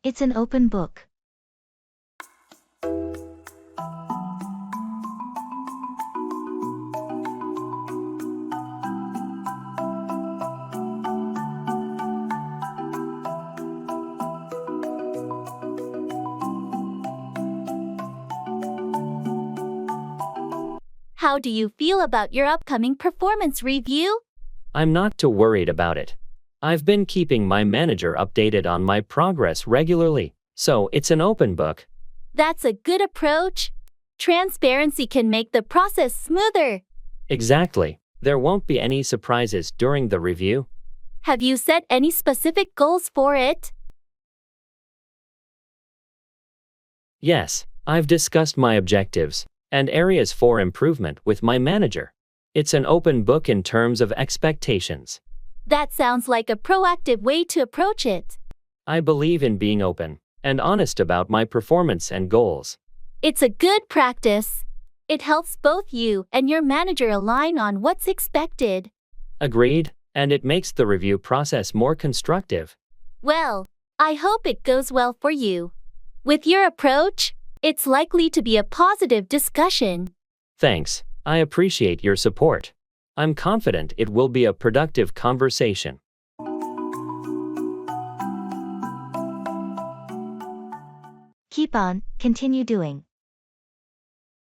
It's an open book. How do you feel about your upcoming performance review? I'm not too worried about it. I've been keeping my manager updated on my progress regularly, so it's an open book. That's a good approach. Transparency can make the process smoother. Exactly. There won't be any surprises during the review. Have you set any specific goals for it? Yes, I've discussed my objectives and areas for improvement with my manager. It's an open book in terms of expectations. That sounds like a proactive way to approach it. I believe in being open and honest about my performance and goals. It's a good practice. It helps both you and your manager align on what's expected. Agreed, and it makes the review process more constructive. Well, I hope it goes well for you. With your approach, it's likely to be a positive discussion. Thanks, I appreciate your support. I'm confident it will be a productive conversation. Keep on, continue doing.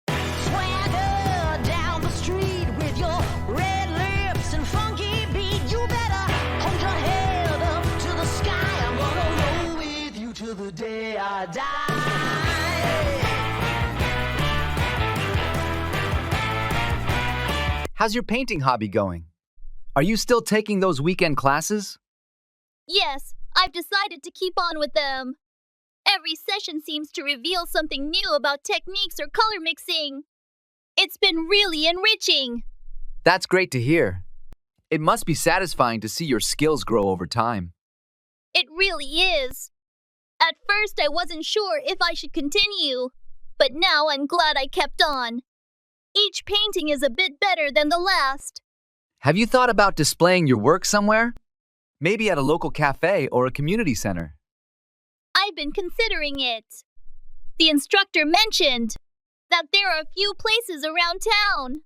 Swagger down the street with your red lips and funky beat. You better hold your head up to the sky. I'm gonna roll with you till the day I die. How's your painting hobby going? Are you still taking those weekend classes? Yes, I've decided to keep on with them. Every session seems to reveal something new about techniques or color mixing. It's been really enriching. That's great to hear. It must be satisfying to see your skills grow over time. It really is. At first, I wasn't sure if I should continue, but now I'm glad I kept on. Each painting is a bit better than the last. Have you thought about displaying your work somewhere? Maybe at a local cafe or a community center. I've been considering it. The instructor mentioned that there are a few places around town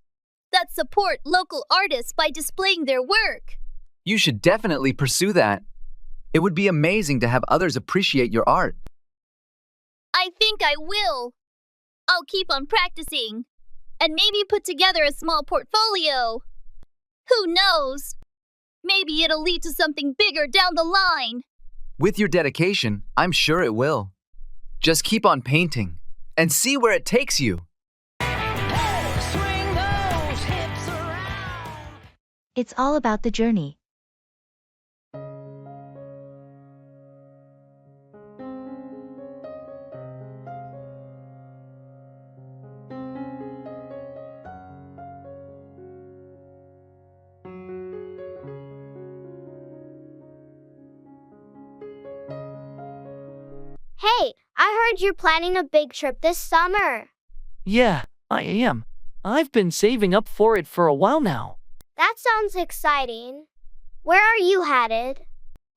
that support local artists by displaying their work. You should definitely pursue that. It would be amazing to have others appreciate your art. I think I will. I'll keep on practicing and maybe put together a small portfolio. Who knows? Maybe it'll lead to something bigger down the line. With your dedication, I'm sure it will. Just keep on painting and see where it takes you. Hey, swing those hips around. It's all about the journey. Hey, I heard you're planning a big trip this summer. Yeah, I am. I've been saving up for it for a while now. That sounds exciting. Where are you headed?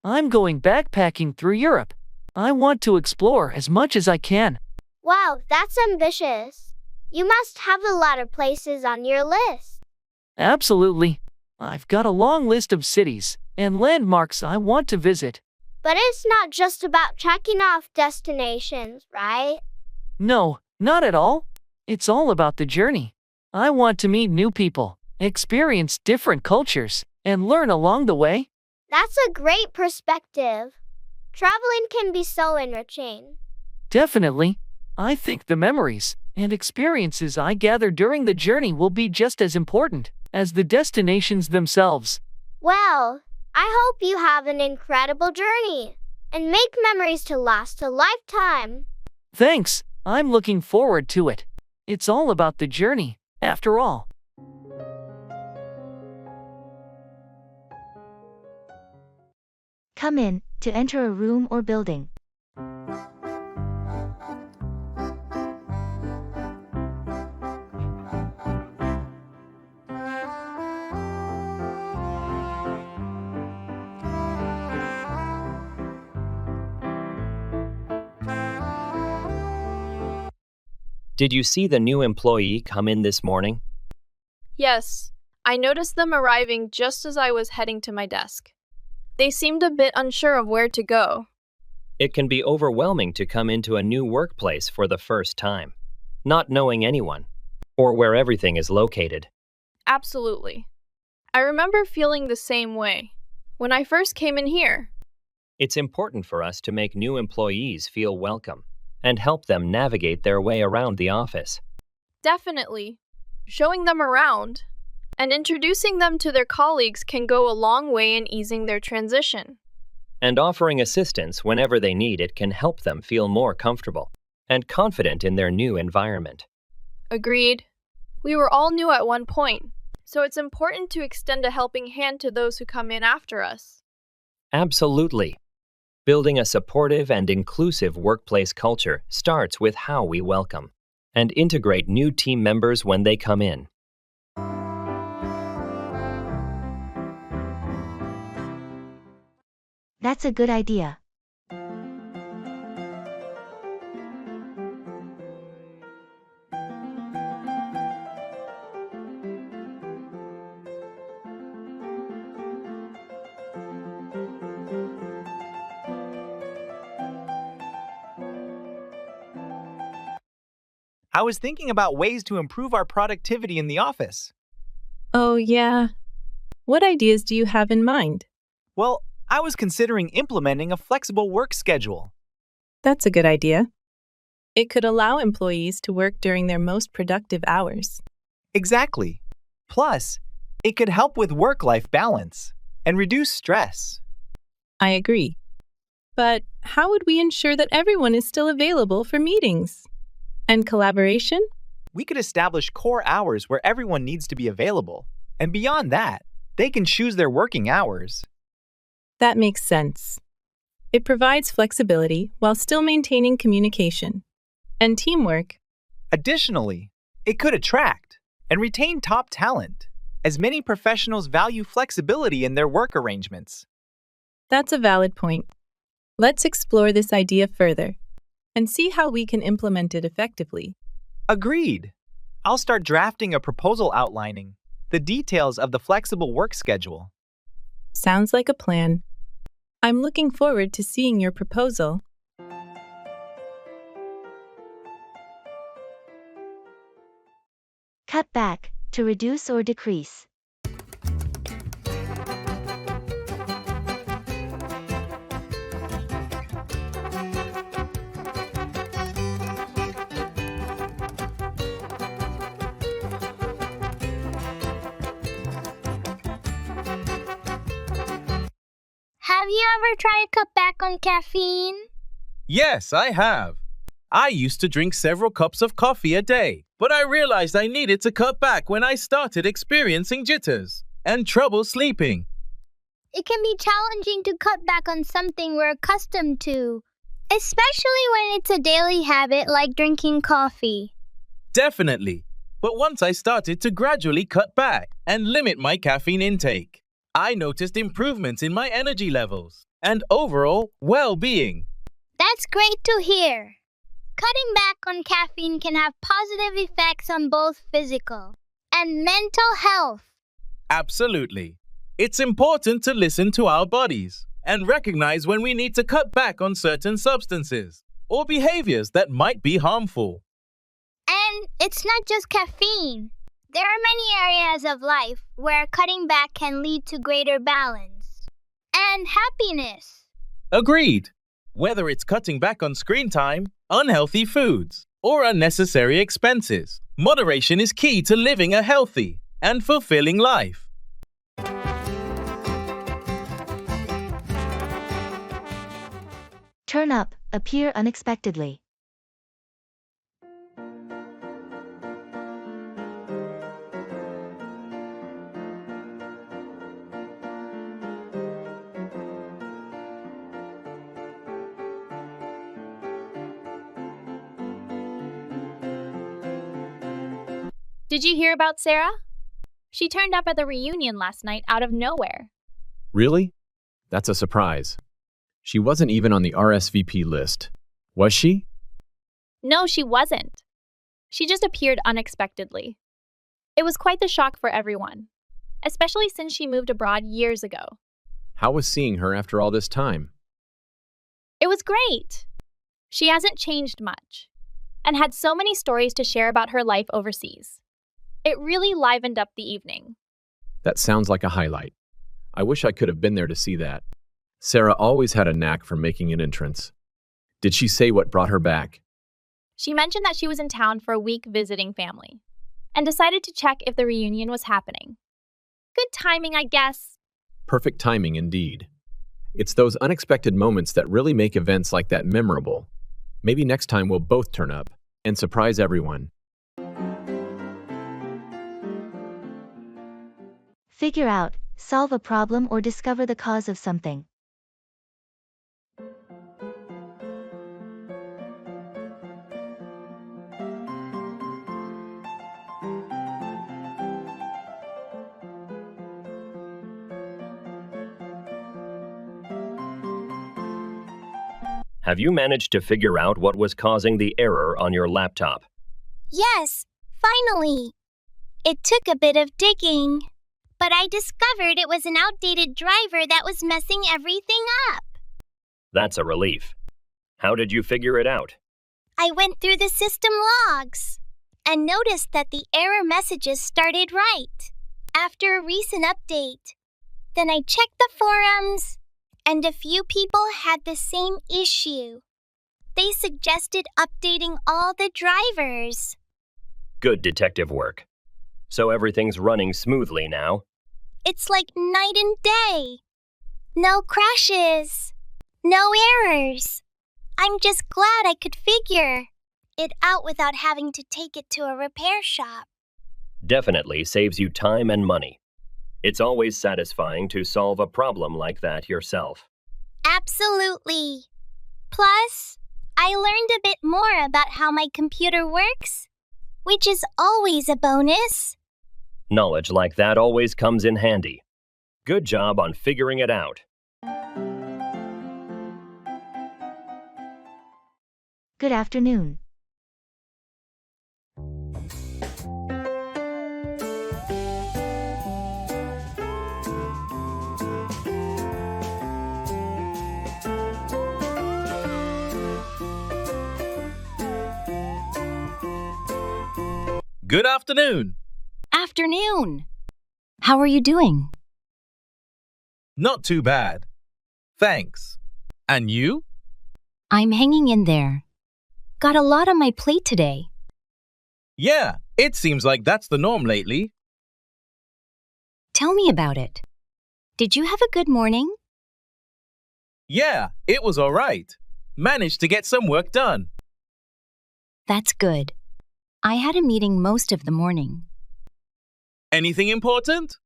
I'm going backpacking through Europe. I want to explore as much as I can. Wow, that's ambitious. You must have a lot of places on your list. Absolutely. I've got a long list of cities and landmarks I want to visit. But it's not just about checking off destinations, right? No, not at all. It's all about the journey. I want to meet new people, experience different cultures, and learn along the way. That's a great perspective. Traveling can be so enriching. Definitely. I think the memories and experiences I gather during the journey will be just as important as the destinations themselves. Well, I hope you have an incredible journey and make memories to last a lifetime. Thanks. I'm looking forward to it. It's all about the journey, after all. Come in, to enter a room or building. Did you see the new employee come in this morning? Yes, I noticed them arriving just as I was heading to my desk. They seemed a bit unsure of where to go. It can be overwhelming to come into a new workplace for the first time, not knowing anyone, or where everything is located. Absolutely. I remember feeling the same way when I first came in here. It's important for us to make new employees feel welcome and help them navigate their way around the office. Definitely. Showing them around and introducing them to their colleagues can go a long way in easing their transition. And offering assistance whenever they need it can help them feel more comfortable and confident in their new environment. Agreed. We were all new at one point, so it's important to extend a helping hand to those who come in after us. Absolutely. Building a supportive and inclusive workplace culture starts with how we welcome and integrate new team members when they come in. That's a good idea. I was thinking about ways to improve our productivity in the office. Oh, yeah. What ideas do you have in mind? Well, I was considering implementing a flexible work schedule. That's a good idea. It could allow employees to work during their most productive hours. Exactly. Plus, it could help with work-life balance and reduce stress. I agree. But how would we ensure that everyone is still available for meetings? And collaboration? We could establish core hours where everyone needs to be available. And beyond that, they can choose their working hours. That makes sense. It provides flexibility while still maintaining communication and teamwork. Additionally, it could attract and retain top talent, as many professionals value flexibility in their work arrangements. That's a valid point. Let's explore this idea further and see how we can implement it effectively. Agreed. I'll start drafting a proposal outlining the details of the flexible work schedule. Sounds like a plan. I'm looking forward to seeing your proposal. Cut back, to reduce or decrease. Have you ever tried to cut back on caffeine? Yes, I have. I used to drink several cups of coffee a day, but I realized I needed to cut back when I started experiencing jitters and trouble sleeping. It can be challenging to cut back on something we're accustomed to, especially when it's a daily habit like drinking coffee. Definitely. But once I started to gradually cut back and limit my caffeine intake, I noticed improvements in my energy levels and overall well-being. That's great to hear. Cutting back on caffeine can have positive effects on both physical and mental health. Absolutely. It's important to listen to our bodies and recognize when we need to cut back on certain substances or behaviors that might be harmful. And it's not just caffeine. There are many areas of life where cutting back can lead to greater balance and happiness. Agreed. Whether it's cutting back on screen time, unhealthy foods, or unnecessary expenses, moderation is key to living a healthy and fulfilling life. Turn up, appear unexpectedly. Did you hear about Sarah? She turned up at the reunion last night out of nowhere. Really? That's a surprise. She wasn't even on the RSVP list. Was she? No, she wasn't. She just appeared unexpectedly. It was quite the shock for everyone, especially since she moved abroad years ago. How was seeing her after all this time? It was great. She hasn't changed much and had so many stories to share about her life overseas. It really livened up the evening. That sounds like a highlight. I wish I could have been there to see that. Sarah always had a knack for making an entrance. Did she say what brought her back? She mentioned that she was in town for a week visiting family and decided to check if the reunion was happening. Good timing, I guess. Perfect timing indeed. It's those unexpected moments that really make events like that memorable. Maybe next time we'll both turn up and surprise everyone. Figure out, solve a problem or discover the cause of something. Have you managed to figure out what was causing the error on your laptop? Yes, finally. It took a bit of digging, but I discovered it was an outdated driver that was messing everything up. That's a relief. How did you figure it out? I went through the system logs and noticed that the error messages started right after a recent update. Then I checked the forums, and a few people had the same issue. They suggested updating all the drivers. Good detective work. So everything's running smoothly now? It's like night and day. No crashes. No errors. I'm just glad I could figure it out without having to take it to a repair shop. Definitely saves you time and money. It's always satisfying to solve a problem like that yourself. Absolutely. Plus, I learned a bit more about how my computer works, which is always a bonus. Knowledge like that always comes in handy. Good job on figuring it out. Good afternoon. Good afternoon. Afternoon. How are you doing? Not too bad. Thanks. And you? I'm hanging in there. Got a lot on my plate today. Yeah, it seems like that's the norm lately. Tell me about it. Did you have a good morning? Yeah, it was all right. Managed to get some work done. That's good. I had a meeting most of the morning. Anything important?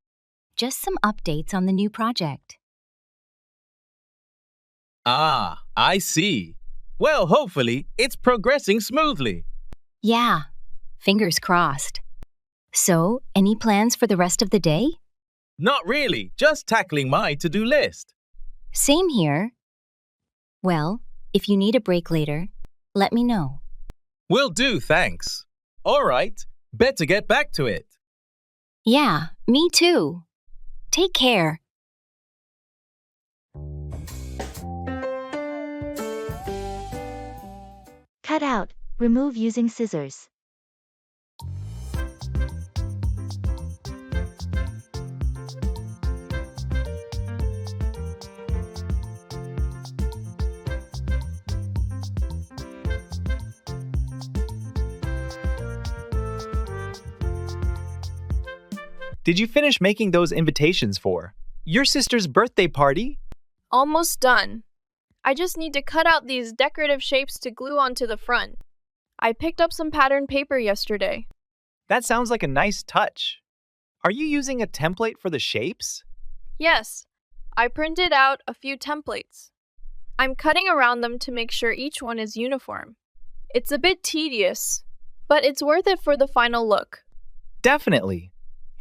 Just some updates on the new project. Ah, I see. Well, hopefully, it's progressing smoothly. Yeah, fingers crossed. So, any plans for the rest of the day? Not really, just tackling my to-do list. Same here. Well, if you need a break later, let me know. Will do, thanks. All right, better get back to it. Yeah, me too. Take care. Cut out, remove using scissors. Did you finish making those invitations for your sister's birthday party? Almost done. I just need to cut out these decorative shapes to glue onto the front. I picked up some pattern paper yesterday. That sounds like a nice touch. Are you using a template for the shapes? Yes, I printed out a few templates. I'm cutting around them to make sure each one is uniform. It's a bit tedious, but it's worth it for the final look. Definitely.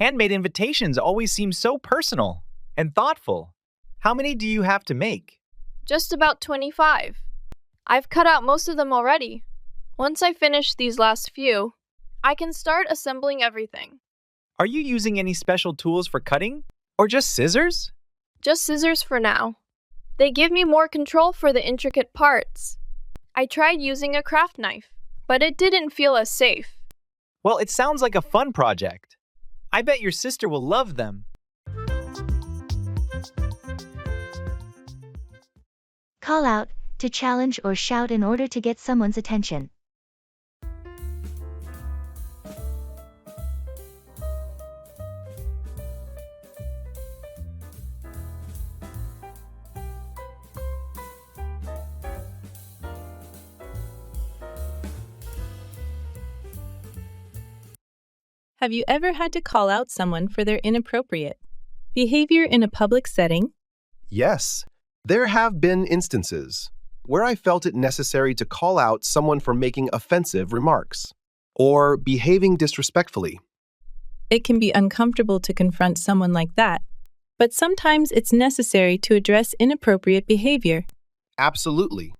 Handmade invitations always seem so personal and thoughtful. How many do you have to make? Just about 25. I've cut out most of them already. Once I finish these last few, I can start assembling everything. Are you using any special tools for cutting? Or just scissors? Just scissors for now. They give me more control for the intricate parts. I tried using a craft knife, but it didn't feel as safe. Well, it sounds like a fun project. I bet your sister will love them. Call out, to challenge or shout in order to get someone's attention. Have you ever had to call out someone for their inappropriate behavior in a public setting? Yes, there have been instances where I felt it necessary to call out someone for making offensive remarks or behaving disrespectfully. It can be uncomfortable to confront someone like that, but sometimes it's necessary to address inappropriate behavior. Absolutely.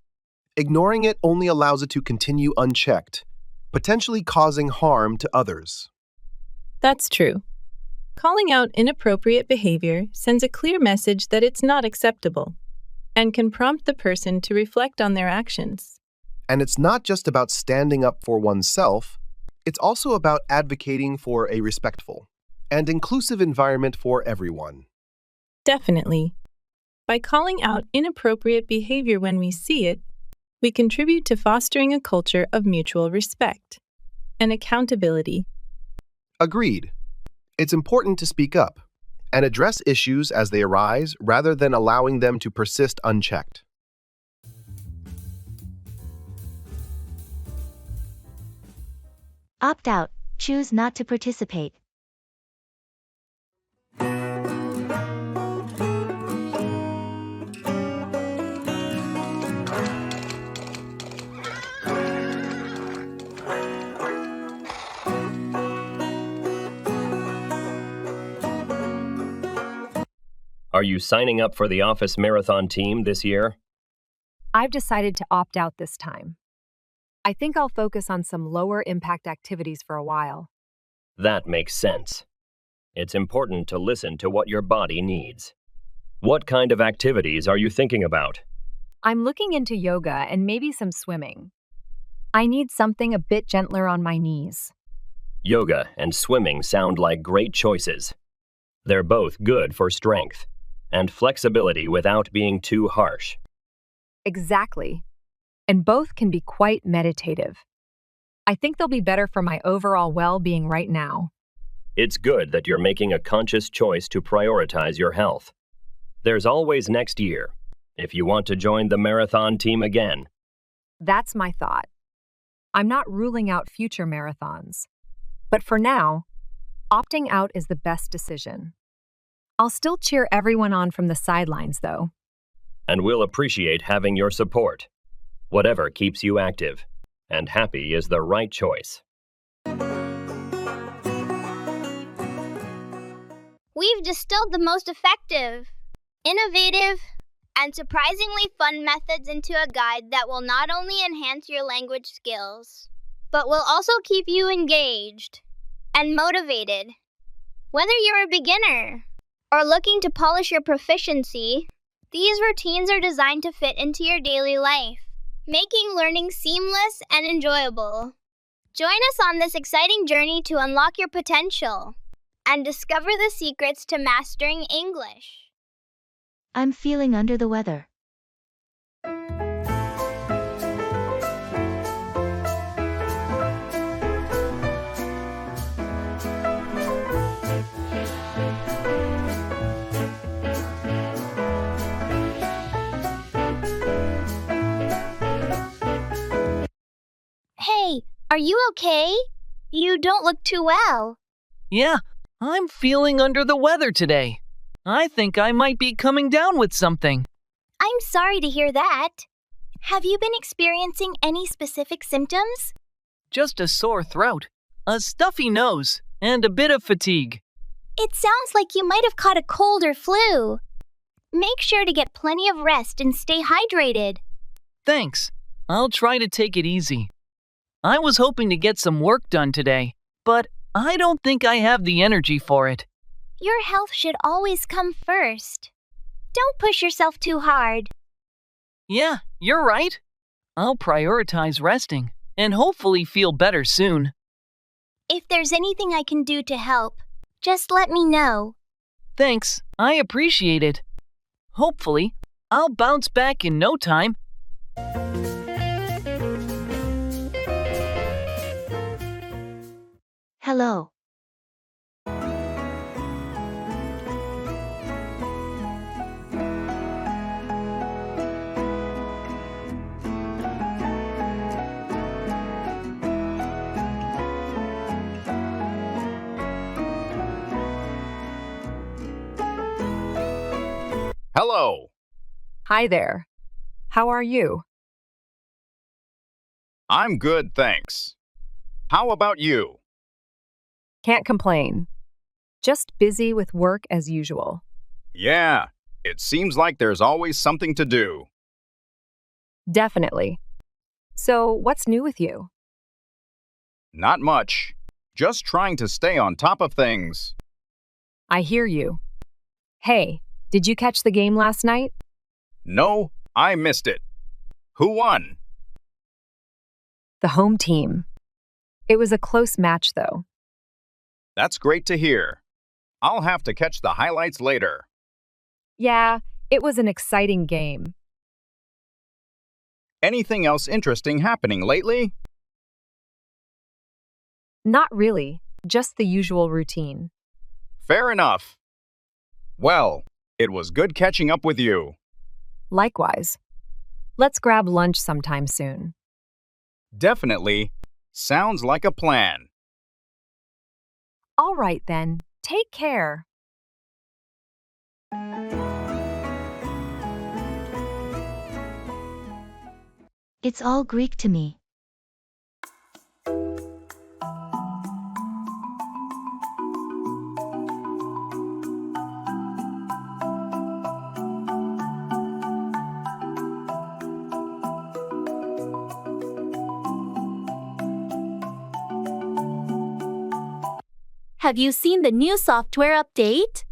Ignoring it only allows it to continue unchecked, potentially causing harm to others. That's true. Calling out inappropriate behavior sends a clear message that it's not acceptable and can prompt the person to reflect on their actions. And it's not just about standing up for oneself, it's also about advocating for a respectful and inclusive environment for everyone. Definitely. By calling out inappropriate behavior when we see it, we contribute to fostering a culture of mutual respect and accountability. Agreed. It's important to speak up and address issues as they arise rather than allowing them to persist unchecked. Opt out, choose not to participate. Are you signing up for the office marathon team this year? I've decided to opt out this time. I think I'll focus on some lower impact activities for a while. That makes sense. It's important to listen to what your body needs. What kind of activities are you thinking about? I'm looking into yoga and maybe some swimming. I need something a bit gentler on my knees. Yoga and swimming sound like great choices. They're both good for strength and flexibility without being too harsh. Exactly. And both can be quite meditative. I think they'll be better for my overall well-being right now. It's good that you're making a conscious choice to prioritize your health. There's always next year, if you want to join the marathon team again. That's my thought. I'm not ruling out future marathons. But for now, opting out is the best decision. I'll still cheer everyone on from the sidelines, though. And we'll appreciate having your support. Whatever keeps you active and happy is the right choice. We've distilled the most effective, innovative, and surprisingly fun methods into a guide that will not only enhance your language skills, but will also keep you engaged and motivated. Whether you're a beginner or looking to polish your proficiency, these routines are designed to fit into your daily life, making learning seamless and enjoyable. Join us on this exciting journey to unlock your potential and discover the secrets to mastering English. I'm feeling under the weather. Hey, are you okay? You don't look too well. Yeah, I'm feeling under the weather today. I think I might be coming down with something. I'm sorry to hear that. Have you been experiencing any specific symptoms? Just a sore throat, a stuffy nose, and a bit of fatigue. It sounds like you might have caught a cold or flu. Make sure to get plenty of rest and stay hydrated. Thanks. I'll try to take it easy. I was hoping to get some work done today, but I don't think I have the energy for it. Your health should always come first. Don't push yourself too hard. Yeah, you're right. I'll prioritize resting and hopefully feel better soon. If there's anything I can do to help, just let me know. Thanks, I appreciate it. Hopefully, I'll bounce back in no time. Hello. Hello. Hi there. How are you? I'm good, thanks. How about you? Can't complain. Just busy with work as usual. Yeah, it seems like there's always something to do. Definitely. So, what's new with you? Not much. Just trying to stay on top of things. I hear you. Hey, did you catch the game last night? No, I missed it. Who won? The home team. It was a close match, though. That's great to hear. I'll have to catch the highlights later. Yeah, it was an exciting game. Anything else interesting happening lately? Not really, just the usual routine. Fair enough. Well, it was good catching up with you. Likewise. Let's grab lunch sometime soon. Definitely. Sounds like a plan. All right then, take care. It's all Greek to me. Have you seen the new software update?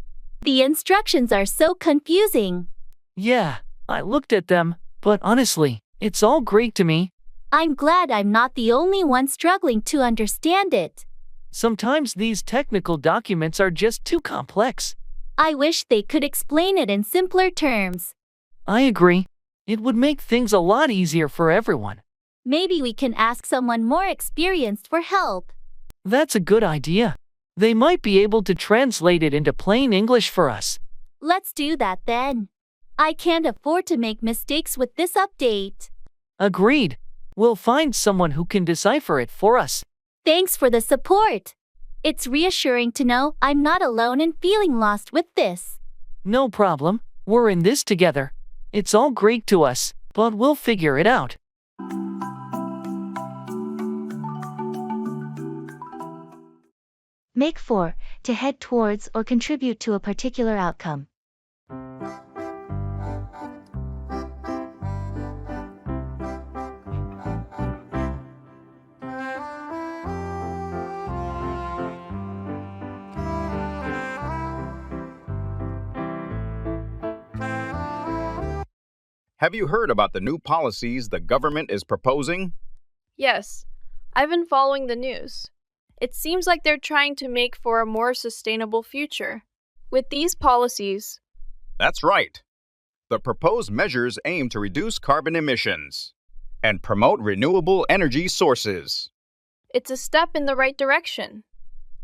The instructions are so confusing. Yeah, I looked at them, but honestly, it's all Greek to me. I'm glad I'm not the only one struggling to understand it. Sometimes these technical documents are just too complex. I wish they could explain it in simpler terms. I agree. It would make things a lot easier for everyone. Maybe we can ask someone more experienced for help. That's a good idea. They might be able to translate it into plain English for us. Let's do that then. I can't afford to make mistakes with this update. Agreed. We'll find someone who can decipher it for us. Thanks for the support. It's reassuring to know I'm not alone in feeling lost with this. No problem. We're in this together. It's all Greek to us, but we'll figure it out. Make 4, to head towards or contribute to a particular outcome. Have you heard about the new policies the government is proposing? Yes, I've been following the news. It seems like they're trying to make for a more sustainable future. With these policies, That's right. The proposed measures aim to reduce carbon emissions and promote renewable energy sources. it's a step in the right direction.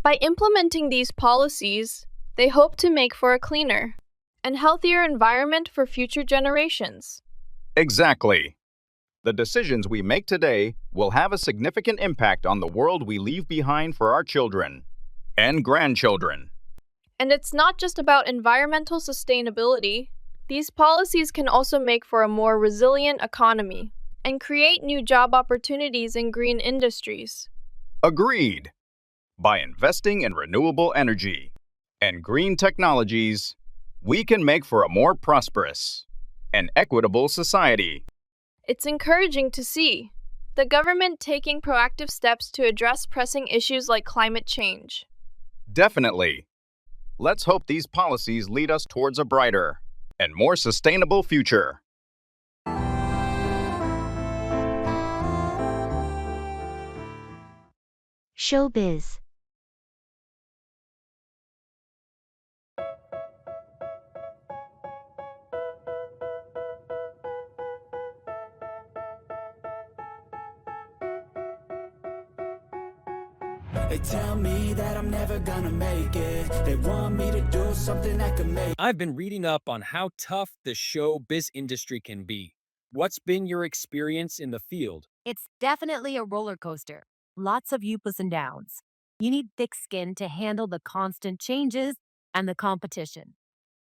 By implementing these policies, they hope to make for a cleaner and healthier environment for future generations. Exactly. The decisions we make today will have a significant impact on the world we leave behind for our children and grandchildren. And it's not just about environmental sustainability. These policies can also make for a more resilient economy and create new job opportunities in green industries. Agreed. By investing in renewable energy and green technologies, we can make for a more prosperous and equitable society. It's encouraging to see. The government taking proactive steps to address pressing issues like climate change. Definitely. Let's hope these policies lead us towards a brighter and more sustainable future. Showbiz. They tell me that I'm never gonna make it. They want me to do something that could make. I've been reading up on how tough the showbiz industry can be. What's been your experience in the field? It's definitely a roller coaster. Lots of ups and downs. You need thick skin to handle the constant changes and the competition.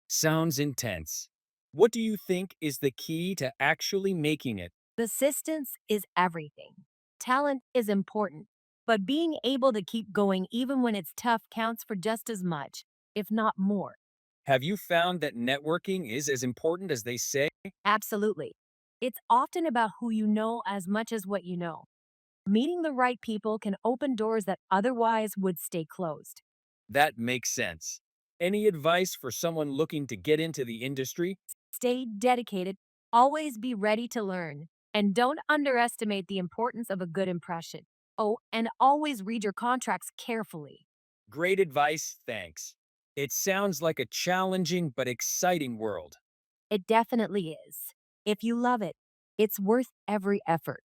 Sounds intense. What do you think is the key to actually making it? Persistence is everything. Talent is important, but being able to keep going even when it's tough counts for just as much, if not more. Have you found that networking is as important as they say? Absolutely. It's often about who you know as much as what you know. Meeting the right people can open doors that otherwise would stay closed. That makes sense. Any advice for someone looking to get into the industry? Stay dedicated, always be ready to learn, and don't underestimate the importance of a good impression. Oh, and always read your contracts carefully. Great advice, thanks. It sounds like a challenging but exciting world. It definitely is. If you love it, it's worth every effort.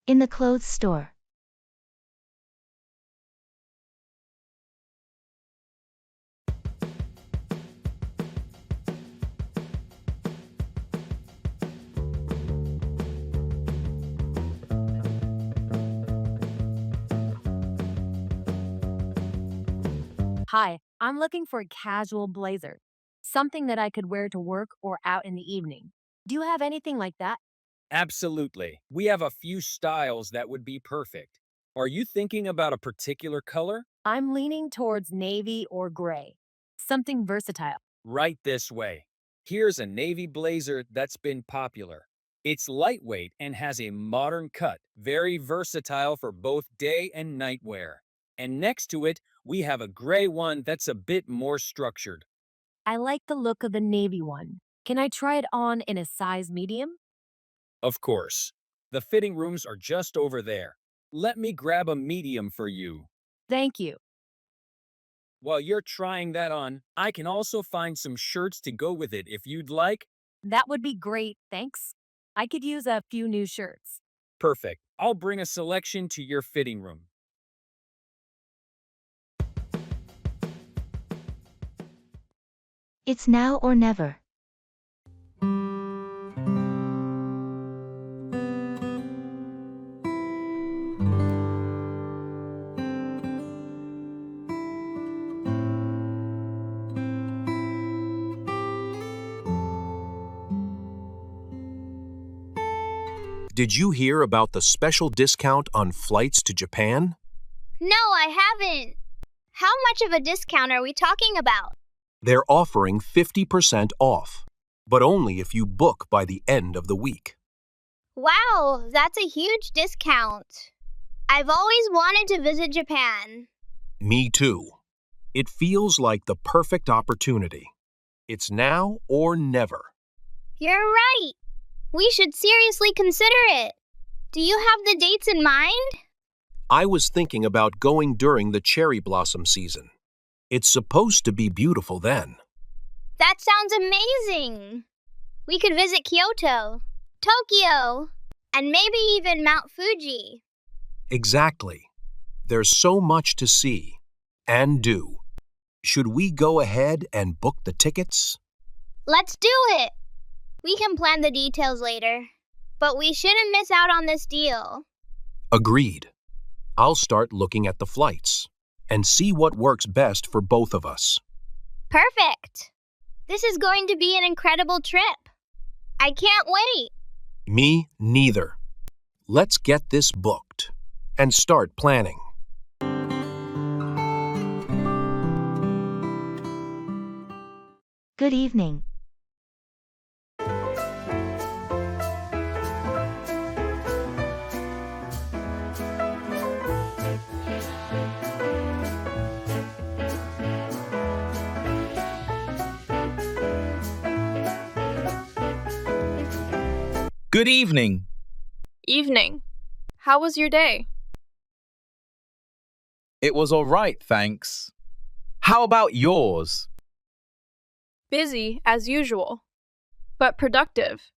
In the clothes store. Hi, I'm looking for a casual blazer, something that I could wear to work or out in the evening. Do you have anything like that? Absolutely. We have a few styles that would be perfect. Are you thinking about a particular color? I'm leaning towards navy or gray, something versatile. Right this way. Here's a navy blazer that's been popular. It's lightweight and has a modern cut, very versatile for both day and night wear. And next to it, we have a gray one that's a bit more structured. I like the look of the navy one. Can I try it on in a size medium? Of course. The fitting rooms are just over there. Let me grab a medium for you. Thank you. While you're trying that on, I can also find some shirts to go with it if you'd like. That would be great, thanks. I could use a few new shirts. Perfect. I'll bring a selection to your fitting room. It's now or never. Did you hear about the special discount on flights to Japan? No, I haven't. How much of a discount are we talking about? They're offering 50% off, but only if you book by the end of the week. Wow, that's a huge discount. I've always wanted to visit Japan. Me too. It feels like the perfect opportunity. It's now or never. You're right. We should seriously consider it. Do you have the dates in mind? I was thinking about going during the cherry blossom season. It's supposed to be beautiful then. That sounds amazing. We could visit Kyoto, Tokyo, and maybe even Mount Fuji. Exactly. There's so much to see and do. Should we go ahead and book the tickets? Let's do it. We can plan the details later, but we shouldn't miss out on this deal. Agreed. I'll start looking at the flights and see what works best for both of us. Perfect. This is going to be an incredible trip. I can't wait. Me neither. Let's get this booked and start planning. Good evening. Good evening. Evening. How was your day? It was all right, thanks. How about yours? Busy, as usual, but productive.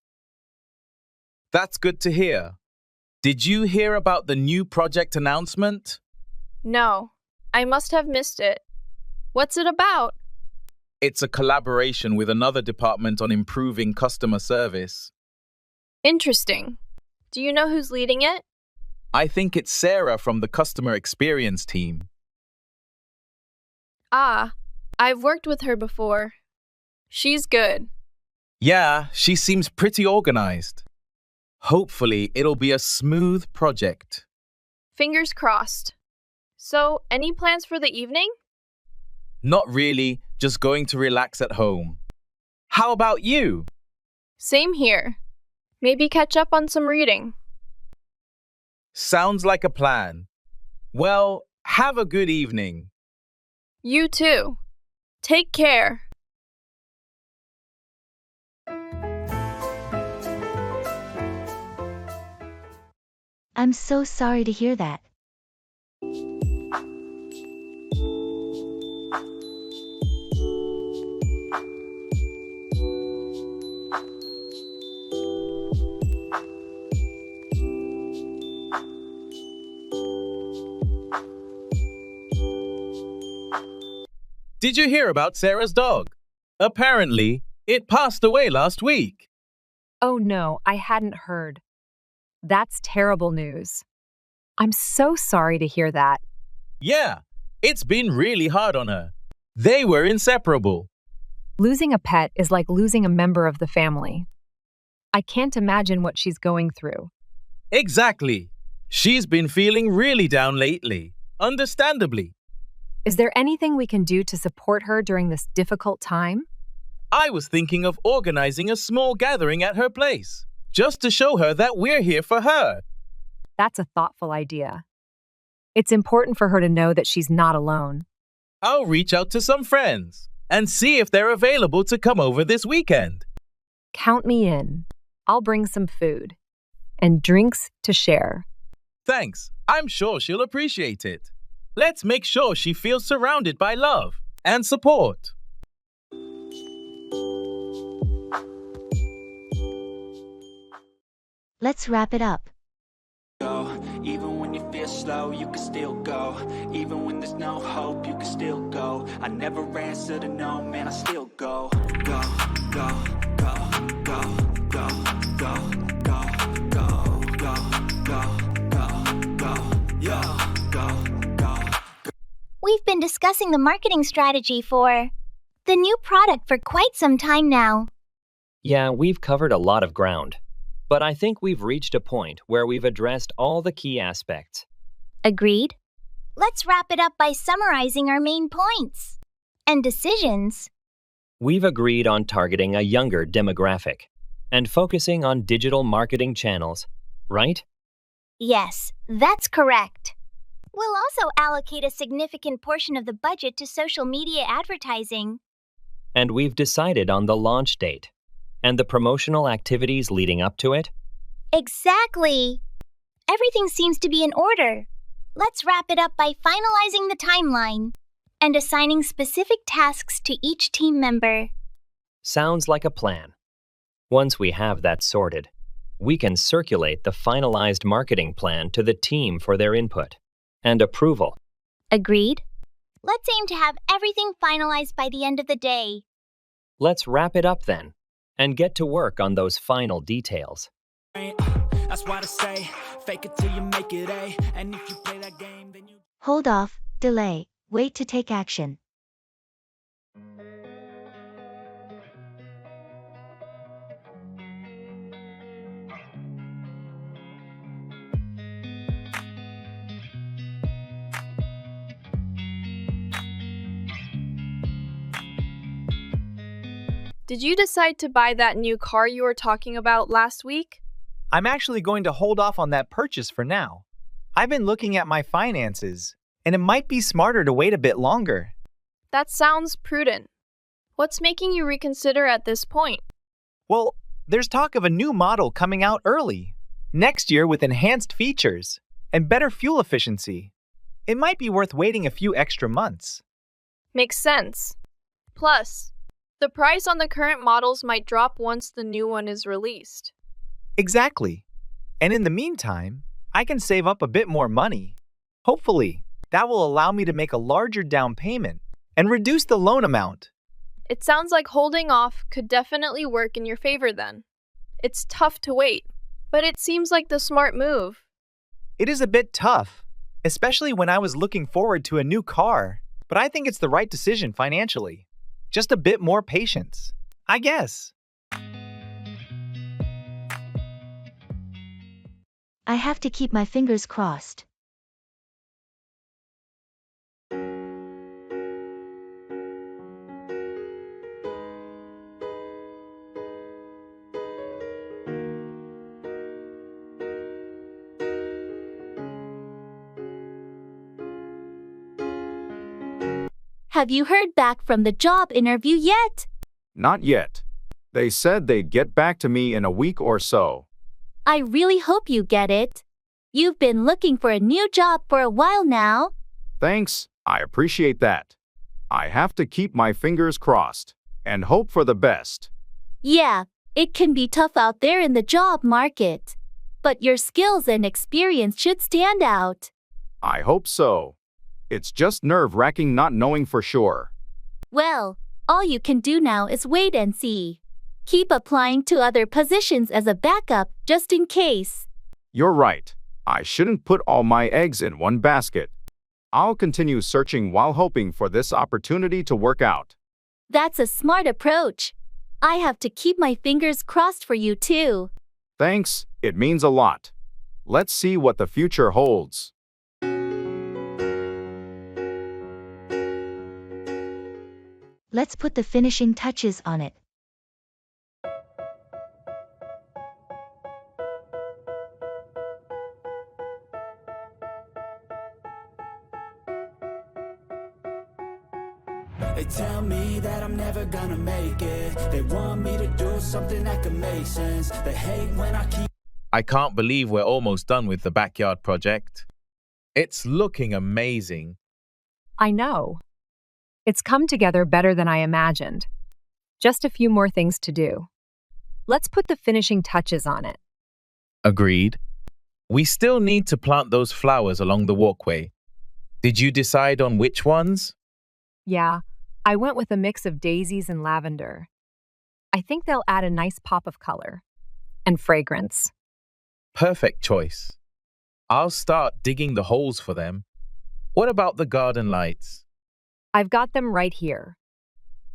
That's good to hear. Did you hear about the new project announcement? No, I must have missed it. What's it about? It's a collaboration with another department on improving customer service. Interesting. Do you know who's leading it? I think it's Sarah from the customer experience team. Ah, I've worked with her before. She's good. Yeah, she seems pretty organized. Hopefully, it'll be a smooth project. Fingers crossed. So, any plans for the evening? Not really, just going to relax at home. How about you? Same here. Maybe catch up on some reading. Sounds like a plan. Well, have a good evening. You too. Take care. I'm so sorry to hear that. Did you hear about Sarah's dog? Apparently, it passed away last week. Oh no, I hadn't heard. That's terrible news. I'm so sorry to hear that. Yeah, it's been really hard on her. They were inseparable. Losing a pet is like losing a member of the family. I can't imagine what she's going through. Exactly. She's been feeling really down lately, understandably. Is there anything we can do to support her during this difficult time? I was thinking of organizing a small gathering at her place, just to show her that we're here for her. That's a thoughtful idea. It's important for her to know that she's not alone. I'll reach out to some friends and see if they're available to come over this weekend. Count me in. I'll bring some food and drinks to share. Thanks. I'm sure she'll appreciate it. Let's make sure she feels surrounded by love and support. Let's wrap it up. Go. Even when you feel slow, you can still go. Even when there's no hope, you can still go. I never answer to no, man, I still go. Go, go, go, go, go, go, go, go, go, go, go, go, go. We've been discussing the marketing strategy for the new product for quite some time now. Yeah, we've covered a lot of ground. But I think we've reached a point where we've addressed all the key aspects. Agreed? Let's wrap it up by summarizing our main points and decisions. We've agreed on targeting a younger demographic and focusing on digital marketing channels, right? Yes, that's correct. We'll also allocate a significant portion of the budget to social media advertising. And we've decided on the launch date and the promotional activities leading up to it. Exactly. Everything seems to be in order. Let's wrap it up by finalizing the timeline and assigning specific tasks to each team member. Sounds like a plan. Once we have that sorted, we can circulate the finalized marketing plan to the team for their input and approval. Agreed? Let's aim to have everything finalized by the end of the day. Let's wrap it up then and get to work on those final details. That's why I say, fake it till you make it A. And if you play that game, then you... Hold off, delay, wait to take action. Did you decide to buy that new car you were talking about last week? I'm actually going to hold off on that purchase for now. I've been looking at my finances, and it might be smarter to wait a bit longer. That sounds prudent. What's making you reconsider at this point? Well, There's talk of a new model coming out early, next year with enhanced features and better fuel efficiency. It might be worth waiting a few extra months. Makes sense. Plus, the price on the current models might drop once the new one is released. Exactly. And in the meantime, I can save up a bit more money. Hopefully, that will allow me to make a larger down payment and reduce the loan amount. It sounds like holding off could definitely work in your favor then. It's tough to wait, but it seems like the smart move. It is a bit tough, especially when I was looking forward to a new car, but I think it's the right decision financially. Just a bit more patience, I guess. I have to keep my fingers crossed. Have you heard back from the job interview yet? Not yet. They said they'd get back to me in a week or so. I really hope you get it. You've been looking for a new job for a while now. Thanks, I appreciate that. I have to keep my fingers crossed and hope for the best. Yeah, it can be tough out there in the job market. But your skills and experience should stand out. I hope so. It's just nerve-wracking not knowing for sure. Well, all you can do now is wait and see. Keep applying to other positions as a backup, just in case. You're right. I shouldn't put all my eggs in one basket. I'll continue searching while hoping for this opportunity to work out. That's a smart approach. I have to keep my fingers crossed for you too. Thanks, it means a lot. Let's see what the future holds. Let's put the finishing touches on it. They tell me that I'm never gonna make it. They want me to do something that could make sense. They hate when I keep... I can't believe we're almost done with the backyard project. It's looking amazing. I know. It's come together better than I imagined. Just a few more things to do. Let's put the finishing touches on it. Agreed. We still need to plant those flowers along the walkway. Did you decide on which ones? Yeah, I went with a mix of daisies and lavender. I think they'll add a nice pop of color and fragrance. Perfect choice. I'll start digging the holes for them. What about the garden lights? I've got them right here.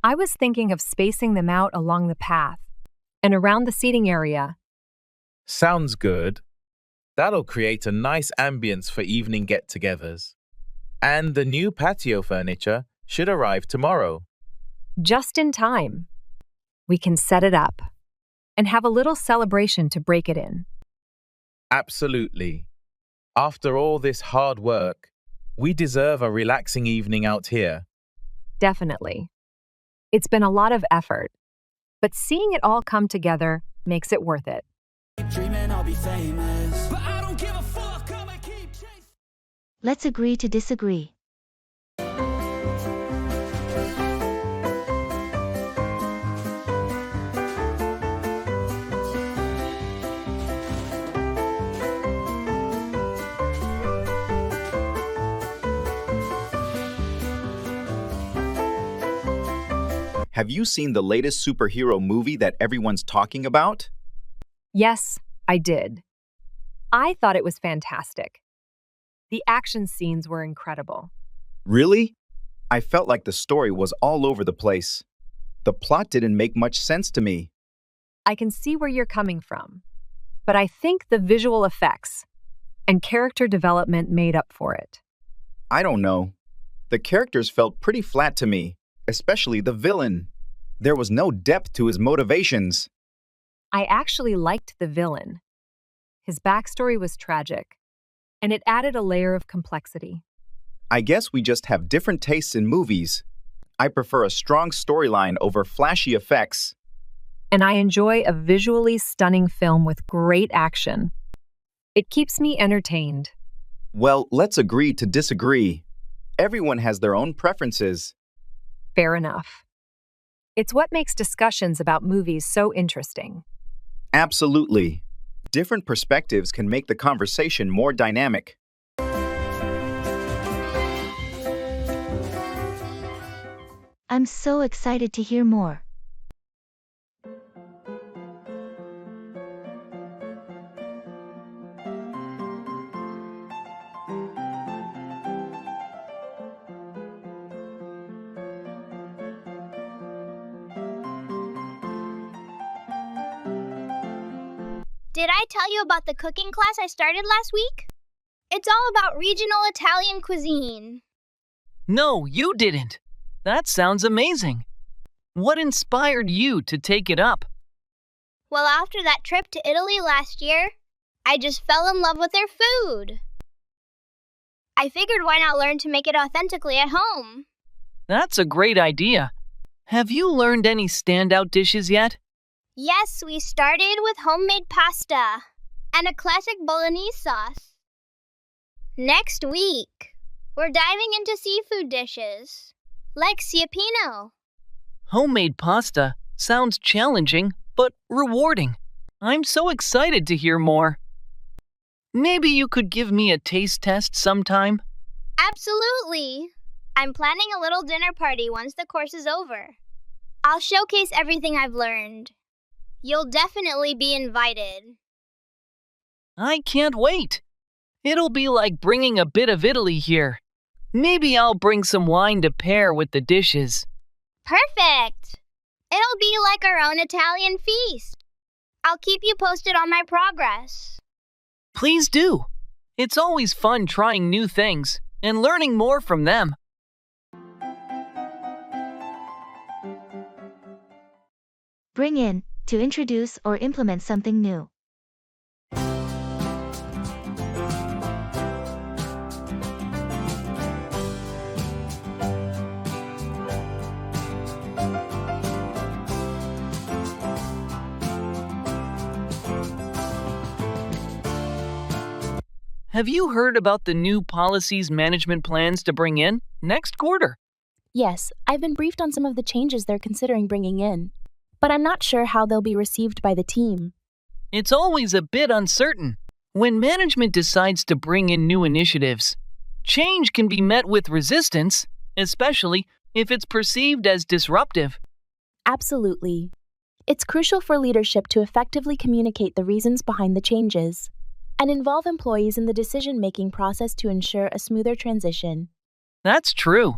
I was thinking of spacing them out along the path and around the seating area. Sounds good. That'll create a nice ambience for evening get-togethers. And the new patio furniture should arrive tomorrow. Just in time. We can set it up and have a little celebration to break it in. Absolutely. After all this hard work, we deserve a relaxing evening out here. Definitely. It's been a lot of effort, but seeing it all come together makes it worth it. Dreaming I'll be famous, but I don't give a fuck. I'ma keep chasing. Let's agree to disagree. Have you seen the latest superhero movie that everyone's talking about? Yes, I did. I thought it was fantastic. The action scenes were incredible. Really? I felt like the story was all over the place. The plot didn't make much sense to me. I can see where you're coming from, but I think the visual effects and character development made up for it. I don't know. The characters felt pretty flat to me, especially the villain. There was no depth to his motivations. I actually liked the villain. His backstory was tragic, and it added a layer of complexity. I guess we just have different tastes in movies. I prefer a strong storyline over flashy effects. and I enjoy a visually stunning film with great action. It keeps me entertained. Well, let's agree to disagree. Everyone has their own preferences. Fair enough. It's what makes discussions about movies so interesting. Absolutely. Different perspectives can make the conversation more dynamic. I'm so excited to hear more. Did I tell you about the cooking class I started last week? It's all about regional Italian cuisine. No, you didn't. That sounds amazing. What inspired you to take it up? Well, after that trip to Italy last year, I just fell in love with their food. I figured why not learn to make it authentically at home? That's a great idea. Have you learned any standout dishes yet? Yes, we started with homemade pasta and a classic bolognese sauce. Next week, we're diving into seafood dishes, like ciappino. Homemade pasta sounds challenging, but rewarding. I'm so excited to hear more. Maybe you could give me a taste test sometime? Absolutely. I'm planning a little dinner party once the course is over. I'll showcase everything I've learned. You'll definitely be invited. I can't wait. It'll be like bringing a bit of Italy here. Maybe I'll bring some wine to pair with the dishes. Perfect! It'll be like our own Italian feast. I'll keep you posted on my progress. Please do. It's always fun trying new things and learning more from them. Bring in, to introduce or implement something new. Have you heard about the new policies management plans to bring in next quarter? Yes, I've been briefed on some of the changes they're considering bringing in, but I'm not sure how they'll be received by the team. It's always a bit uncertain when management decides to bring in new initiatives. Change can be met with resistance, especially if it's perceived as disruptive. Absolutely. It's crucial for leadership to effectively communicate the reasons behind the changes and involve employees in the decision-making process to ensure a smoother transition. That's true.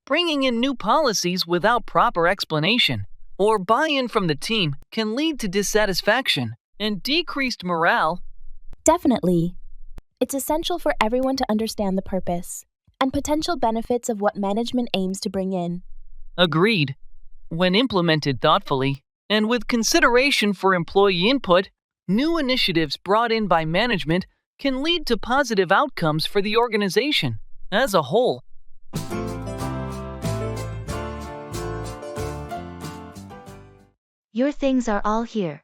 Bringing in new policies without proper explanation or buy-in from the team can lead to dissatisfaction and decreased morale. Definitely. It's essential for everyone to understand the purpose and potential benefits of what management aims to bring in. Agreed. When implemented thoughtfully and with consideration for employee input, new initiatives brought in by management can lead to positive outcomes for the organization as a whole. Your things are all here.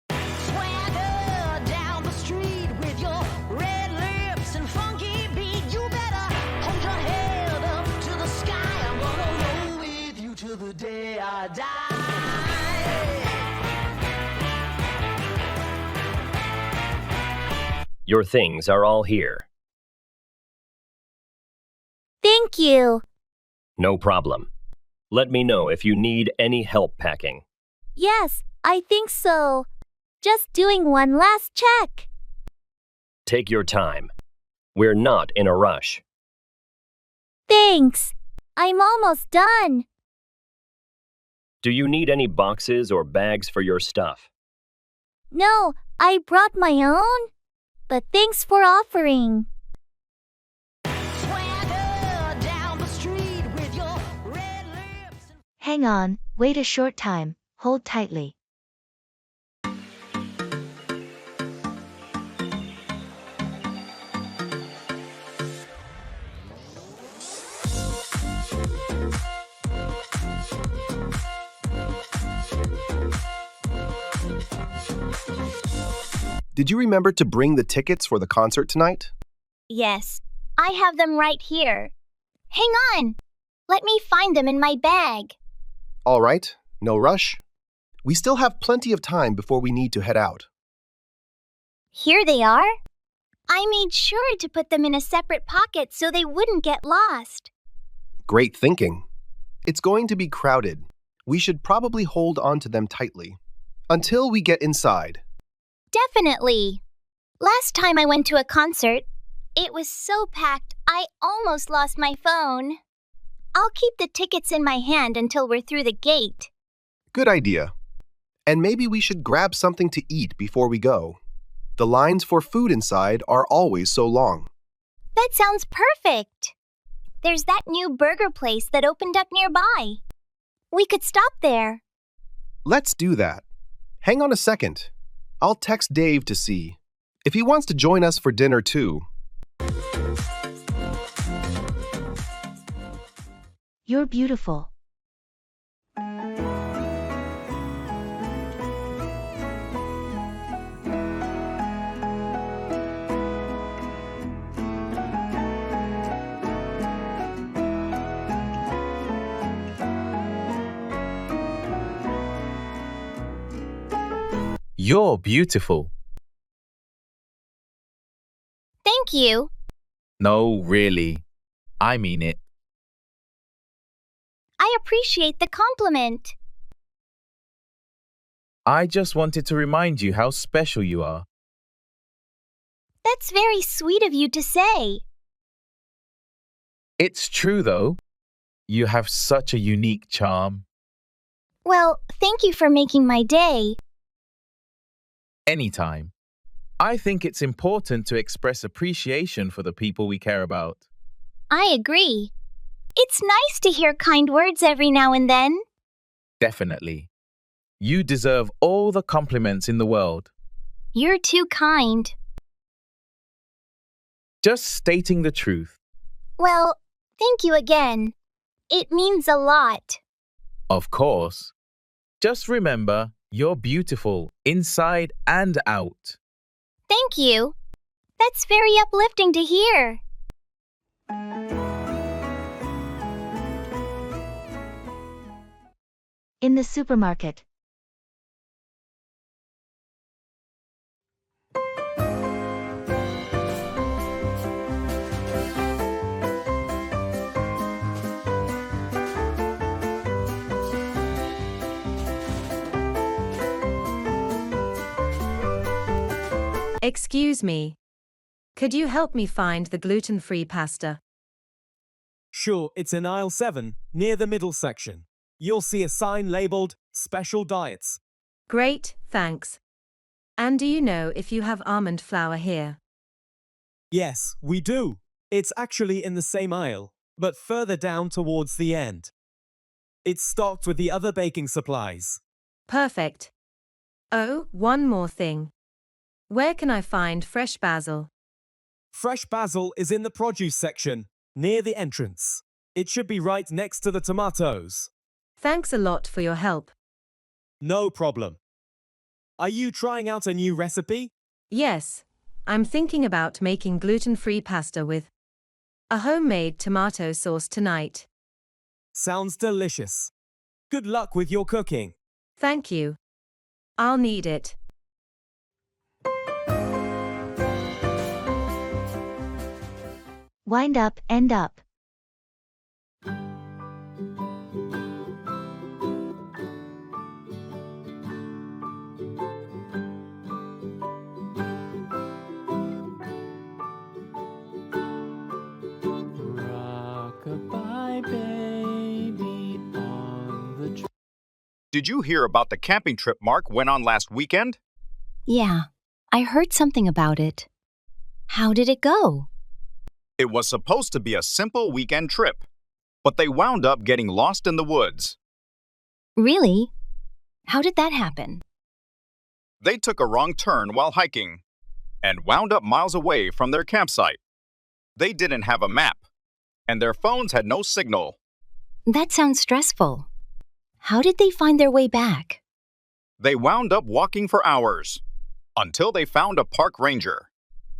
Swagger down the street with your red lips and funky beat. You better hold your head up to the sky. I'm gonna roll with you till the day I die. Your things are all here. Thank you. No problem. Let me know if you need any help packing. Yes, I think so. Just doing one last check. Take your time. We're not in a rush. Thanks. I'm almost done. Do you need any boxes or bags for your stuff? No, I brought my own. But thanks for offering. Swagger down the street with your red lips. Hang on, wait a short time, hold tightly. Did you remember to bring the tickets for the concert tonight? Yes, I have them right here. Hang on. Let me find them in my bag. All right, no rush. We still have plenty of time before we need to head out. Here they are. I made sure to put them in a separate pocket so they wouldn't get lost. Great thinking. It's going to be crowded. We should probably hold on to them tightly until we get inside. Definitely. Last time I went to a concert, it was so packed I almost lost my phone. I'll keep the tickets in my hand until we're through the gate. Good idea. And maybe we should grab something to eat before we go. The lines for food inside are always so long. That sounds perfect. There's that new burger place that opened up nearby. We could stop there. Let's do that. Hang on a second. I'll text Dave to see if he wants to join us for dinner too. You're beautiful. You're beautiful. Thank you. No, really. I mean it. I appreciate the compliment. I just wanted to remind you how special you are. That's very sweet of you to say. It's true, though. You have such a unique charm. Well, thank you for making my day. Anytime. I think it's important to express appreciation for the people we care about. I agree. It's nice to hear kind words every now and then. Definitely. You deserve all the compliments in the world. You're too kind. Just stating the truth. Well, thank you again. It means a lot. Of course. Just remember, you're beautiful inside and out. Thank you. That's very uplifting to hear. In the supermarket. Excuse me. Could you help me find the gluten-free pasta? Sure, it's in aisle 7, near the middle section. You'll see a sign labeled Special Diets. Great, thanks. And do you know if you have almond flour here? Yes, we do. It's actually in the same aisle, but further down towards the end. It's stocked with the other baking supplies. Perfect. Oh, one more thing. Where can I find fresh basil? Fresh basil is in the produce section, near the entrance. It should be right next to the tomatoes. Thanks a lot for your help. No problem. Are you trying out a new recipe? Yes, I'm thinking about making gluten-free pasta with a homemade tomato sauce tonight. Sounds delicious. Good luck with your cooking. Thank you. I'll need it. Wind up, end up. Rock-a-bye baby on the Did you hear about the camping trip Mark went on last weekend? Yeah, I heard something about it. How did it go? It was supposed to be a simple weekend trip, but they wound up getting lost in the woods. Really? How did that happen? They took a wrong turn while hiking and wound up miles away from their campsite. They didn't have a map, and their phones had no signal. That sounds stressful. How did they find their way back? They wound up walking for hours. until they found a park ranger,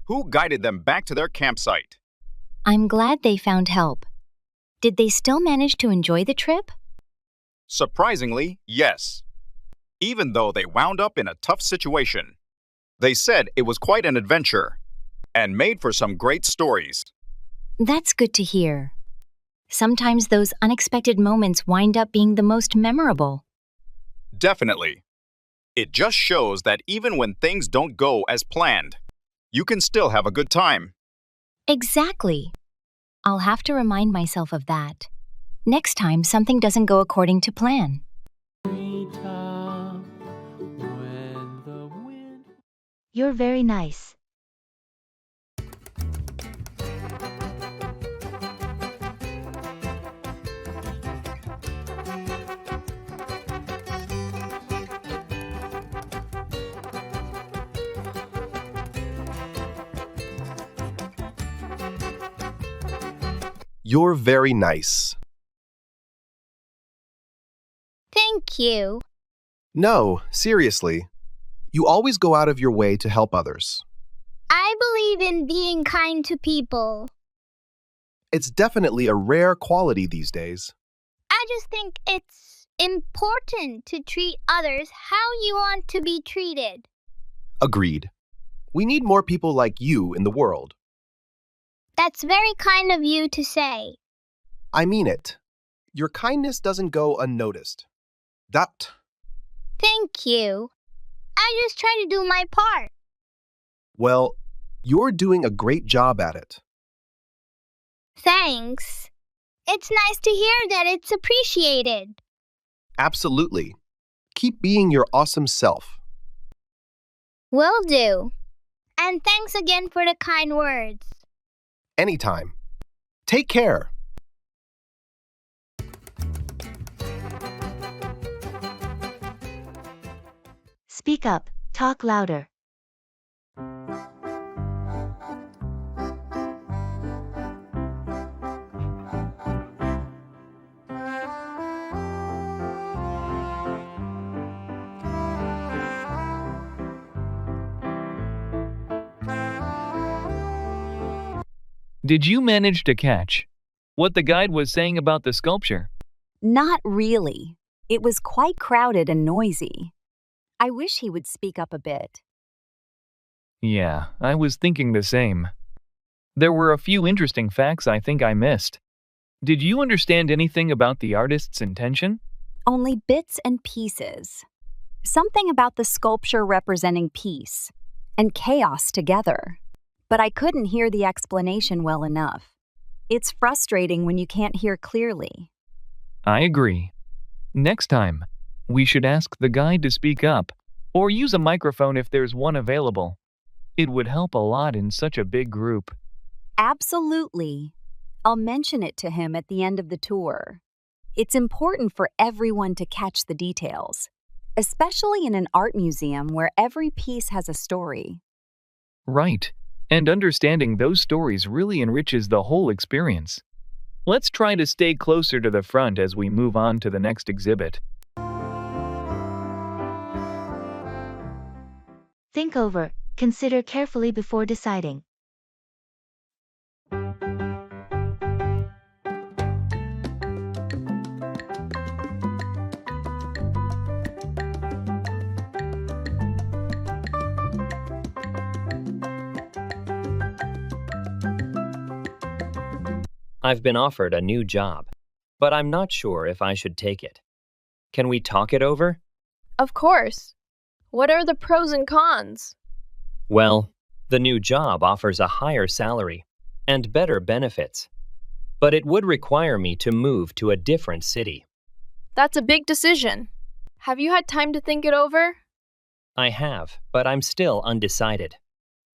who guided them back to their campsite. I'm glad they found help. Did they still manage to enjoy the trip? Surprisingly, yes. Even though they wound up in a tough situation, they said it was quite an adventure and made for some great stories. That's good to hear. Sometimes those unexpected moments wind up being the most memorable. Definitely. It just shows that even when things don't go as planned, you can still have a good time. Exactly. I'll have to remind myself of that. Next time something doesn't go according to plan. You're very nice. You're very nice. Thank you. No, seriously. You always go out of your way to help others. I believe in being kind to people. It's definitely a rare quality these days. I just think it's important to treat others how you want to be treated. Agreed. We need more people like you in the world. That's very kind of you to say. I mean it. Your kindness doesn't go unnoticed. Thank you. I just try to do my part. Well, you're doing a great job at it. Thanks. It's nice to hear that it's appreciated. Absolutely. Keep being your awesome self. Will do. And thanks again for the kind words. Anytime. Take care. Speak up, talk louder. Did you manage to catch what the guide was saying about the sculpture? Not really. It was quite crowded and noisy. I wish he would speak up a bit. Yeah, I was thinking the same. There were a few interesting facts I think I missed. Did you understand anything about the artist's intention? Only bits and pieces. Something about the sculpture representing peace and chaos together. But I couldn't hear the explanation well enough. It's frustrating when you can't hear clearly. I agree. Next time, we should ask the guide to speak up, or use a microphone if there's one available. It would help a lot in such a big group. Absolutely. I'll mention it to him at the end of the tour. It's important for everyone to catch the details, especially in an art museum where every piece has a story. Right. And understanding those stories really enriches the whole experience. Let's try to stay closer to the front as we move on to the next exhibit. Think over, consider carefully before deciding. I've been offered a new job, but I'm not sure if I should take it. Can we talk it over? Of course. What are the pros and cons? Well, the new job offers a higher salary and better benefits, but it would require me to move to a different city. That's a big decision. Have you had time to think it over? I have, but I'm still undecided.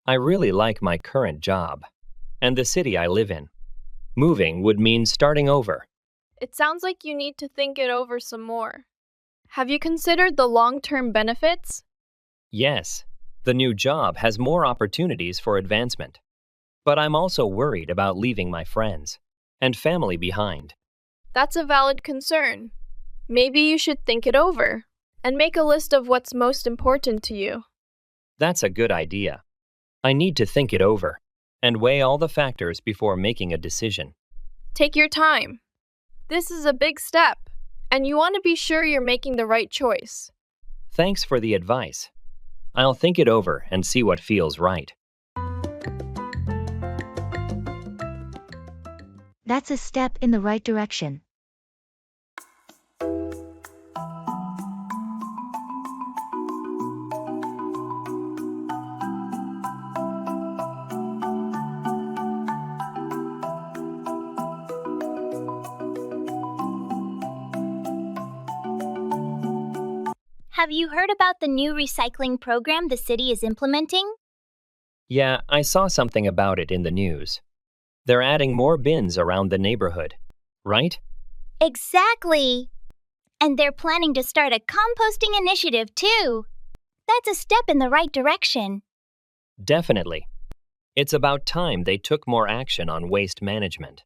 I really like my current job and the city I live in. Moving would mean starting over. It sounds like you need to think it over some more. Have you considered the long-term benefits? Yes, the new job has more opportunities for advancement. But I'm also worried about leaving my friends and family behind. That's a valid concern. Maybe you should think it over and make a list of what's most important to you. That's a good idea. I need to think it over and weigh all the factors before making a decision. Take your time. This is a big step, and you want to be sure you're making the right choice. Thanks for the advice. I'll think it over and see what feels right. That's a step in the right direction. Have you heard about the new recycling program the city is implementing? Yeah, I saw something about it in the news. They're adding more bins around the neighborhood, right? Exactly. And they're planning to start a composting initiative, too. That's a step in the right direction. Definitely. It's about time they took more action on waste management.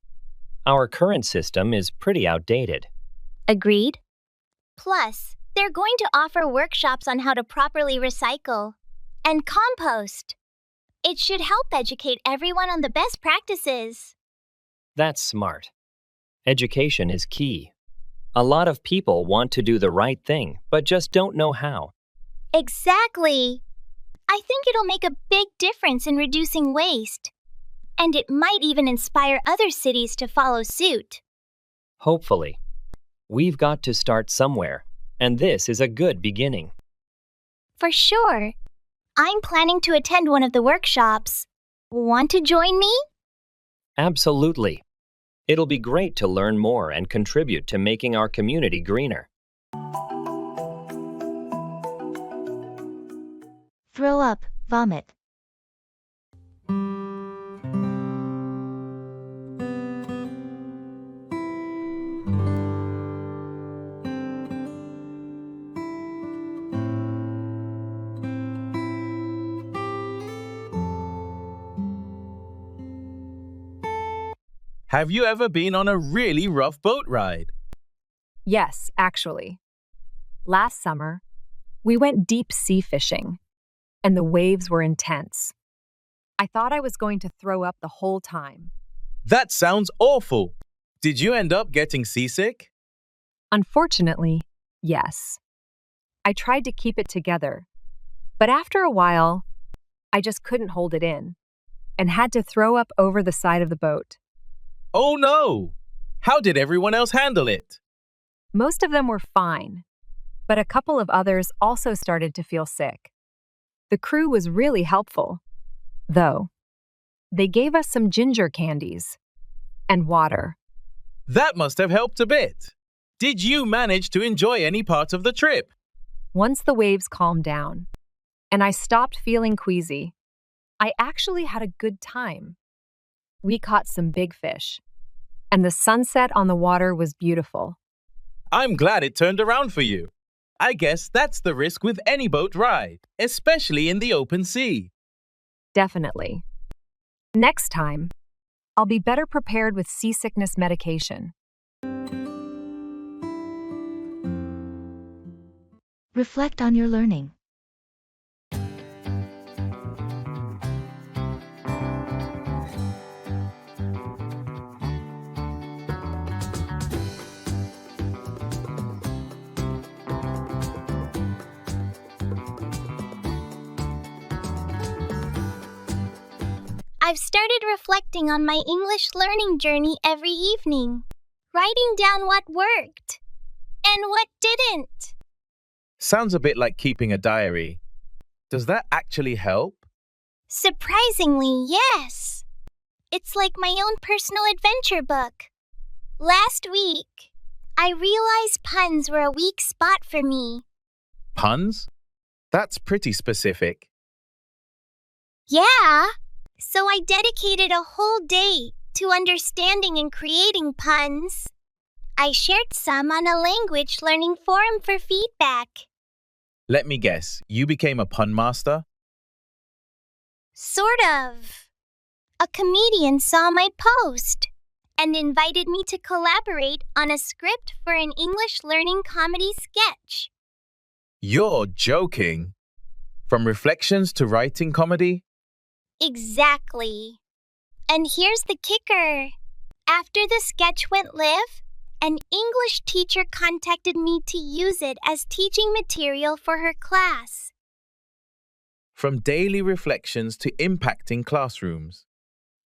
Our current system is pretty outdated. Agreed. Plus, they're going to offer workshops on how to properly recycle and compost. It should help educate everyone on the best practices. That's smart. Education is key. A lot of people want to do the right thing, but just don't know how. Exactly. I think it'll make a big difference in reducing waste. And it might even inspire other cities to follow suit. Hopefully. We've got to start somewhere, and this is a good beginning. For sure. I'm planning to attend one of the workshops. Want to join me? Absolutely. It'll be great to learn more and contribute to making our community greener. Throw up, vomit. Have you ever been on a really rough boat ride? Yes, actually. Last summer, we went deep sea fishing, and the waves were intense. I thought I was going to throw up the whole time. That sounds awful. Did you end up getting seasick? Unfortunately, yes. I tried to keep it together, but after a while, I just couldn't hold it in and had to throw up over the side of the boat. Oh no! How did everyone else handle it? Most of them were fine, but a couple of others also started to feel sick. The crew was really helpful, though. They gave us some ginger candies and water. That must have helped a bit. Did you manage to enjoy any part of the trip? Once the waves calmed down and I stopped feeling queasy, I actually had a good time. We caught some big fish, and the sunset on the water was beautiful. I'm glad it turned around for you. I guess that's the risk with any boat ride, especially in the open sea. Definitely. Next time, I'll be better prepared with seasickness medication. Reflect on your learning. I've started reflecting on my English learning journey every evening, writing down what worked and what didn't. Sounds a bit like keeping a diary. Does that actually help? Surprisingly, yes. It's like my own personal adventure book. Last week, I realized puns were a weak spot for me. Puns? That's pretty specific. Yeah, so I dedicated a whole day to understanding and creating puns. I shared some on a language learning forum for feedback. Let me guess, you became a pun master? Sort of. A comedian saw my post and invited me to collaborate on a script for an English learning comedy sketch. You're joking. From reflections to writing comedy? Exactly. And here's the kicker. After the sketch went live, an English teacher contacted me to use it as teaching material for her class. From daily reflections to impacting classrooms.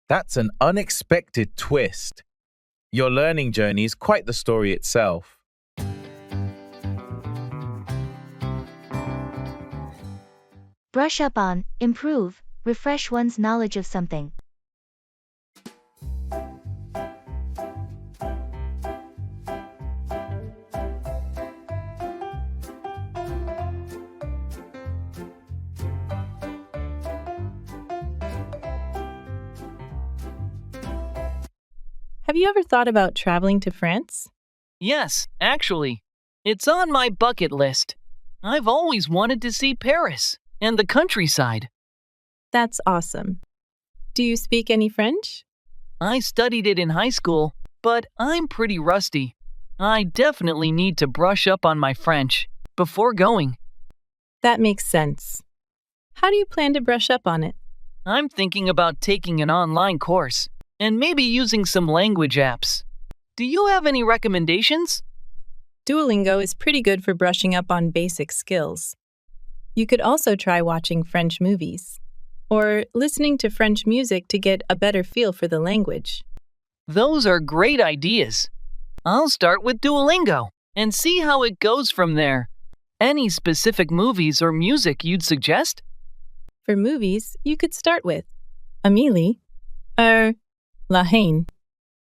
That's an unexpected twist. Your learning journey is quite the story itself. Brush up on, improve, refresh one's knowledge of something. Have you ever thought about traveling to France? Yes, actually. It's on my bucket list. I've always wanted to see Paris and the countryside. That's awesome. Do you speak any French? I studied it in high school, but I'm pretty rusty. I definitely need to brush up on my French before going. That makes sense. How do you plan to brush up on it? I'm thinking about taking an online course and maybe using some language apps. Do you have any recommendations? Duolingo is pretty good for brushing up on basic skills. You could also try watching French movies or listening to French music to get a better feel for the language. Those are great ideas. I'll start with Duolingo and see how it goes from there. Any specific movies or music you'd suggest? For movies, you could start with Amélie or La Haine.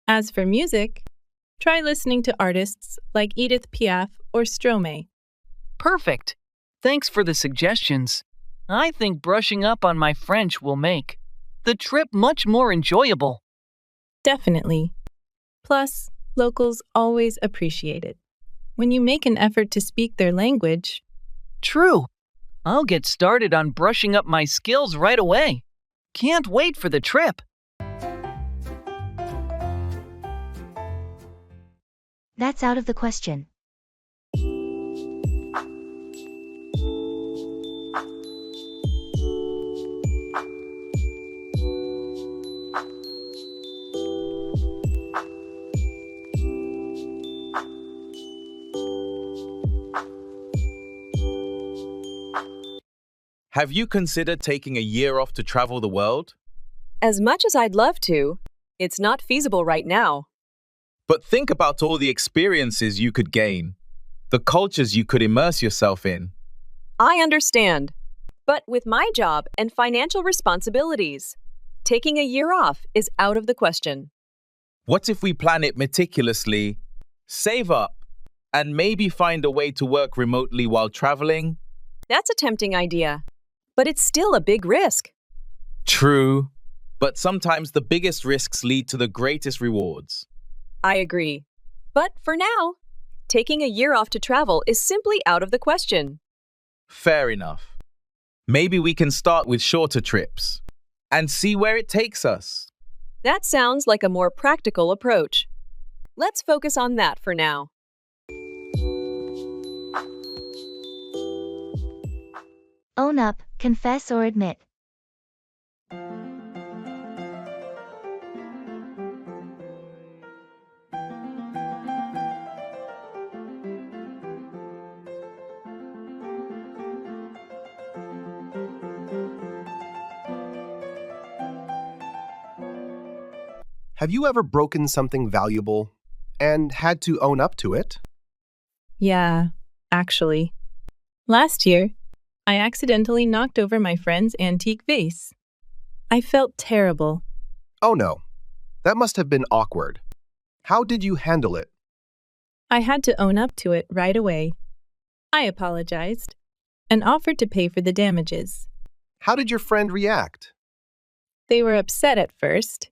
As for music, try listening to artists like Edith Piaf or Stromae. Perfect. Thanks for the suggestions. I think brushing up on my French will make the trip much more enjoyable. Definitely. Plus, locals always appreciate it. When you make an effort to speak their language. True. I'll get started on brushing up my skills right away. Can't wait for the trip. That's out of the question. Have you considered taking a year off to travel the world? As much as I'd love to, it's not feasible right now. But think about all the experiences you could gain, the cultures you could immerse yourself in. I understand. But with my job and financial responsibilities, taking a year off is out of the question. What if we plan it meticulously, save up, and maybe find a way to work remotely while traveling? That's a tempting idea, but it's still a big risk. True, but sometimes the biggest risks lead to the greatest rewards. I agree. But for now, taking a year off to travel is simply out of the question. Fair enough. Maybe we can start with shorter trips and see where it takes us. That sounds like a more practical approach. Let's focus on that for now. Own up, confess or admit. Have you ever broken something valuable and had to own up to it? Yeah, actually. Last year, I accidentally knocked over my friend's antique vase. I felt terrible. Oh no, that must have been awkward. How did you handle it? I had to own up to it right away. I apologized and offered to pay for the damages. How did your friend react? They were upset at first,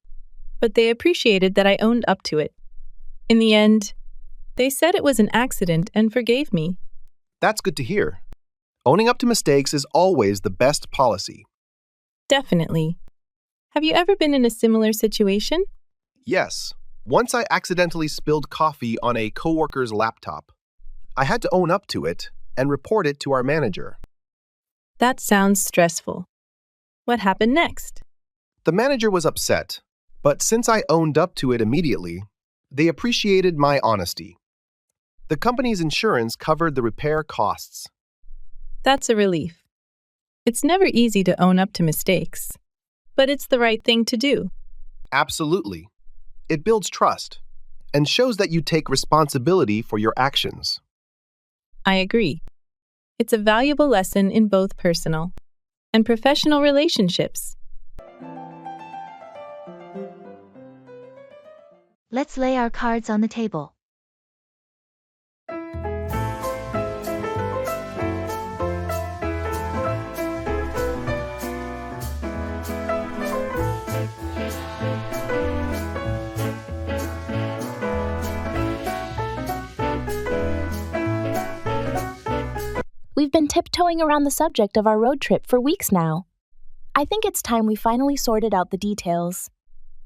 but they appreciated that I owned up to it. In the end, they said it was an accident and forgave me. That's good to hear. Owning up to mistakes is always the best policy. Definitely. Have you ever been in a similar situation? Yes. Once I accidentally spilled coffee on a coworker's laptop. I had to own up to it and report it to our manager. That sounds stressful. What happened next? The manager was upset, but since I owned up to it immediately, they appreciated my honesty. The company's insurance covered the repair costs. That's a relief. It's never easy to own up to mistakes, but it's the right thing to do. Absolutely. It builds trust and shows that you take responsibility for your actions. I agree. It's a valuable lesson in both personal and professional relationships. Let's lay our cards on the table. We've been tiptoeing around the subject of our road trip for weeks now. I think it's time we finally sorted out the details.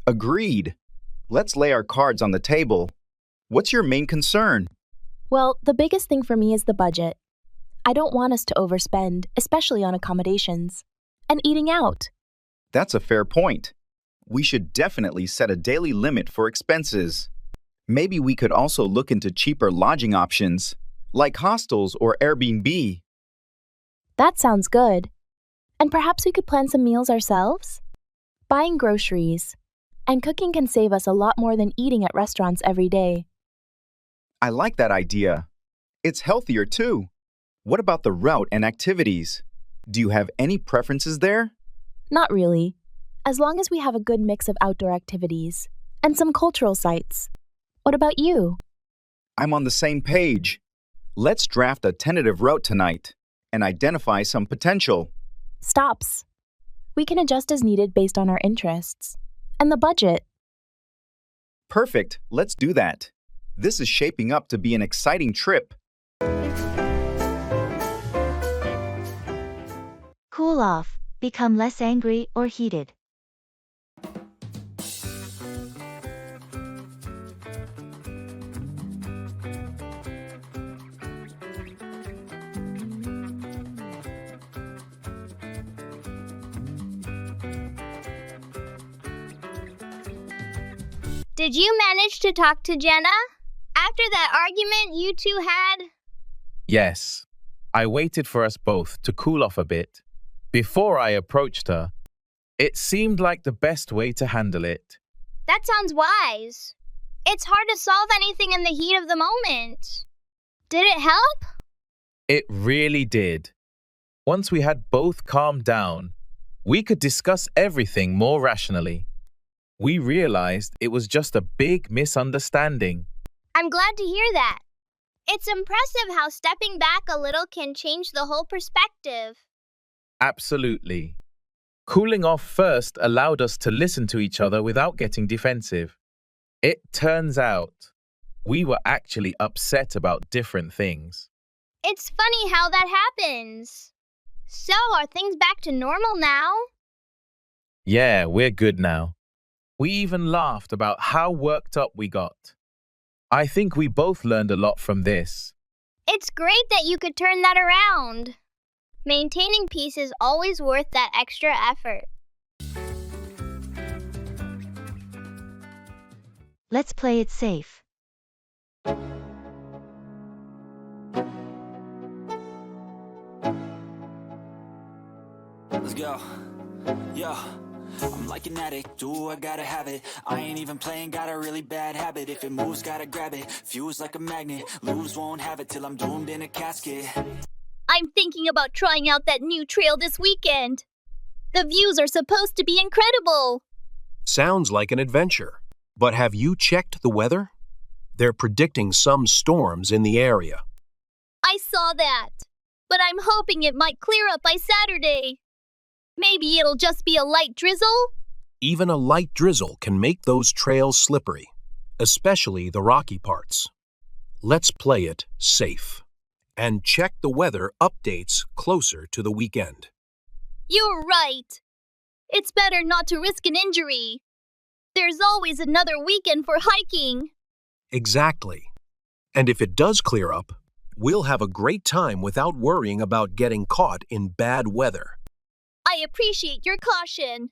Agreed. Let's lay our cards on the table. What's your main concern? Well, the biggest thing for me is the budget. I don't want us to overspend, especially on accommodations. And eating out. That's a fair point. We should definitely set a daily limit for expenses. Maybe we could also look into cheaper lodging options, like hostels or Airbnb. That sounds good. And perhaps we could plan some meals ourselves? Buying groceries and cooking can save us a lot more than eating at restaurants every day. I like that idea. It's healthier too. What about the route and activities? Do you have any preferences there? Not really. As long as we have a good mix of outdoor activities and some cultural sites. What about you? I'm on the same page. Let's draft a tentative route tonight and identify some potential. Stops. We can adjust as needed based on our interests. And the budget. Perfect. Let's do that. This is shaping up to be an exciting trip. Cool off, become less angry or heated. Did you manage to talk to Jenna? After that argument you two had? Yes. I waited for us both to cool off a bit. Before I approached her, it seemed like the best way to handle it. That sounds wise. It's hard to solve anything in the heat of the moment. Did it help? It really did. Once we had both calmed down, we could discuss everything more rationally. We realized it was just a big misunderstanding. I'm glad to hear that. It's impressive how stepping back a little can change the whole perspective. Absolutely. Cooling off first allowed us to listen to each other without getting defensive. It turns out we were actually upset about different things. It's funny how that happens. So, are things back to normal now? Yeah, we're good now. We even laughed about how worked up we got. I think we both learned a lot from this. It's great that you could turn that around. Maintaining peace is always worth that extra effort. Let's play it safe. Let's go. Yo, I'm like an addict, ooh, I gotta have it. I ain't even playing, got a really bad habit. If it moves, gotta grab it. Fuse like a magnet, lose, won't have it till I'm doomed in a casket. I'm thinking about trying out that new trail this weekend. The views are supposed to be incredible. Sounds like an adventure. But have you checked the weather? They're predicting some storms in the area. I saw that, but I'm hoping it might clear up by Saturday. Maybe it'll just be a light drizzle? Even a light drizzle can make those trails slippery, especially the rocky parts. Let's play it safe and check the weather updates closer to the weekend. You're right. It's better not to risk an injury. There's always another weekend for hiking. Exactly. And if it does clear up, We'll have a great time without worrying about getting caught in bad weather. I appreciate your caution.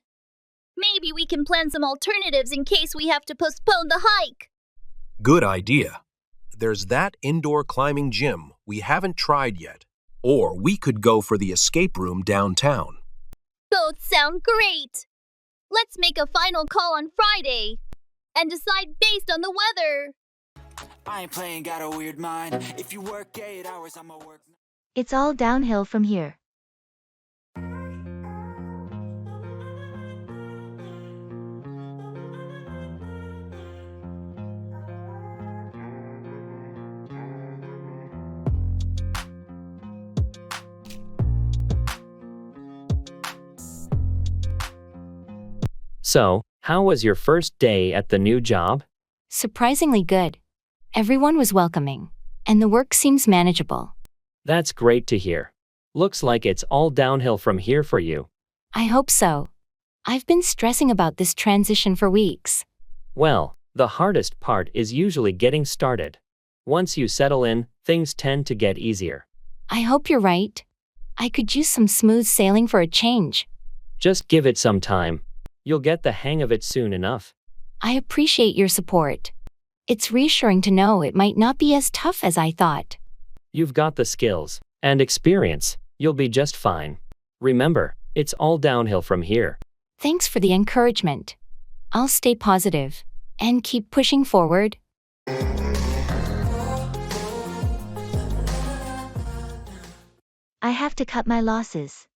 Maybe we can plan some alternatives in case we have to postpone the hike. Good idea. There's that indoor climbing gym we haven't tried yet. Or we could go for the escape room downtown. Both sound great. Let's make a final call on Friday and decide based on the weather. I ain't playing, got a weird mind. If you work 8 hours, I'ma work. It's all downhill from here. So, how was your first day at the new job? Surprisingly good. Everyone was welcoming, and the work seems manageable. That's great to hear. Looks like it's all downhill from here for you. I hope so. I've been stressing about this transition for weeks. Well, the hardest part is usually getting started. Once you settle in, things tend to get easier. I hope you're right. I could use some smooth sailing for a change. Just give it some time. You'll get the hang of it soon enough. I appreciate your support. It's reassuring to know it might not be as tough as I thought. You've got the skills and experience. You'll be just fine. Remember, it's all downhill from here. Thanks for the encouragement. I'll stay positive and keep pushing forward. I have to cut my losses.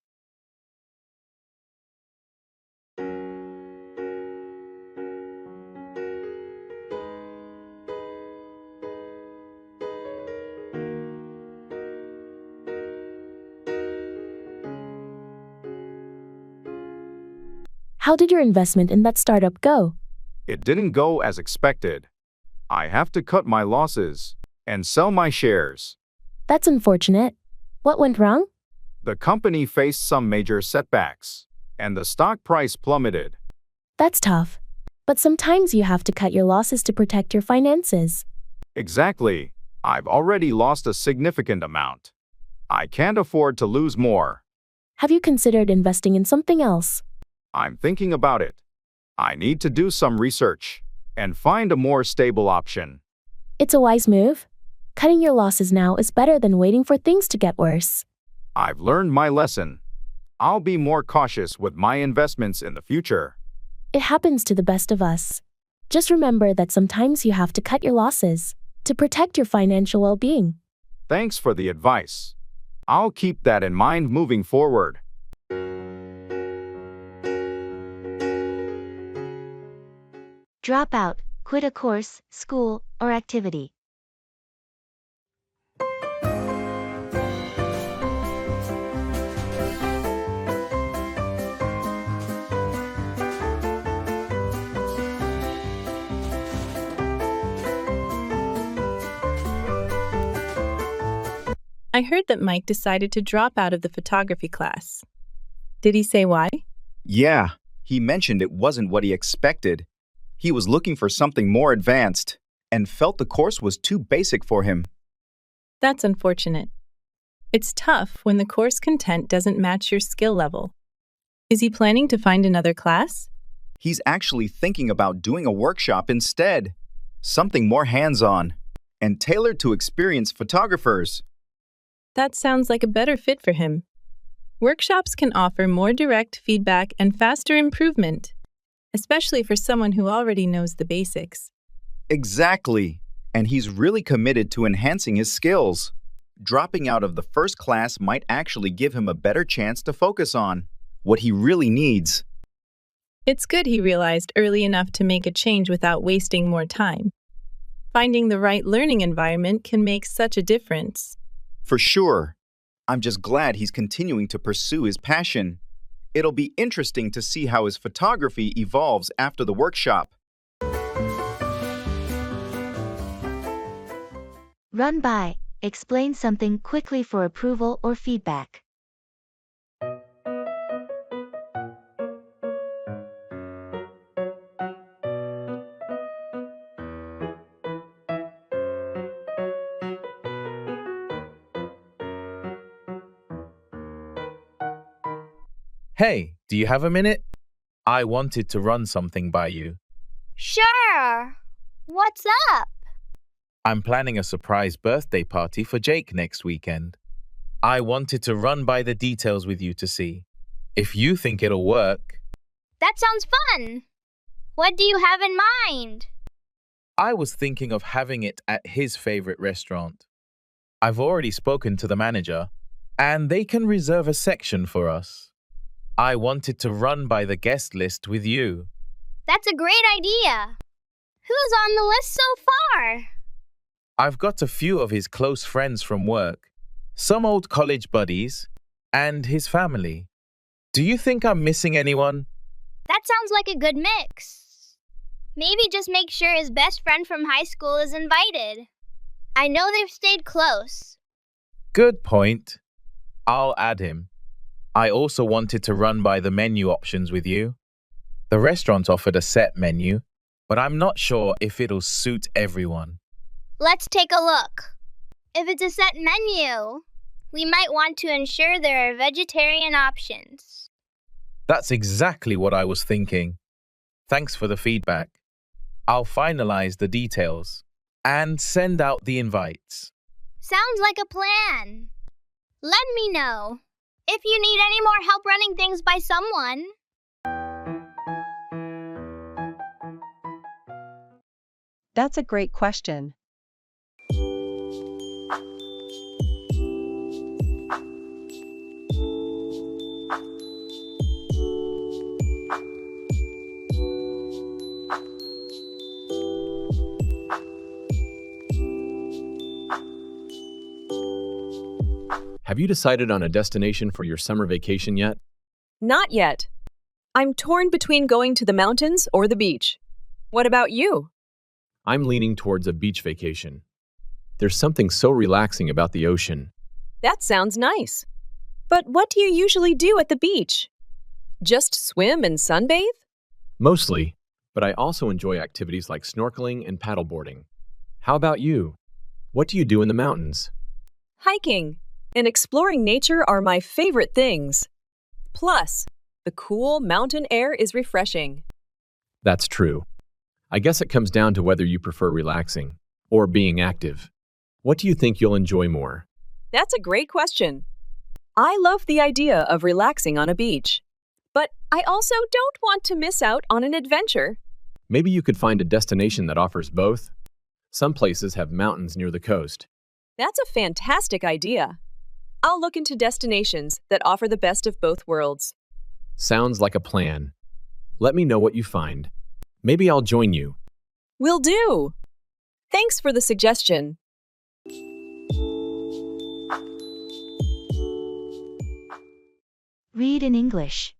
How did your investment in that startup go? It didn't go as expected. I have to cut my losses and sell my shares. That's unfortunate. What went wrong? The company faced some major setbacks, and the stock price plummeted. That's tough. But sometimes you have to cut your losses to protect your finances. Exactly. I've already lost a significant amount. I can't afford to lose more. Have you considered investing in something else? I'm thinking about it. I need to do some research and find a more stable option. It's a wise move. Cutting your losses now is better than waiting for things to get worse. I've learned my lesson. I'll be more cautious with my investments in the future. It happens to the best of us. Just remember that sometimes you have to cut your losses to protect your financial well-being. Thanks for the advice. I'll keep that in mind moving forward. Drop out, quit a course, school, or activity. I heard that Mike decided to drop out of the photography class. Did he say why? Yeah, he mentioned it wasn't what he expected. He was looking for something more advanced and felt the course was too basic for him. That's unfortunate. It's tough when the course content doesn't match your skill level. Is he planning to find another class? He's actually thinking about doing a workshop instead, something more hands-on and tailored to experienced photographers. That sounds like a better fit for him. Workshops can offer more direct feedback and faster improvement, especially for someone who already knows the basics. Exactly. And he's really committed to enhancing his skills. Dropping out of the first class might actually give him a better chance to focus on what he really needs. It's good he realized early enough to make a change without wasting more time. Finding the right learning environment can make such a difference. For sure. I'm just glad he's continuing to pursue his passion. It'll be interesting to see how his photography evolves after the workshop. Run by, explain something quickly for approval or feedback. Hey, do you have a minute? I wanted to run something by you. Sure. What's up? I'm planning a surprise birthday party for Jake next weekend. I wanted to run by the details with you to see if you think it'll work. That sounds fun. What do you have in mind? I was thinking of having it at his favorite restaurant. I've already spoken to the manager, and they can reserve a section for us. I wanted to run by the guest list with you. That's a great idea. Who's on the list so far? I've got a few of his close friends from work, some old college buddies, and his family. Do you think I'm missing anyone? That sounds like a good mix. Maybe just make sure his best friend from high school is invited. I know they've stayed close. Good point. I'll add him. I also wanted to run by the menu options with you. The restaurant offered a set menu, but I'm not sure if it'll suit everyone. Let's take a look. If it's a set menu, we might want to ensure there are vegetarian options. That's exactly what I was thinking. Thanks for the feedback. I'll finalize the details and send out the invites. Sounds like a plan. Let me know if you need any more help running things by someone. That's a great question. Have you decided on a destination for your summer vacation yet? Not yet. I'm torn between going to the mountains or the beach. What about you? I'm leaning towards a beach vacation. There's something so relaxing about the ocean. That sounds nice. But what do you usually do at the beach? Just swim and sunbathe? Mostly, but I also enjoy activities like snorkeling and paddleboarding. How about you? What do you do in the mountains? Hiking and exploring nature are my favorite things. Plus, the cool mountain air is refreshing. That's true. I guess it comes down to whether you prefer relaxing or being active. What do you think you'll enjoy more? That's a great question. I love the idea of relaxing on a beach, but I also don't want to miss out on an adventure. Maybe you could find a destination that offers both. Some places have mountains near the coast. That's a fantastic idea. I'll look into destinations that offer the best of both worlds. Sounds like a plan. Let me know what you find. Maybe I'll join you. Will do. Thanks for the suggestion. Read in English.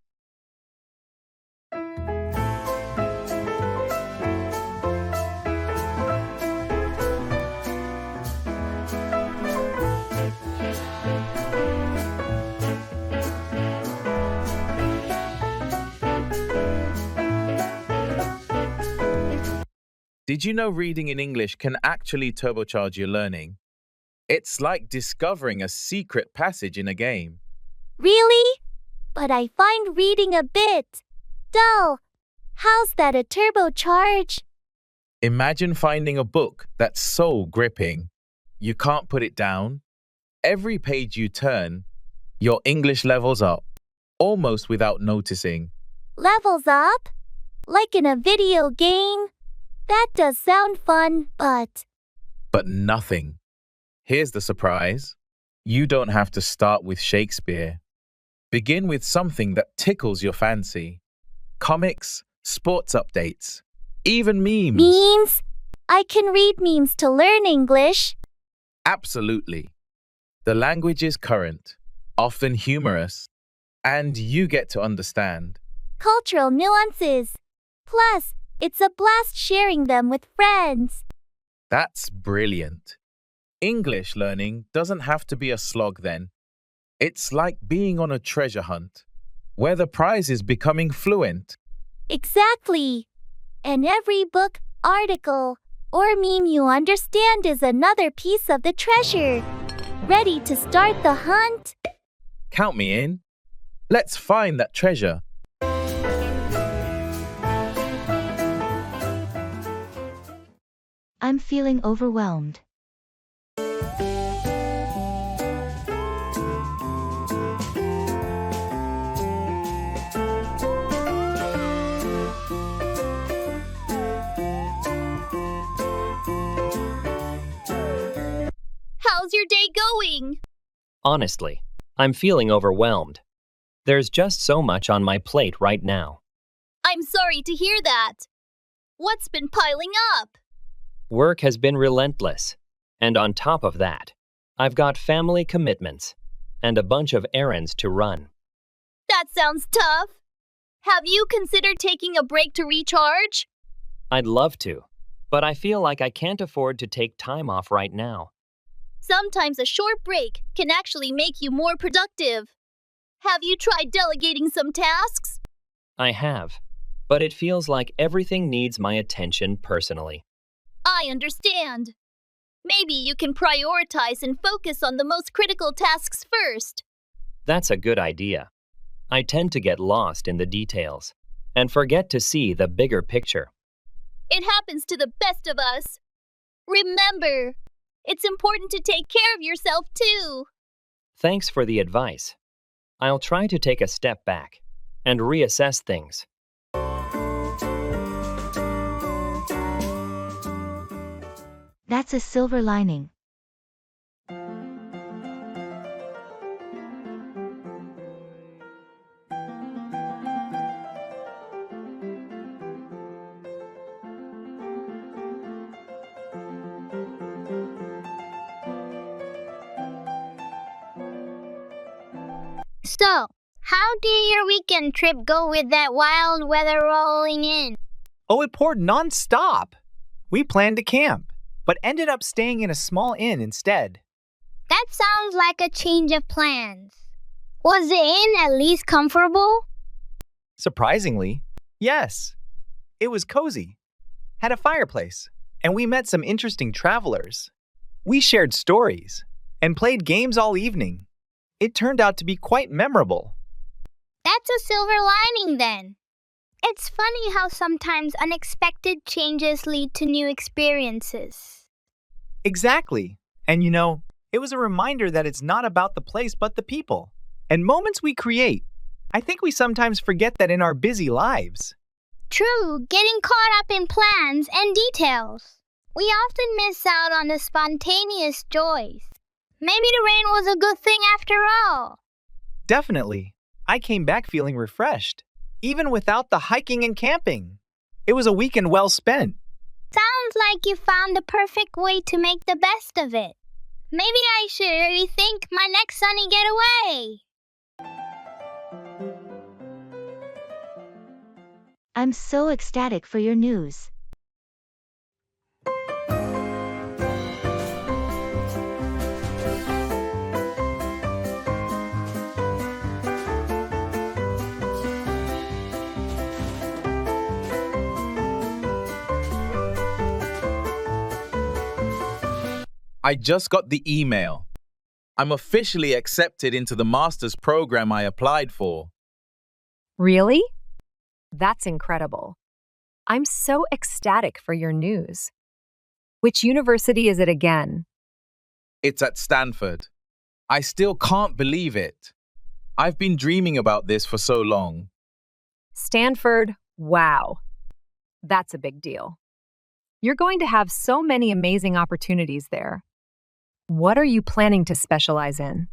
Did you know reading in English can actually turbocharge your learning? It's like discovering a secret passage in a game. Really? But I find reading a bit dull. How's that a turbocharge? Imagine finding a book that's so gripping, you can't put it down. Every page you turn, your English levels up, almost without noticing. Levels up? Like in a video game? That does sound fun, but nothing. Here's the surprise. You don't have to start with Shakespeare. Begin with something that tickles your fancy. Comics, sports updates, even memes. Memes? I can read memes to learn English. Absolutely. The language is current, often humorous, and you get to understand. Cultural nuances. Plus, it's a blast sharing them with friends. That's brilliant. English learning doesn't have to be a slog then. It's like being on a treasure hunt, where the prize is becoming fluent. Exactly. And every book, article, or meme you understand is another piece of the treasure. Ready to start the hunt? Count me in. Let's find that treasure. I'm feeling overwhelmed. How's your day going? Honestly, I'm feeling overwhelmed. There's just so much on my plate right now. I'm sorry to hear that. What's been piling up? Work has been relentless. And on top of that, I've got family commitments and a bunch of errands to run. That sounds tough. Have you considered taking a break to recharge? I'd love to, but I feel like I can't afford to take time off right now. Sometimes a short break can actually make you more productive. Have you tried delegating some tasks? I have, but it feels like everything needs my attention personally. I understand. Maybe you can prioritize and focus on the most critical tasks first. That's a good idea. I tend to get lost in the details and forget to see the bigger picture. It happens to the best of us. Remember, it's important to take care of yourself too. Thanks for the advice. I'll try to take a step back and reassess things. That's a silver lining. So, how did your weekend trip go with that wild weather rolling in? Oh, it poured non-stop. We planned to camp, but ended up staying in a small inn instead. That sounds like a change of plans. Was the inn at least comfortable? Surprisingly, yes. It was cozy, had a fireplace, and we met some interesting travelers. We shared stories and played games all evening. It turned out to be quite memorable. That's a silver lining then. It's funny how sometimes unexpected changes lead to new experiences. Exactly. And you know, it was a reminder that it's not about the place but the people and moments we create. I think we sometimes forget that in our busy lives. True, getting caught up in plans and details. We often miss out on the spontaneous joys. Maybe the rain was a good thing after all. Definitely. I came back feeling refreshed, even without the hiking and camping. It was a weekend well spent. Sounds like you found the perfect way to make the best of it. Maybe I should rethink my next sunny getaway. I'm so ecstatic for your news. I just got the email. I'm officially accepted into the master's program I applied for. Really? That's incredible. I'm so ecstatic for your news. Which university is it again? It's at Stanford. I still can't believe it. I've been dreaming about this for so long. Stanford, wow. That's a big deal. You're going to have so many amazing opportunities there. What are you planning to specialize in?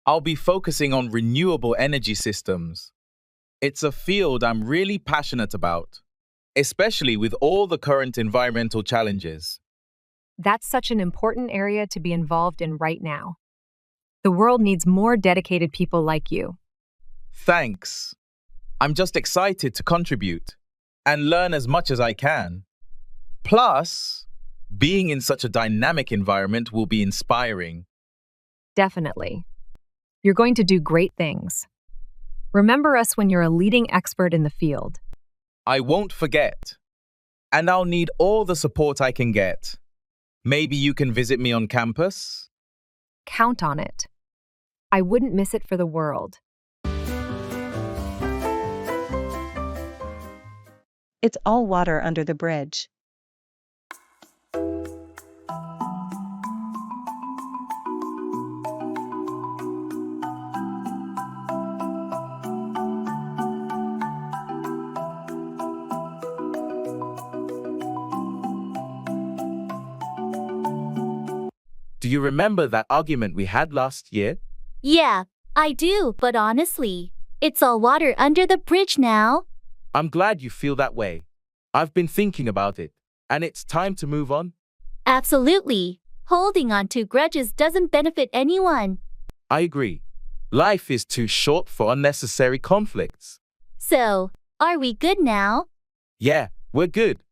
I'll be focusing on renewable energy systems. It's a field I'm really passionate about, especially with all the current environmental challenges. That's such an important area to be involved in right now. The world needs more dedicated people like you. Thanks. I'm just excited to contribute and learn as much as I can. Plus, being in such a dynamic environment will be inspiring. Definitely. You're going to do great things. Remember us when you're a leading expert in the field. I won't forget. And I'll need all the support I can get. Maybe you can visit me on campus? Count on it. I wouldn't miss it for the world. It's all water under the bridge. Do you remember that argument we had last year? Yeah, I do, but honestly, it's all water under the bridge now. I'm glad you feel that way. I've been thinking about it, and it's time to move on. Absolutely. Holding on to grudges doesn't benefit anyone. I agree. Life is too short for unnecessary conflicts. So, are we good now? Yeah, we're good.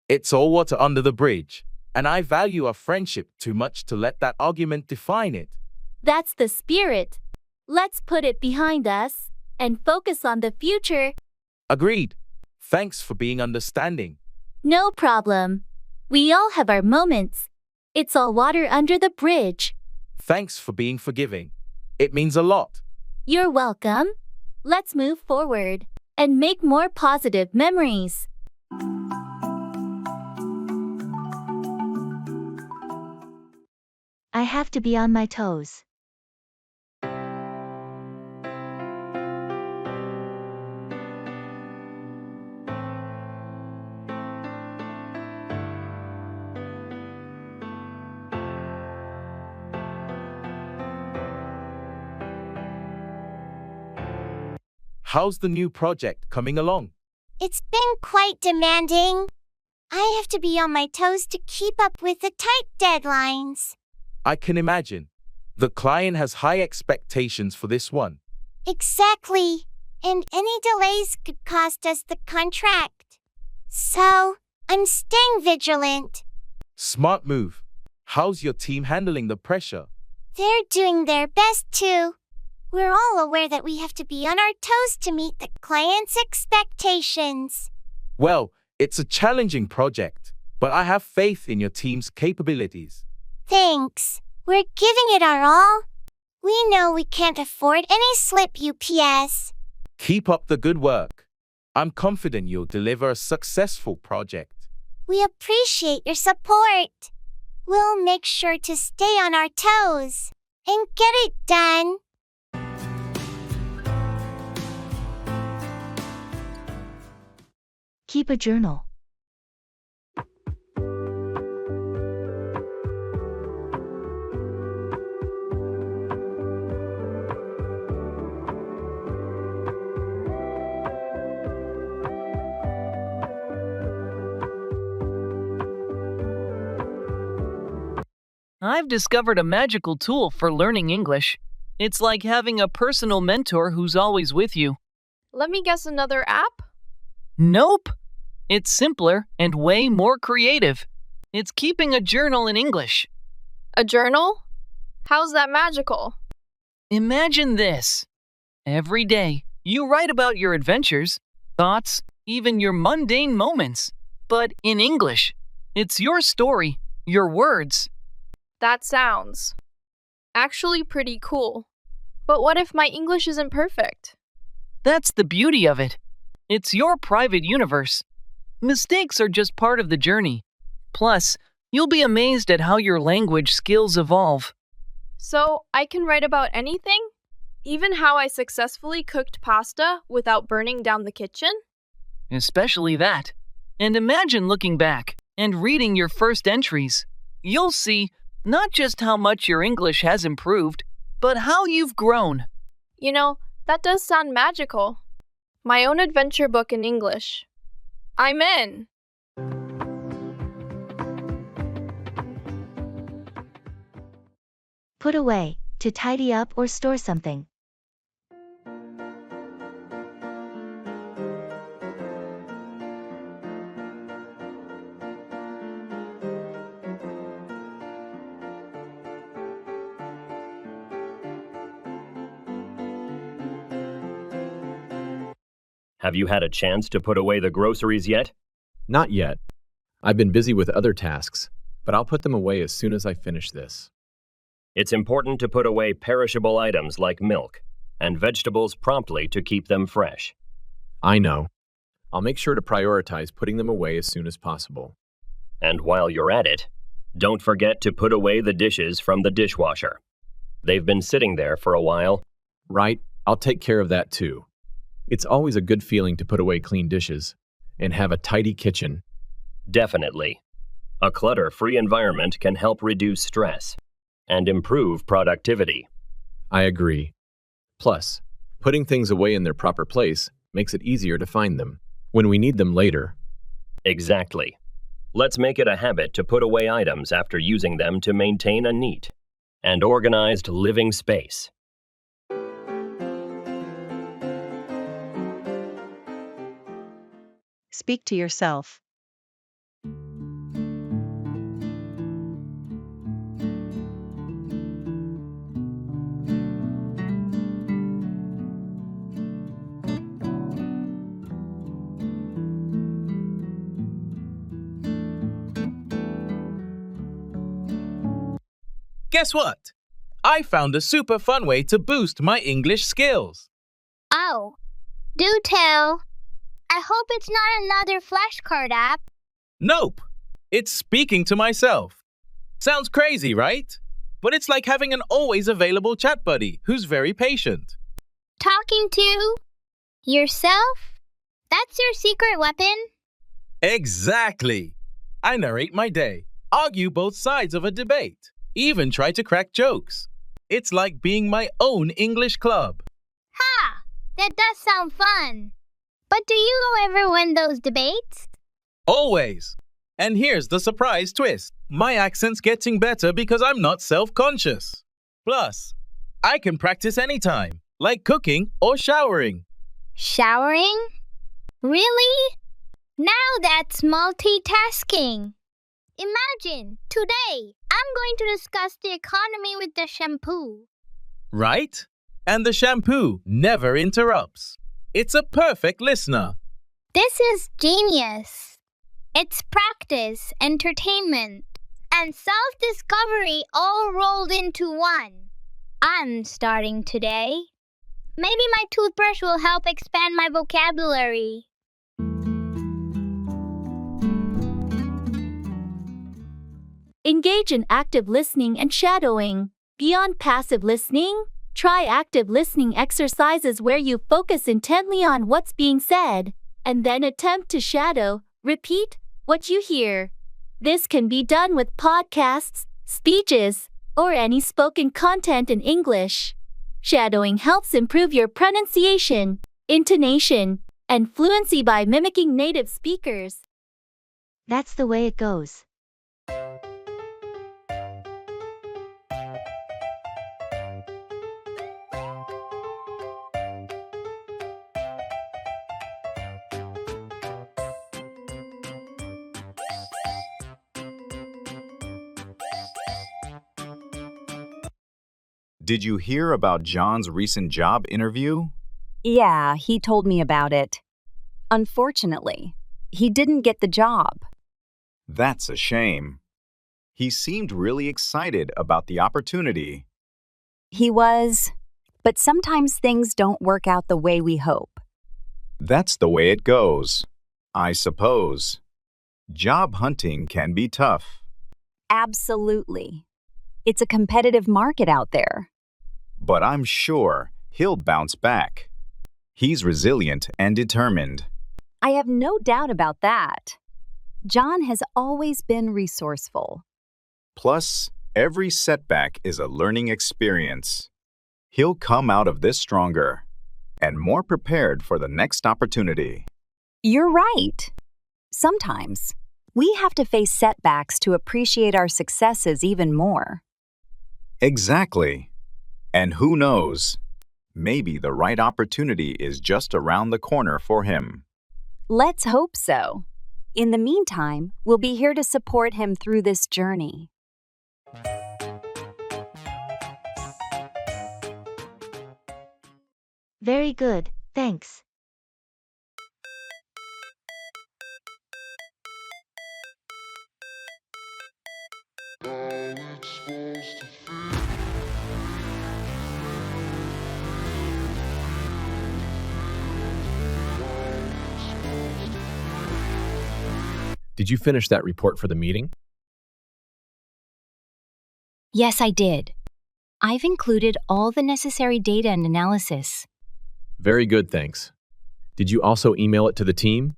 It's all water under the bridge, and I value our friendship too much to let that argument define it. That's the spirit. Let's put it behind us and focus on the future. Agreed. Thanks for being understanding. No problem. We all have our moments. It's all water under the bridge. Thanks for being forgiving. It means a lot. You're welcome. Let's move forward and make more positive memories. I have to be on my toes. How's the new project coming along? It's been quite demanding. I have to be on my toes to keep up with the tight deadlines. I can imagine. The client has high expectations for this one. Exactly. And any delays could cost us the contract. So, I'm staying vigilant. Smart move. How's your team handling the pressure? They're doing their best too. We're all aware that we have to be on our toes to meet the client's expectations. Well, it's a challenging project, but I have faith in your team's capabilities. Thanks. We're giving it our all. We know we can't afford any slip UPS. Keep up the good work. I'm confident you'll deliver a successful project. We appreciate your support. We'll make sure to stay on our toes and get it done. Keep a journal. I've discovered a magical tool for learning English. It's like having a personal mentor who's always with you. Let me guess, another app? Nope. It's simpler and way more creative. It's keeping a journal in English. A journal? How's that magical? Imagine this. Every day, you write about your adventures, thoughts, even your mundane moments. But in English. It's your story, your words. That sounds actually pretty cool. But what if my English isn't perfect? That's the beauty of it. It's your private universe. Mistakes are just part of the journey. Plus, you'll be amazed at how your language skills evolve. So, I can write about anything? Even how I successfully cooked pasta without burning down the kitchen? Especially that. And imagine looking back and reading your first entries. You'll see not just how much your English has improved, but how you've grown. You know, that does sound magical. My own adventure book in English. I'm in. Put away, to tidy up or store something. Have you had a chance to put away the groceries yet? Not yet. I've been busy with other tasks, but I'll put them away as soon as I finish this. It's important to put away perishable items like milk and vegetables promptly to keep them fresh. I know. I'll make sure to prioritize putting them away as soon as possible. And while you're at it, don't forget to put away the dishes from the dishwasher. They've been sitting there for a while. Right, I'll take care of that too. It's always a good feeling to put away clean dishes and have a tidy kitchen. Definitely. A clutter-free environment can help reduce stress and improve productivity. I agree. Plus, putting things away in their proper place makes it easier to find them when we need them later. Exactly. Let's make it a habit to put away items after using them to maintain a neat and organized living space. Speak to yourself. Guess what? I found a super fun way to boost my English skills. Oh, do tell. I hope it's not another flashcard app. Nope. It's speaking to myself. Sounds crazy, right? But it's like having an always available chat buddy who's very patient. Talking to yourself? That's your secret weapon? Exactly. I narrate my day, argue both sides of a debate, even try to crack jokes. It's like being my own English club. Ha! That does sound fun. But do you ever win those debates? Always. And here's the surprise twist. My accent's getting better because I'm not self-conscious. Plus, I can practice anytime, like cooking or showering. Showering? Really? Now that's multitasking. Imagine, today, I'm going to discuss the economy with the shampoo. Right? And the shampoo never interrupts. It's a perfect listener. This is genius. It's practice, entertainment, and self-discovery all rolled into one. I'm starting today. Maybe my toothbrush will help expand my vocabulary. Engage in active listening and shadowing. Beyond passive listening, try active listening exercises where you focus intently on what's being said, and then attempt to shadow, repeat, what you hear. This can be done with podcasts, speeches, or any spoken content in English. Shadowing helps improve your pronunciation, intonation, and fluency by mimicking native speakers. That's the way it goes. Did you hear about John's recent job interview? Yeah, he told me about it. Unfortunately, he didn't get the job. That's a shame. He seemed really excited about the opportunity. He was, but sometimes things don't work out the way we hope. That's the way it goes, I suppose. Job hunting can be tough. Absolutely. It's a competitive market out there. But I'm sure he'll bounce back. He's resilient and determined. I have no doubt about that. John has always been resourceful. Plus, every setback is a learning experience. He'll come out of this stronger and more prepared for the next opportunity. You're right. Sometimes we have to face setbacks to appreciate our successes even more. Exactly. And who knows? Maybe the right opportunity is just around the corner for him. Let's hope so. In the meantime, we'll be here to support him through this journey. Very good, thanks. Did you finish that report for the meeting? Yes, I did. I've included all the necessary data and analysis. Very good, thanks. Did you also email it to the team?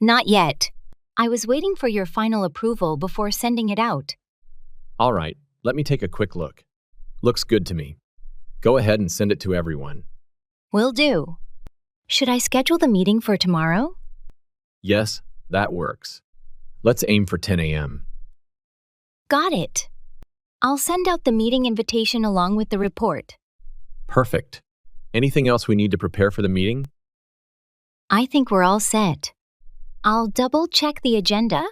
Not yet. I was waiting for your final approval before sending it out. All right, let me take a quick look. Looks good to me. Go ahead and send it to everyone. Will do. Should I schedule the meeting for tomorrow? Yes, that works. Let's aim for 10 a.m. Got it. I'll send out the meeting invitation along with the report. Perfect. Anything else we need to prepare for the meeting? I think we're all set. I'll double-check the agenda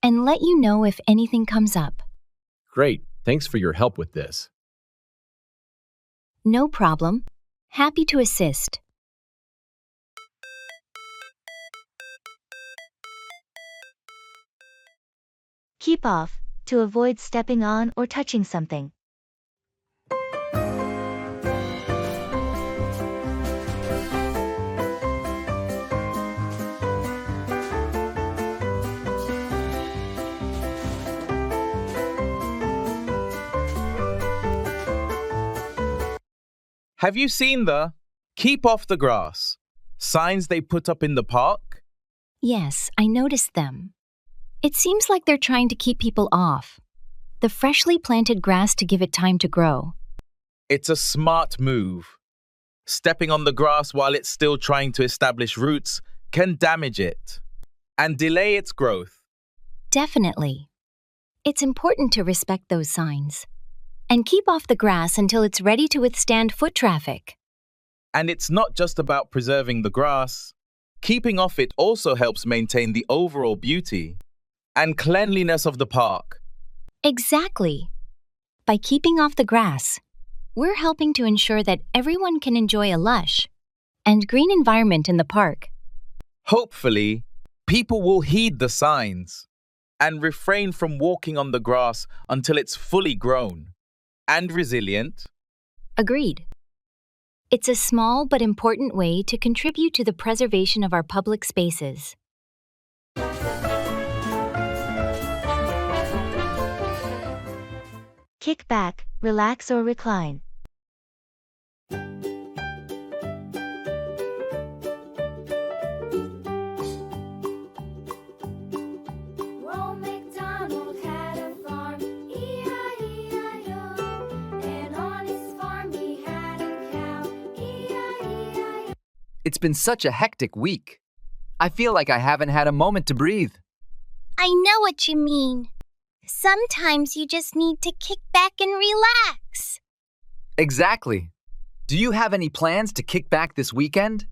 and let you know if anything comes up. Great. Thanks for your help with this. No problem. Happy to assist. Keep off, to avoid stepping on or touching something. Have you seen the "Keep off the grass" signs they put up in the park? Yes, I noticed them. It seems like they're trying to keep people off the freshly planted grass to give it time to grow. It's a smart move. Stepping on the grass while it's still trying to establish roots can damage it and delay its growth. Definitely. It's important to respect those signs and keep off the grass until it's ready to withstand foot traffic. And it's not just about preserving the grass. Keeping off it also helps maintain the overall beauty and cleanliness of the park. Exactly. By keeping off the grass, we're helping to ensure that everyone can enjoy a lush and green environment in the park. Hopefully, people will heed the signs and refrain from walking on the grass until it's fully grown and resilient. Agreed. It's a small but important way to contribute to the preservation of our public spaces. Kick back, relax or recline. It's been such a hectic week. I feel like I haven't had a moment to breathe. I know what you mean. Sometimes you just need to kick back and relax. Exactly. Do you have any plans to kick back this weekend?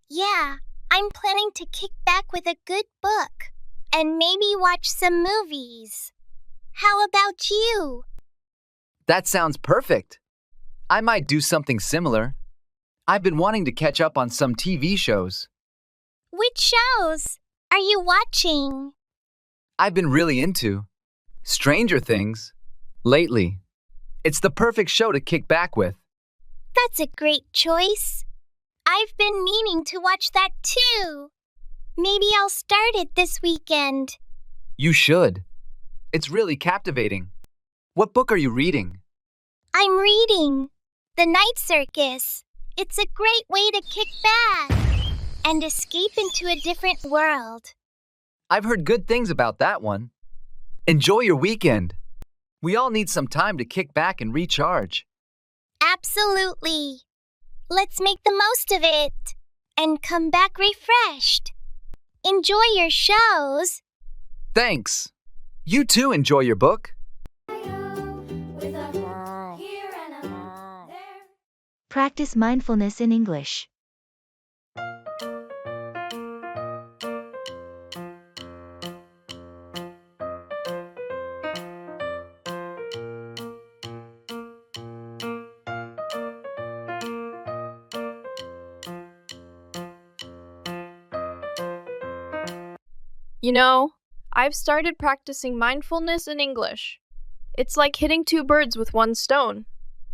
Yeah, I'm planning to kick back with a good book and maybe watch some movies. How about you? That sounds perfect. I might do something similar. I've been wanting to catch up on some TV shows. Which shows are you watching? I've been really into Stranger Things lately. It's the perfect show to kick back with. That's a great choice. I've been meaning to watch that too. Maybe I'll start it this weekend. You should. It's really captivating. What book are you reading? I'm reading The Night Circus. It's a great way to kick back and escape into a different world. I've heard good things about that one. Enjoy your weekend. We all need some time to kick back and recharge. Absolutely. Let's make the most of it and come back refreshed. Enjoy your shows. Thanks. You too enjoy your book. Practice mindfulness in English. You know, I've started practicing mindfulness in English. It's like hitting two birds with one stone.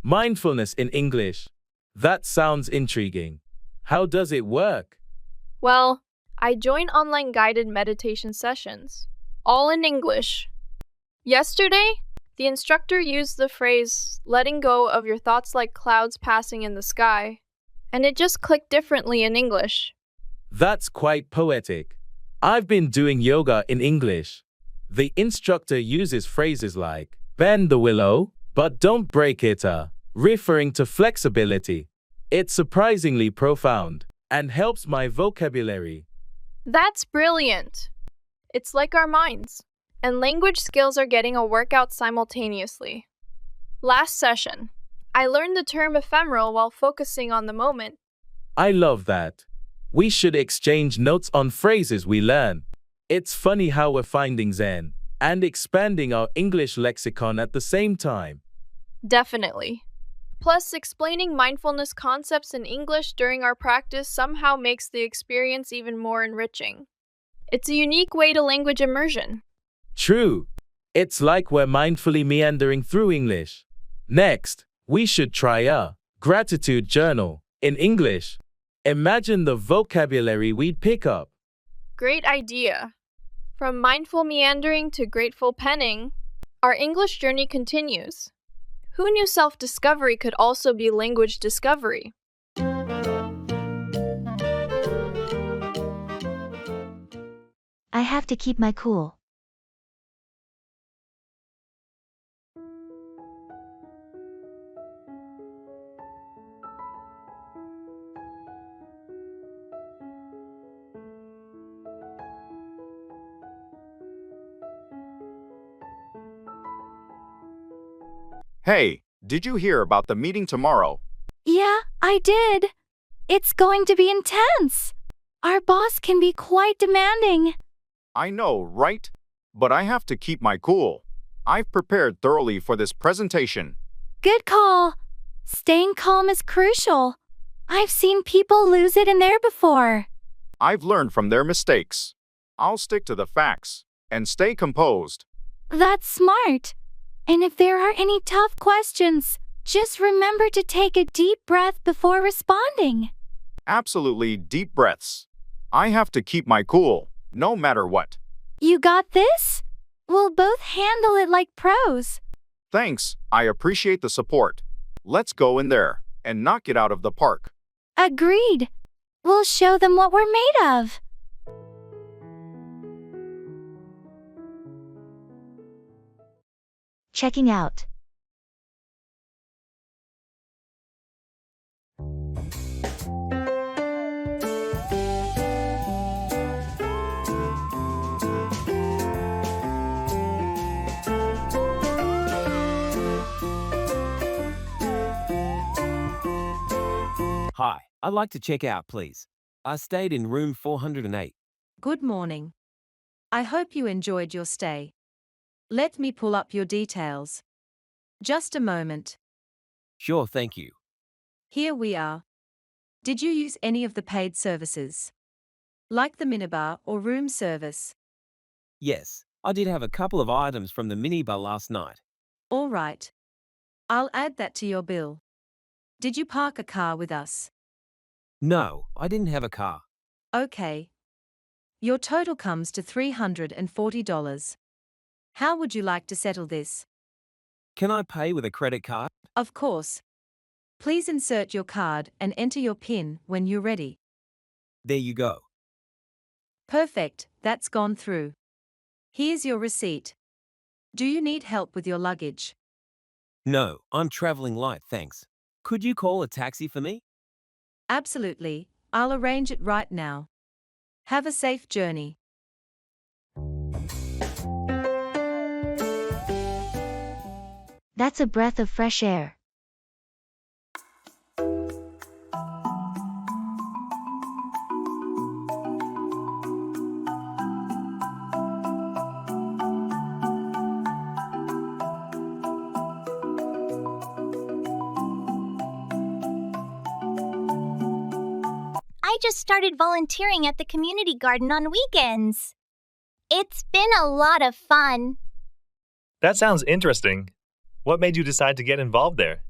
Mindfulness in English. That sounds intriguing. How does it work? Well, I join online guided meditation sessions, all in English. Yesterday, the instructor used the phrase, letting go of your thoughts like clouds passing in the sky, and it just clicked differently in English. That's quite poetic. I've been doing yoga in English. The instructor uses phrases like, bend the willow, but don't break it, referring to flexibility. It's surprisingly profound and helps my vocabulary. That's brilliant. It's like our minds, and language skills are getting a workout simultaneously. Last session, I learned the term ephemeral while focusing on the moment. I love that. We should exchange notes on phrases we learn. It's funny how we're finding Zen and expanding our English lexicon at the same time. Definitely. Plus, explaining mindfulness concepts in English during our practice somehow makes the experience even more enriching. It's a unique way to language immersion. True. It's like we're mindfully meandering through English. Next, we should try a gratitude journal in English. Imagine the vocabulary we'd pick up. Great idea. From mindful meandering to grateful penning, our English journey continues. Who knew self-discovery could also be language discovery? I have to keep my cool. Hey, did you hear about the meeting tomorrow? Yeah, I did. It's going to be intense. Our boss can be quite demanding. I know, right? But I have to keep my cool. I've prepared thoroughly for this presentation. Good call. Staying calm is crucial. I've seen people lose it in there before. I've learned from their mistakes. I'll stick to the facts and stay composed. That's smart. And if there are any tough questions, just remember to take a deep breath before responding. Absolutely deep breaths. I have to keep my cool, no matter what. You got this? We'll both handle it like pros. Thanks, I appreciate the support. Let's go in there and knock it out of the park. Agreed. We'll show them what we're made of. Checking out. Hi, I'd like to check out, please. I stayed in room 408. Good morning. I hope you enjoyed your stay. Let me pull up your details. Just a moment. Sure, thank you. Here we are. Did you use any of the paid services? Like the minibar or room service? Yes, I did have a couple of items from the minibar last night. All right. I'll add that to your bill. Did you park a car with us? No, I didn't have a car. Okay. Your total comes to $340. How would you like to settle this? Can I pay with a credit card? Of course. Please insert your card and enter your PIN when you're ready. There you go. Perfect, that's gone through. Here's your receipt. Do you need help with your luggage? No, I'm traveling light, thanks. Could you call a taxi for me? Absolutely, I'll arrange it right now. Have a safe journey. That's a breath of fresh air. I just started volunteering at the community garden on weekends. It's been a lot of fun. That sounds interesting. What made you decide to get involved there?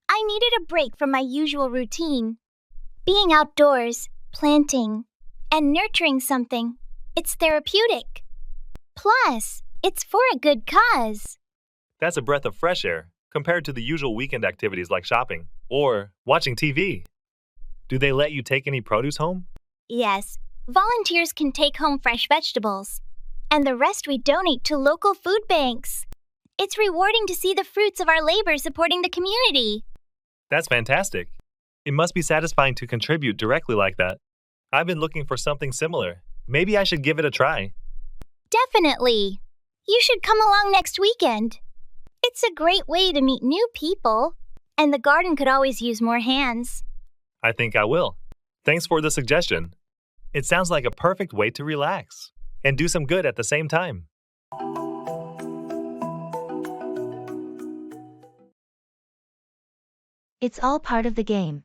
I needed a break from my usual routine. Being outdoors, planting, and nurturing something. It's therapeutic. Plus, it's for a good cause. That's a breath of fresh air compared to the usual weekend activities like shopping or watching TV. Do they let you take any produce home? Yes, volunteers can take home fresh vegetables, and the rest we donate to local food banks. It's rewarding to see the fruits of our labor supporting the community. That's fantastic. It must be satisfying to contribute directly like that. I've been looking for something similar. Maybe I should give it a try. Definitely. You should come along next weekend. It's a great way to meet new people, and the garden could always use more hands. I think I will. Thanks for the suggestion. It sounds like a perfect way to relax and do some good at the same time. It's all part of the game.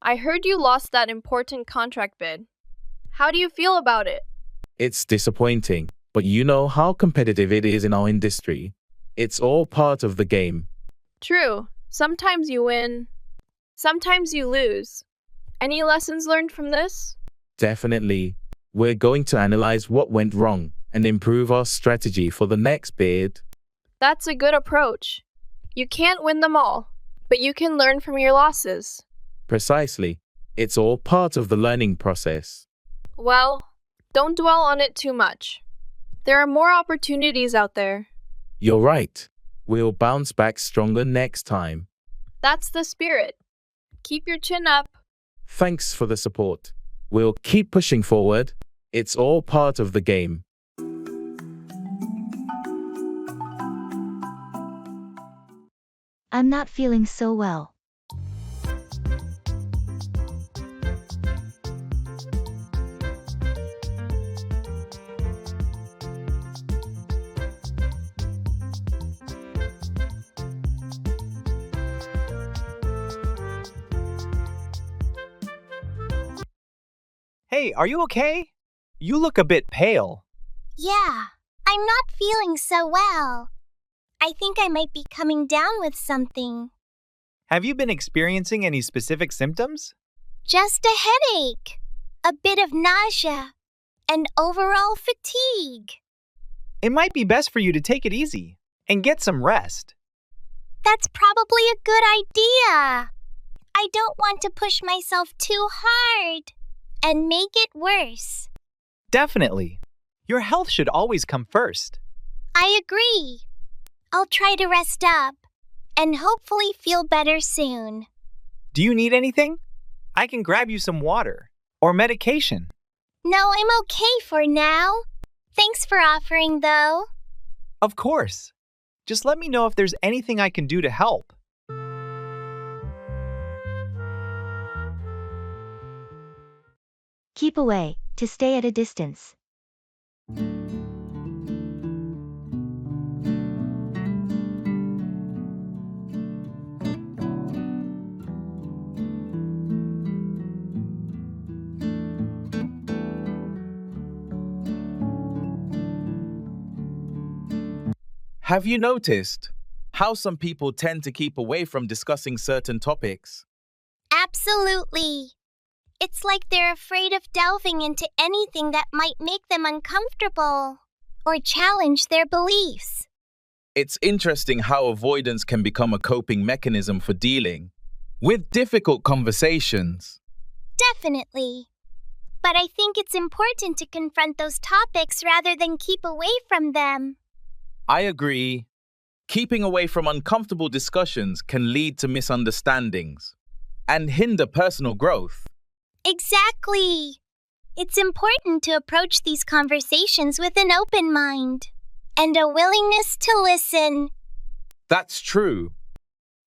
I heard you lost that important contract bid. How do you feel about it? It's disappointing, but you know how competitive it is in our industry. It's all part of the game. True. Sometimes you win. Sometimes you lose. Any lessons learned from this? Definitely. We're going to analyze what went wrong and improve our strategy for the next bid. That's a good approach. You can't win them all, but you can learn from your losses. Precisely. It's all part of the learning process. Well, don't dwell on it too much. There are more opportunities out there. You're right. We'll bounce back stronger next time. That's the spirit. Keep your chin up. Thanks for the support. We'll keep pushing forward. It's all part of the game. I'm not feeling so well. Hey, are you okay? You look a bit pale. Yeah, I'm not feeling so well. I think I might be coming down with something. Have you been experiencing any specific symptoms? Just a headache, a bit of nausea, and overall fatigue. It might be best for you to take it easy and get some rest. That's probably a good idea. I don't want to push myself too hard and make it worse. Definitely. Your health should always come first. I agree. I'll try to rest up and hopefully feel better soon. Do you need anything? I can grab you some water or medication. No, I'm okay for now. Thanks for offering, though. Of course. Just let me know if there's anything I can do to help. Keep away, to stay at a distance. Have you noticed how some people tend to keep away from discussing certain topics? Absolutely. It's like they're afraid of delving into anything that might make them uncomfortable or challenge their beliefs. It's interesting how avoidance can become a coping mechanism for dealing with difficult conversations. Definitely. But I think it's important to confront those topics rather than keep away from them. I agree. Keeping away from uncomfortable discussions can lead to misunderstandings and hinder personal growth. Exactly. It's important to approach these conversations with an open mind and a willingness to listen. That's true.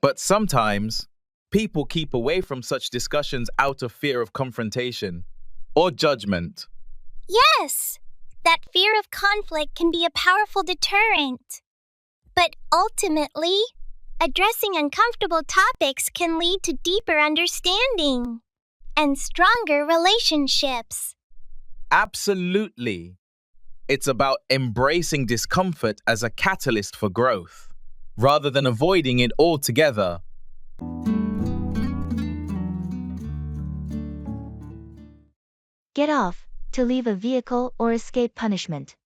But sometimes, people keep away from such discussions out of fear of confrontation or judgment. Yes, that fear of conflict can be a powerful deterrent. But ultimately, Addressing uncomfortable topics can lead to deeper understanding and stronger relationships. Absolutely. It's about embracing discomfort as a catalyst for growth, rather than avoiding it altogether. Get off, to leave a vehicle or escape punishment.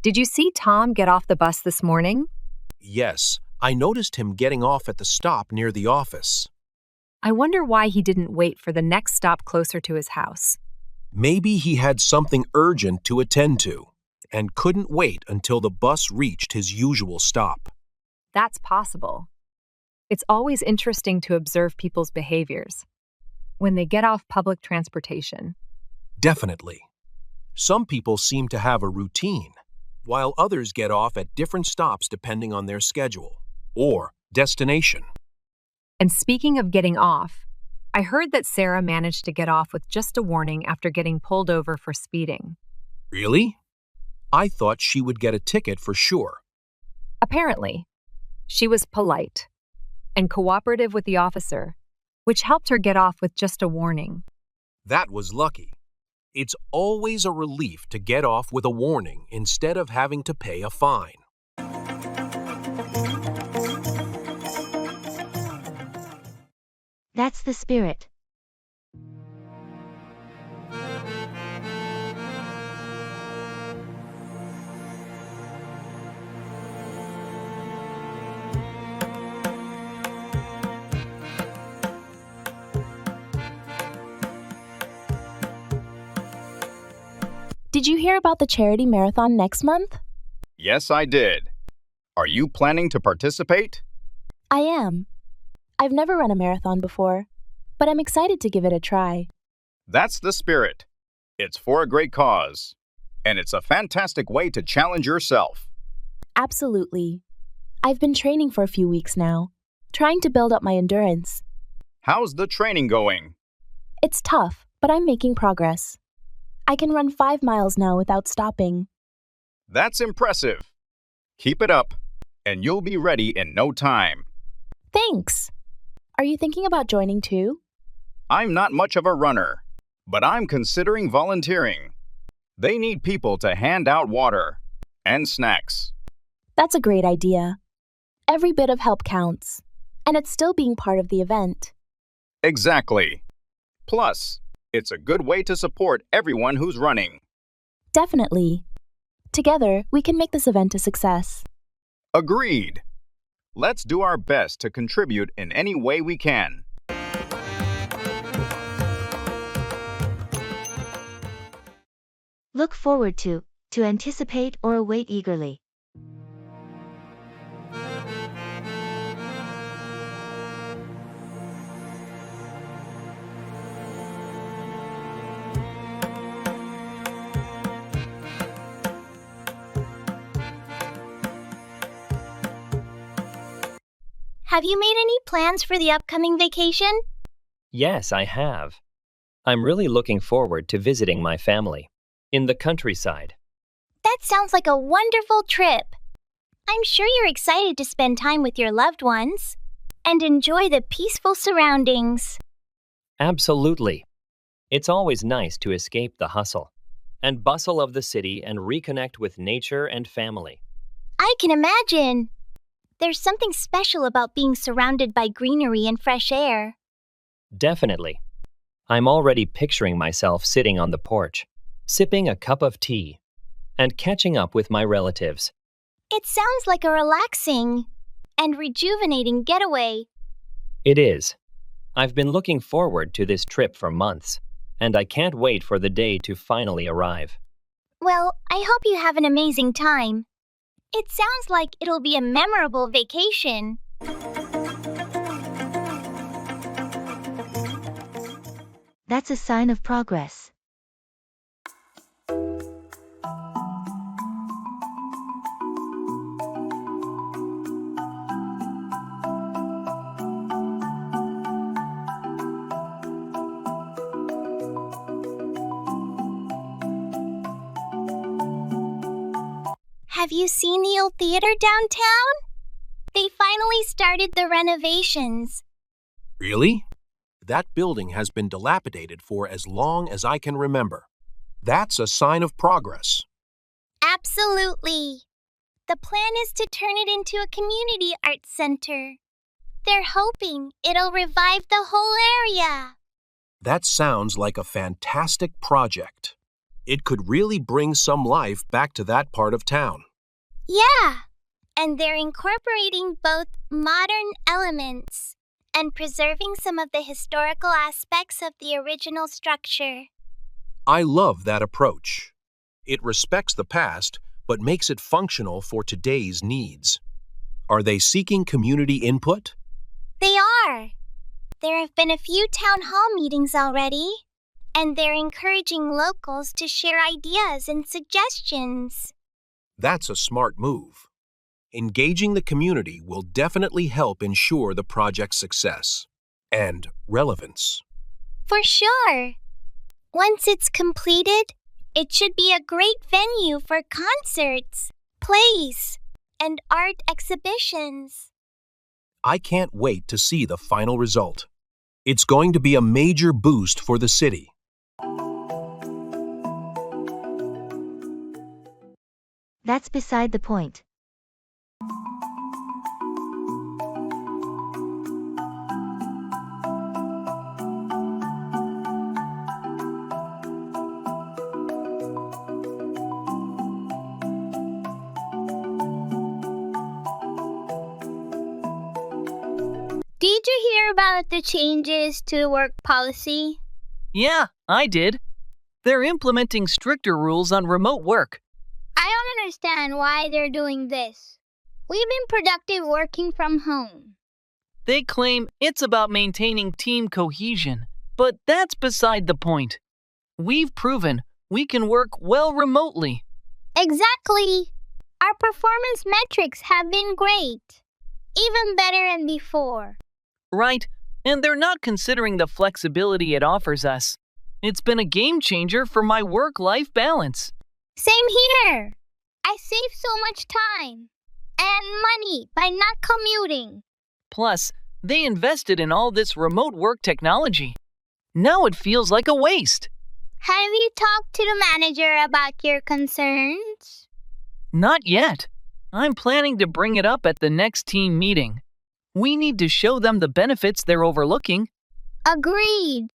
Did you see Tom get off the bus this morning? Yes, I noticed him getting off at the stop near the office. I wonder why he didn't wait for the next stop closer to his house. Maybe he had something urgent to attend to and couldn't wait until the bus reached his usual stop. That's possible. It's always interesting to observe people's behaviors when they get off public transportation. Definitely. Some people seem to have a routine, while others get off at different stops depending on their schedule or destination. And speaking of getting off, I heard that Sarah managed to get off with just a warning after getting pulled over for speeding. Really? I thought she would get a ticket for sure. Apparently, she was polite and cooperative with the officer, which helped her get off with just a warning. That was lucky. It's always a relief to get off with a warning instead of having to pay a fine. That's the spirit. Did you hear about the charity marathon next month? Yes, I did. Are you planning to participate? I am. I've never run a marathon before, but I'm excited to give it a try. That's the spirit. It's for a great cause, and it's a fantastic way to challenge yourself. Absolutely. I've been training for a few weeks now, trying to build up my endurance. How's the training going? It's tough, but I'm making progress. I can run 5 miles now without stopping. That's impressive. Keep it up, and you'll be ready in no time. Thanks. Are you thinking about joining too? I'm not much of a runner, but I'm considering volunteering. They need people to hand out water and snacks. That's a great idea. Every bit of help counts, and it's still being part of the event. Exactly. Plus, it's a good way to support everyone who's running. Definitely. Together, we can make this event a success. Agreed. Let's do our best to contribute in any way we can. Look forward to anticipate or await eagerly. Have you made any plans for the upcoming vacation? Yes, I have. I'm really looking forward to visiting my family in the countryside. That sounds like a wonderful trip. I'm sure you're excited to spend time with your loved ones and enjoy the peaceful surroundings. Absolutely. It's always nice to escape the hustle and bustle of the city and reconnect with nature and family. I can imagine. There's something special about being surrounded by greenery and fresh air. Definitely. I'm already picturing myself sitting on the porch, sipping a cup of tea, and catching up with my relatives. It sounds like a relaxing and rejuvenating getaway. It is. I've been looking forward to this trip for months, and I can't wait for the day to finally arrive. Well, I hope you have an amazing time. It sounds like it'll be a memorable vacation. That's a sign of progress. Have you seen the old theater downtown? They finally started the renovations. Really? That building has been dilapidated for as long as I can remember. That's a sign of progress. Absolutely. The plan is to turn it into a community arts center. They're hoping it'll revive the whole area. That sounds like a fantastic project. It could really bring some life back to that part of town. Yeah, and they're incorporating both modern elements and preserving some of the historical aspects of the original structure. I love that approach. It respects the past, but makes it functional for today's needs. Are they seeking community input? They are. There have been a few town hall meetings already, and they're encouraging locals to share ideas and suggestions. That's a smart move. Engaging the community will definitely help ensure the project's success and relevance. For sure. Once it's completed, it should be a great venue for concerts, plays, and art exhibitions. I can't wait to see the final result. It's going to be a major boost for the city. That's beside the point. Did you hear about the changes to work policy? Yeah, I did. They're implementing stricter rules on remote work. I don't understand why they're doing this. We've been productive working from home. They claim it's about maintaining team cohesion, but that's beside the point. We've proven we can work well remotely. Exactly. Our performance metrics have been great. Even better than before. Right, and they're not considering the flexibility it offers us. It's been a game changer for my work-life balance. Same here. I save so much time and money by not commuting. Plus, they invested in all this remote work technology. Now it feels like a waste. Have you talked to the manager about your concerns? Not yet. I'm planning to bring it up at the next team meeting. We need to show them the benefits they're overlooking. Agreed.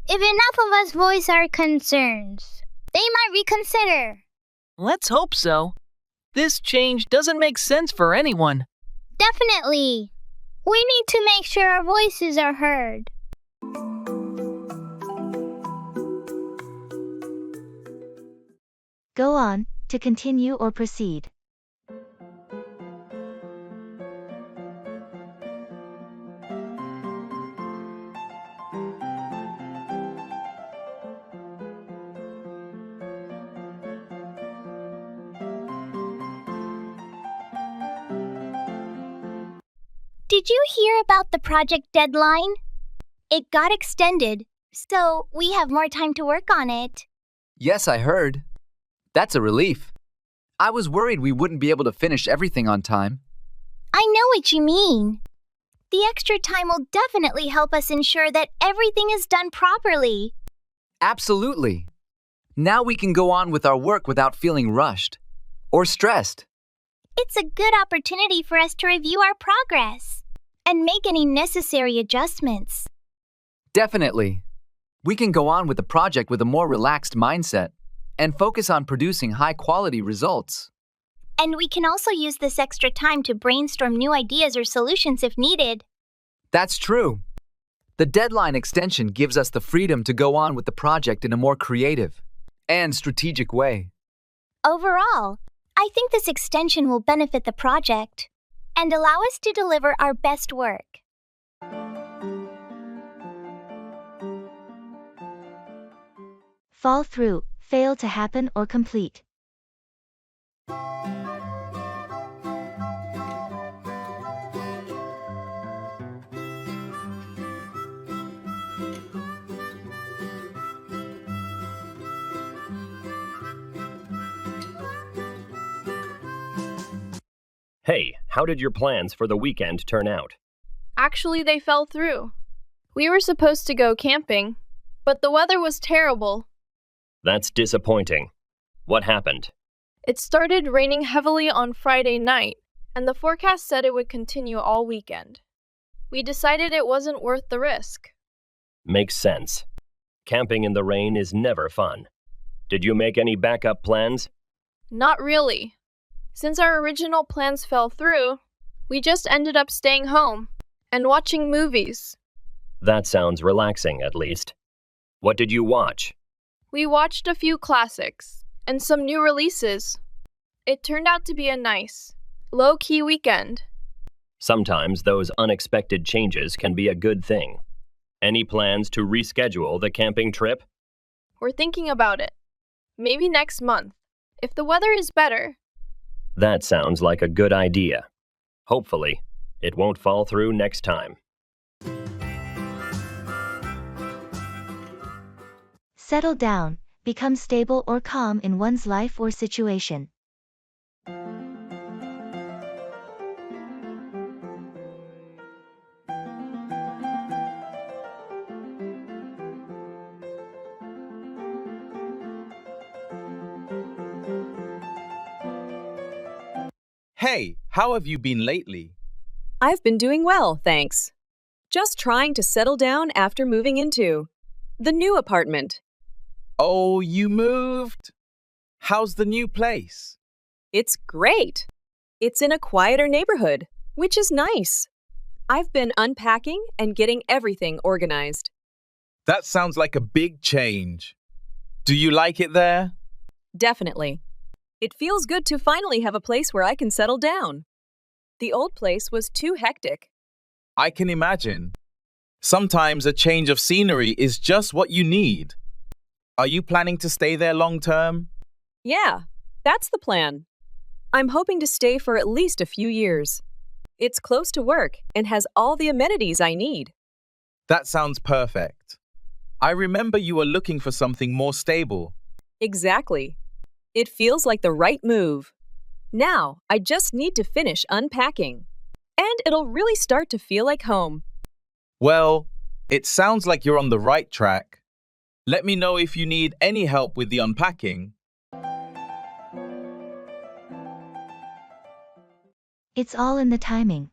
If enough of us voice our concerns, they might reconsider. Let's hope so. This change doesn't make sense for anyone. Definitely. We need to make sure our voices are heard. Go on, to continue or proceed. Did you hear about the project deadline? It got extended, so we have more time to work on it. Yes, I heard. That's a relief. I was worried we wouldn't be able to finish everything on time. I know what you mean. The extra time will definitely help us ensure that everything is done properly. Absolutely. Now we can go on with our work without feeling rushed or stressed. It's a good opportunity for us to review our progress and make any necessary adjustments. Definitely. We can go on with the project with a more relaxed mindset and focus on producing high-quality results. And we can also use this extra time to brainstorm new ideas or solutions if needed. That's true. The deadline extension gives us the freedom to go on with the project in a more creative and strategic way. Overall, I think this extension will benefit the project and allow us to deliver our best work. Fall through, fail to happen or complete. Hey, how did your plans for the weekend turn out? Actually, they fell through. We were supposed to go camping, but the weather was terrible. That's disappointing. What happened? It started raining heavily on Friday night, and the forecast said it would continue all weekend. We decided it wasn't worth the risk. Makes sense. Camping in the rain is never fun. Did you make any backup plans? Not really. Since our original plans fell through, we just ended up staying home and watching movies. That sounds relaxing, at least. What did you watch? We watched a few classics and some new releases. It turned out to be a nice, low-key weekend. Sometimes those unexpected changes can be a good thing. Any plans to reschedule the camping trip? We're thinking about it. Maybe next month, if the weather is better. That sounds like a good idea. Hopefully, it won't fall through next time. Settle down, become stable or calm in one's life or situation. Hey, how have you been lately? I've been doing well, thanks. Just trying to settle down after moving into the new apartment. Oh, you moved? How's the new place? It's great. It's in a quieter neighborhood, which is nice. I've been unpacking and getting everything organized. That sounds like a big change. Do you like it there? Definitely. It feels good to finally have a place where I can settle down. The old place was too hectic. I can imagine. Sometimes a change of scenery is just what you need. Are you planning to stay there long term? Yeah, that's the plan. I'm hoping to stay for at least a few years. It's close to work and has all the amenities I need. That sounds perfect. I remember you were looking for something more stable. Exactly. It feels like the right move. Now, I just need to finish unpacking. And it'll really start to feel like home. Well, it sounds like you're on the right track. Let me know if you need any help with the unpacking. It's all in the timing.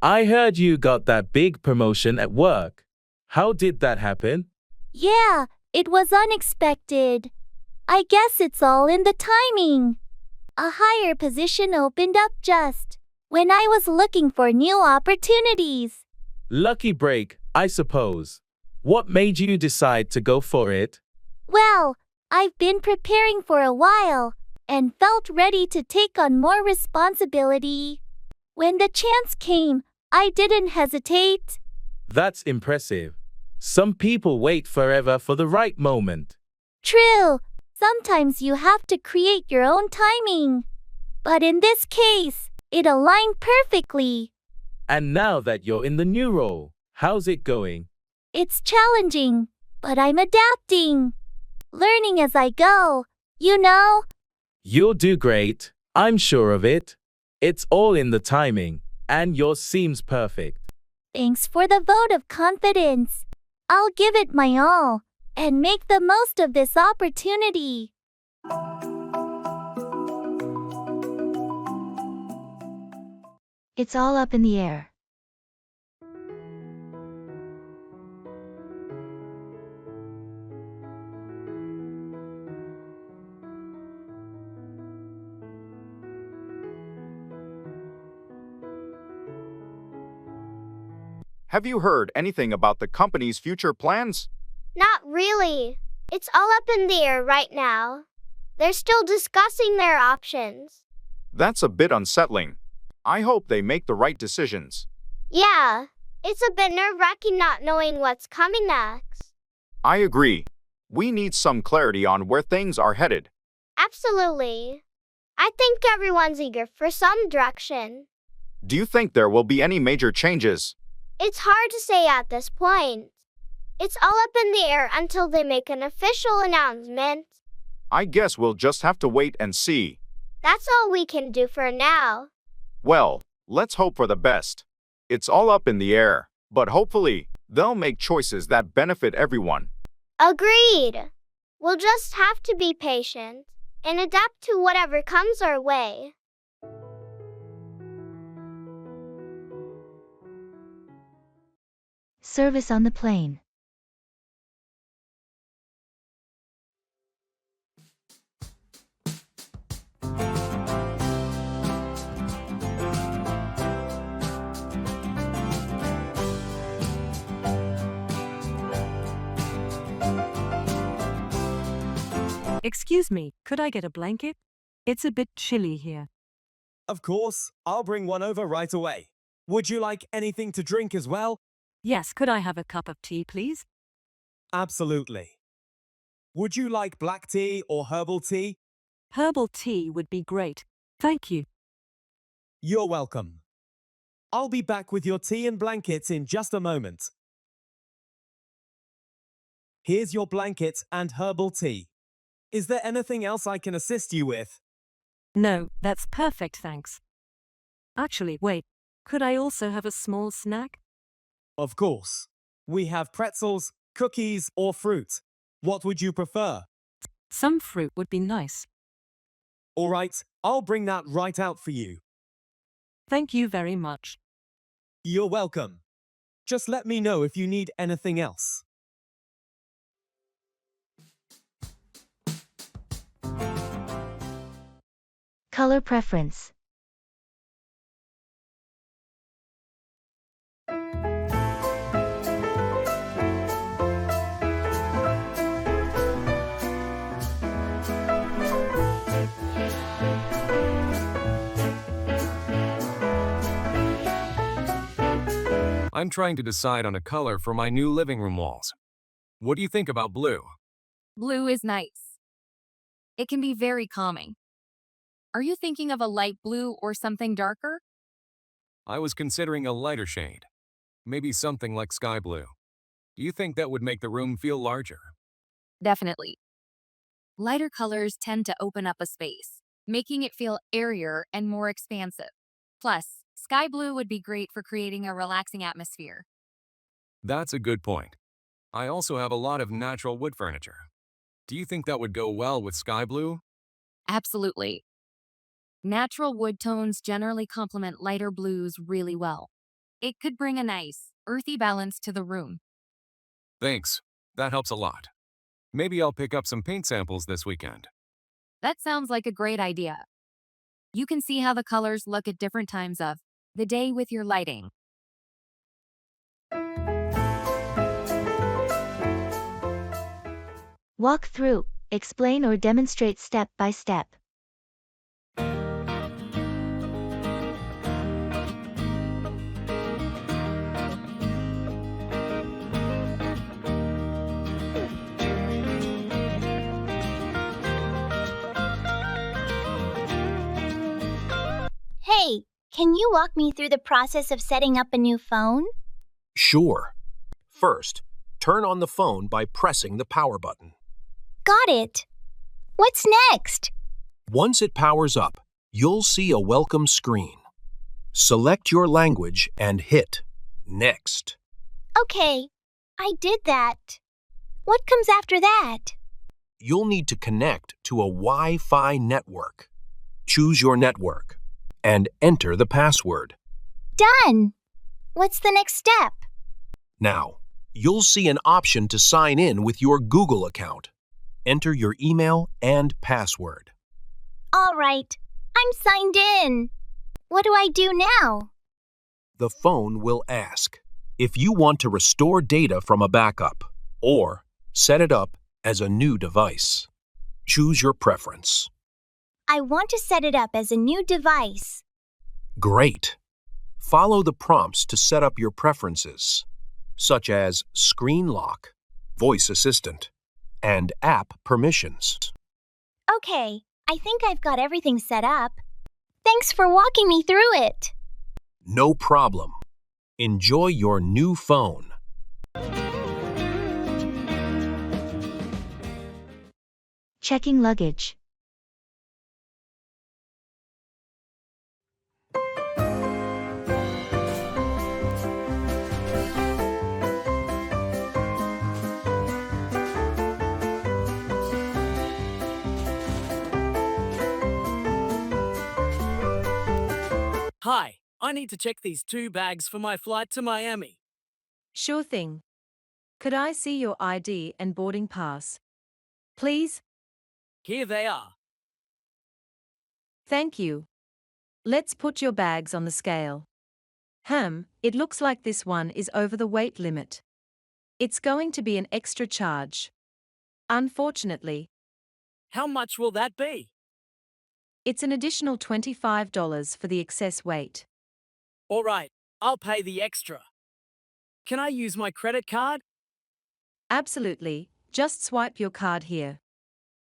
I heard you got that big promotion at work. How did that happen? Yeah, it was unexpected. I guess it's all in the timing. A higher position opened up just when I was looking for new opportunities. Lucky break, I suppose. What made you decide to go for it? Well, I've been preparing for a while and felt ready to take on more responsibility. When the chance came, I didn't hesitate. That's impressive. Some people wait forever for the right moment. True, sometimes you have to create your own timing. But in this case, it aligned perfectly. And now that you're in the new role, how's it going? It's challenging, but I'm adapting. Learning as I go, you know. You'll do great. I'm sure of it. It's all in the timing, and yours seems perfect. Thanks for the vote of confidence. I'll give it my all and make the most of this opportunity. It's all up in the air. Have you heard anything about the company's future plans? Not really. It's all up in the air right now. They're still discussing their options. That's a bit unsettling. I hope they make the right decisions. Yeah, it's a bit nerve-wracking not knowing what's coming next. I agree. We need some clarity on where things are headed. Absolutely. I think everyone's eager for some direction. Do you think there will be any major changes? It's hard to say at this point. It's all up in the air until they make an official announcement. I guess we'll just have to wait and see. That's all we can do for now. Well, let's hope for the best. It's all up in the air, but hopefully, they'll make choices that benefit everyone. Agreed. We'll just have to be patient and adapt to whatever comes our way. Service on the plane. Excuse me, could I get a blanket? It's a bit chilly here. Of course, I'll bring one over right away. Would you like anything to drink as well? Yes, could I have a cup of tea, please? Absolutely. Would you like black tea or herbal tea? Herbal tea would be great. Thank you. You're welcome. I'll be back with your tea and blankets in just a moment. Here's your blanket and herbal tea. Is there anything else I can assist you with? No, that's perfect, thanks. Actually, wait, could I also have a small snack? Of course. We have pretzels, cookies, or fruit. What would you prefer? Some fruit would be nice. All right, I'll bring that right out for you. Thank you very much. You're welcome. Just let me know if you need anything else. Color preference. I'm trying to decide on a color for my new living room walls. What do you think about blue? Blue is nice. It can be very calming. Are you thinking of a light blue or something darker? I was considering a lighter shade. Maybe something like sky blue. Do you think that would make the room feel larger? Definitely. Lighter colors tend to open up a space, making it feel airier and more expansive. Plus, sky blue would be great for creating a relaxing atmosphere. That's a good point. I also have a lot of natural wood furniture. Do you think that would go well with sky blue? Absolutely. Natural wood tones generally complement lighter blues really well. It could bring a nice, earthy balance to the room. Thanks. That helps a lot. Maybe I'll pick up some paint samples this weekend. That sounds like a great idea. You can see how the colors look at different times of the day with your lighting. Walk through, explain or demonstrate step by step. Hey, can you walk me through the process of setting up a new phone? Sure. First, turn on the phone by pressing the power button. Got it. What's next? Once it powers up, you'll see a welcome screen. Select your language and hit Next. Okay, I did that. What comes after that? You'll need to connect to a Wi-Fi network. Choose your network and enter the password. Done. What's the next step? Now, you'll see an option to sign in with your Google account. Enter your email and password. All right, I'm signed in. What do I do now? The phone will ask if you want to restore data from a backup or set it up as a new device. Choose your preference. I want to set it up as a new device. Great. Follow the prompts to set up your preferences, such as screen lock, voice assistant, and app permissions. Okay, I think I've got everything set up. Thanks for walking me through it. No problem. Enjoy your new phone. Checking luggage. Hi, I need to check these 2 bags for my flight to Miami. Sure thing. Could I see your ID and boarding pass? Please? Here they are. Thank you. Let's put your bags on the scale. It looks like this one is over the weight limit. It's going to be an extra charge. Unfortunately, How much will that be? it's an additional $25 for the excess weight. All right, I'll pay the extra. Can I use my credit card? Absolutely, just swipe your card here.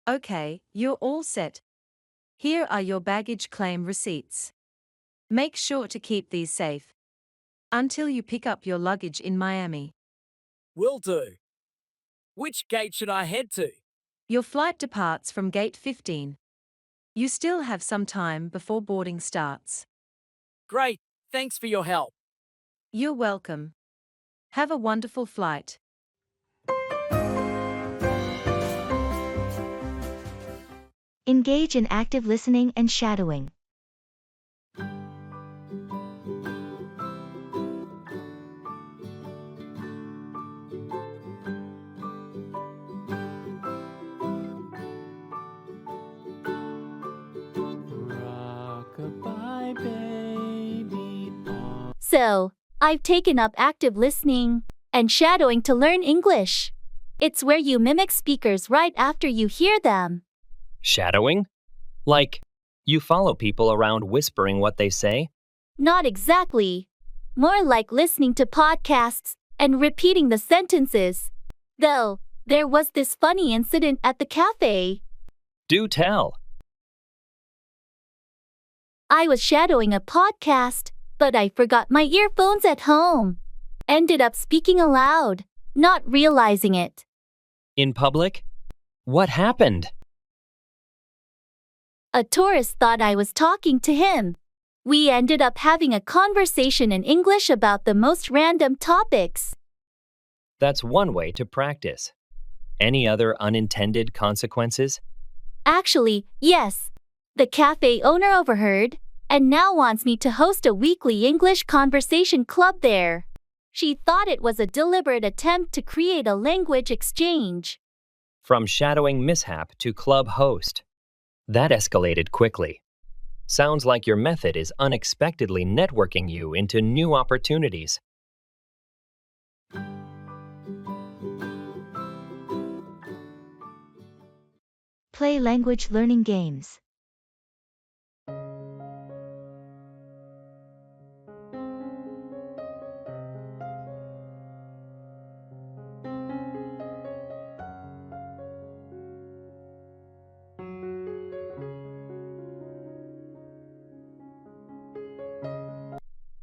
Okay, you're all set. Here are your baggage claim receipts. Make sure to keep these safe until you pick up your luggage in Miami. Will do. Which gate should I head to? Your flight departs from gate 15. You still have some time before boarding starts. Great, thanks for your help. You're welcome. Have a wonderful flight. Engage in active listening and shadowing. Rockabye baby. So, I've taken up active listening and shadowing to learn English. It's where you mimic speakers right after you hear them. Shadowing? Like, you follow people around whispering what they say? Not exactly. More like listening to podcasts and repeating the sentences. Though, there was this funny incident at the cafe. Do tell. I was shadowing a podcast, but I forgot my earphones at home. Ended up speaking aloud, not realizing it. In public? What happened? A tourist thought I was talking to him. We ended up having a conversation in English about the most random topics. That's one way to practice. Any other unintended consequences? Actually, yes. The cafe owner overheard and now wants me to host a weekly English conversation club there. She thought it was a deliberate attempt to create a language exchange. From shadowing mishap to club host. That escalated quickly. Sounds like your method is unexpectedly networking you into new opportunities. Play language learning games.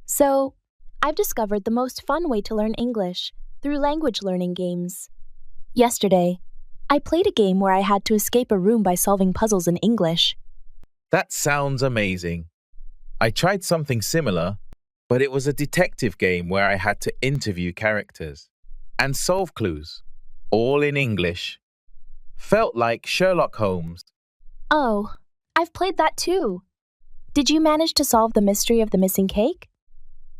So, I've discovered the most fun way to learn English through language learning games. Yesterday, I played a game where I had to escape a room by solving puzzles in English. That sounds amazing. I tried something similar, but it was a detective game where I had to interview characters and solve clues, all in English. Felt like Sherlock Holmes. Oh, I've played that too. Did you manage to solve the mystery of the missing cake?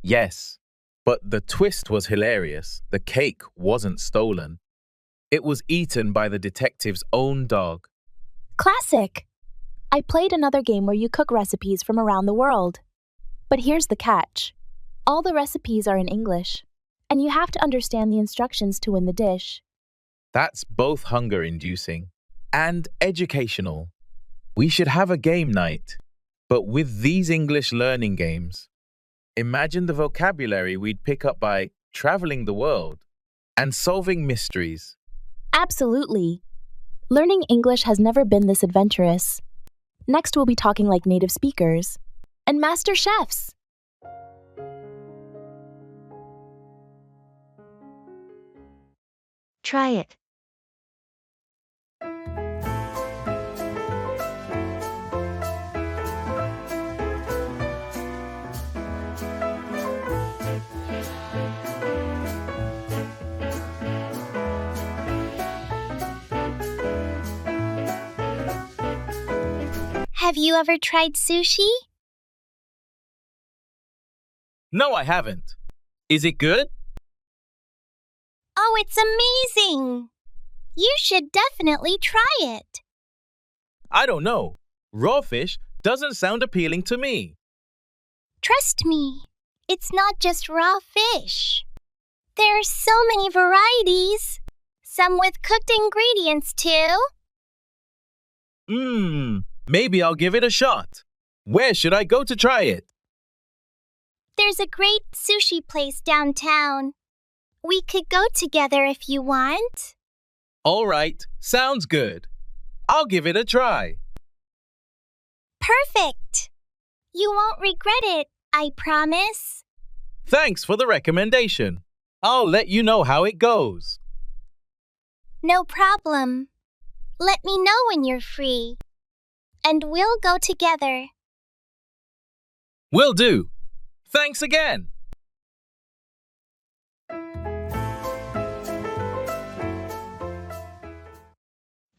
Yes, but the twist was hilarious. The cake wasn't stolen. It was eaten by the detective's own dog. Classic! I played another game where you cook recipes from around the world. But here's the catch. All the recipes are in English, and you have to understand the instructions to win the dish. That's both hunger-inducing and educational. We should have a game night, but with these English learning games. Imagine the vocabulary we'd pick up by traveling the world and solving mysteries. Absolutely. Learning English has never been this adventurous. Next, we'll be talking like native speakers and master chefs. Try it. Have you ever tried sushi? No, I haven't. Is it good? Oh, it's amazing! You should definitely try it. I don't know. Raw fish doesn't sound appealing to me. Trust me, it's not just raw fish. There are so many varieties, some with cooked ingredients too. Maybe I'll give it a shot. Where should I go to try it? There's a great sushi place downtown. We could go together if you want. All right, sounds good. I'll give it a try. Perfect! You won't regret it, I promise. Thanks for the recommendation. I'll let you know how it goes. No problem. Let me know when you're free. And we'll go together. Will do. Thanks again.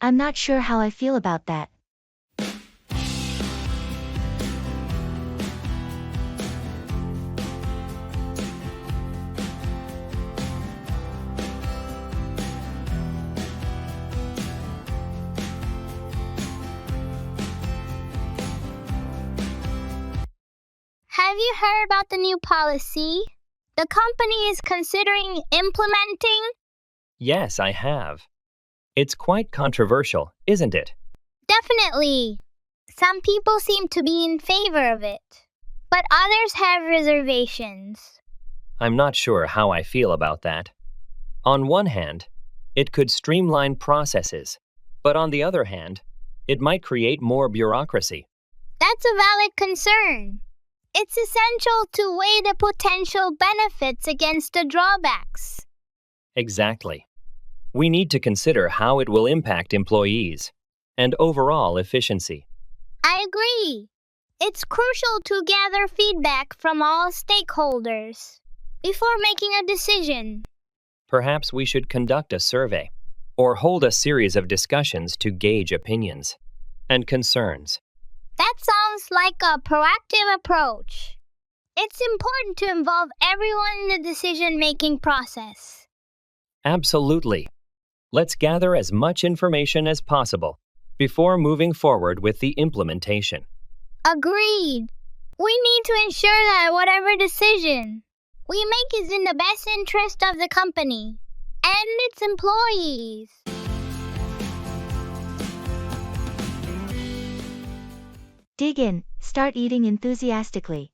I'm not sure how I feel about that. Have you heard about the new policy the company is considering implementing? Yes, I have. It's quite controversial, isn't it? Definitely. Some people seem to be in favor of it, but others have reservations. I'm not sure how I feel about that. On one hand, it could streamline processes, but on the other hand, it might create more bureaucracy. That's a valid concern. It's essential to weigh the potential benefits against the drawbacks. Exactly. We need to consider how it will impact employees and overall efficiency. I agree. It's crucial to gather feedback from all stakeholders before making a decision. Perhaps we should conduct a survey or hold a series of discussions to gauge opinions and concerns. That sounds like a proactive approach. It's important to involve everyone in the decision-making process. Absolutely. Let's gather as much information as possible before moving forward with the implementation. Agreed. We need to ensure that whatever decision we make is in the best interest of the company and its employees. Dig in, start eating enthusiastically.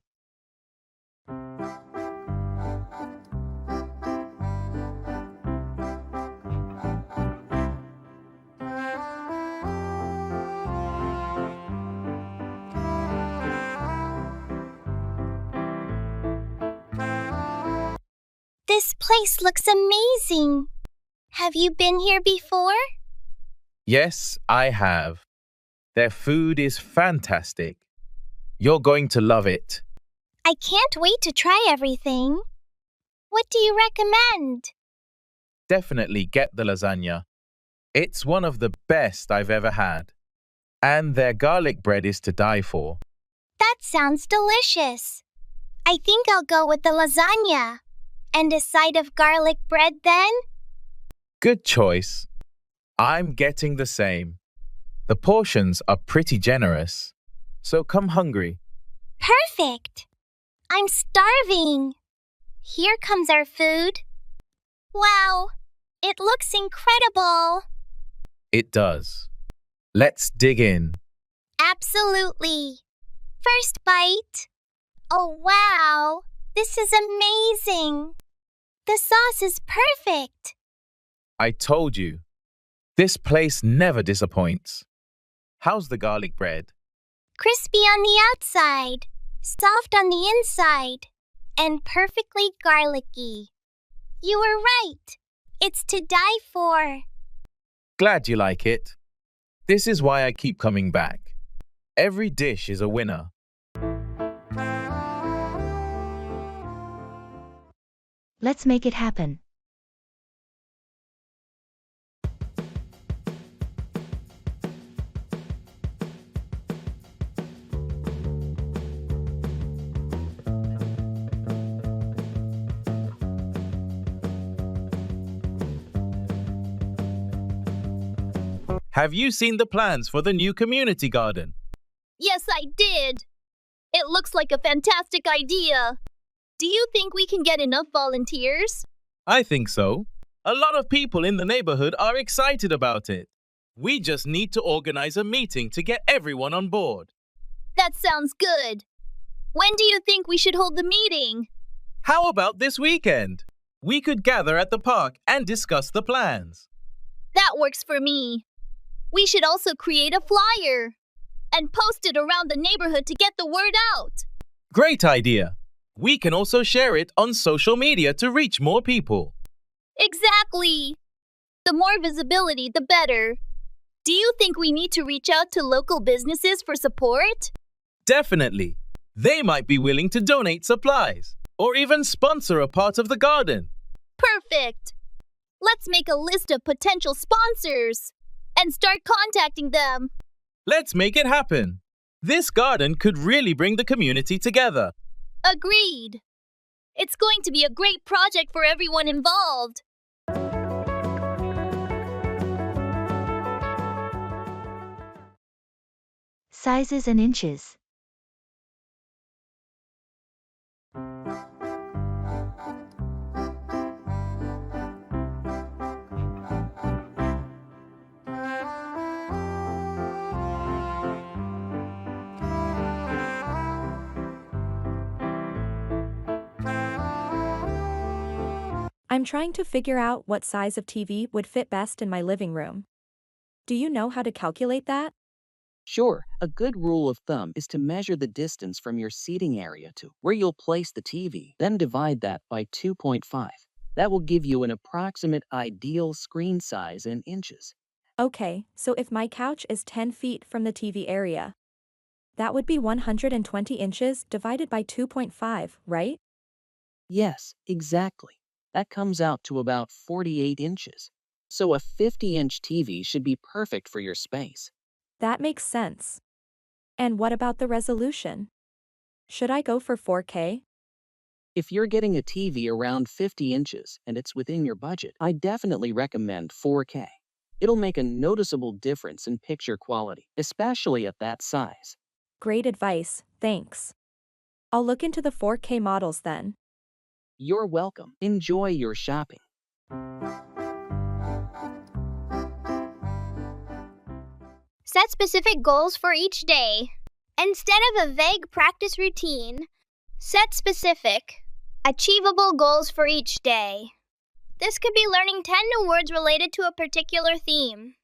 This place looks amazing. Have you been here before? Yes, I have. Their food is fantastic. You're going to love it. I can't wait to try everything. What do you recommend? Definitely get the lasagna. It's one of the best I've ever had. And their garlic bread is to die for. That sounds delicious. I think I'll go with the lasagna. And a side of garlic bread then? Good choice. I'm getting the same. The portions are pretty generous, so come hungry. Perfect. I'm starving. Here comes our food. Wow, it looks incredible. It does. Let's dig in. Absolutely. First bite. Oh, wow. This is amazing. The sauce is perfect. I told you. This place never disappoints. How's the garlic bread? Crispy on the outside, soft on the inside, and perfectly garlicky. You were right. It's to die for. Glad you like it. This is why I keep coming back. Every dish is a winner. Let's make it happen. Have you seen the plans for the new community garden? Yes, I did. It looks like a fantastic idea. Do you think we can get enough volunteers? I think so. A lot of people in the neighborhood are excited about it. We just need to organize a meeting to get everyone on board. That sounds good. When do you think we should hold the meeting? How about this weekend? We could gather at the park and discuss the plans. That works for me. We should also create a flyer and post it around the neighborhood to get the word out. Great idea. We can also share it on social media to reach more people. Exactly. The more visibility, the better. Do you think we need to reach out to local businesses for support? Definitely. They might be willing to donate supplies or even sponsor a part of the garden. Perfect. Let's make a list of potential sponsors and start contacting them. Let's make it happen. This garden could really bring the community together. Agreed. It's going to be a great project for everyone involved. Sizes and inches. I'm trying to figure out what size of TV would fit best in my living room. Do you know how to calculate that? Sure, a good rule of thumb is to measure the distance from your seating area to where you'll place the TV, then divide that by 2.5. That will give you an approximate ideal screen size in inches. Okay, so if my couch is 10 feet from the TV area, that would be 120 inches divided by 2.5, right? Yes, exactly. That comes out to about 48 inches. So a 50-inch TV should be perfect for your space. That makes sense. And what about the resolution? Should I go for 4K? If you're getting a TV around 50 inches and it's within your budget, I definitely recommend 4K. It'll make a noticeable difference in picture quality, especially at that size. Great advice, thanks. I'll look into the 4K models then. You're welcome. Enjoy your shopping. Set specific goals for each day. Instead of a vague practice routine, set specific, achievable goals for each day. This could be learning 10 new words related to a particular theme,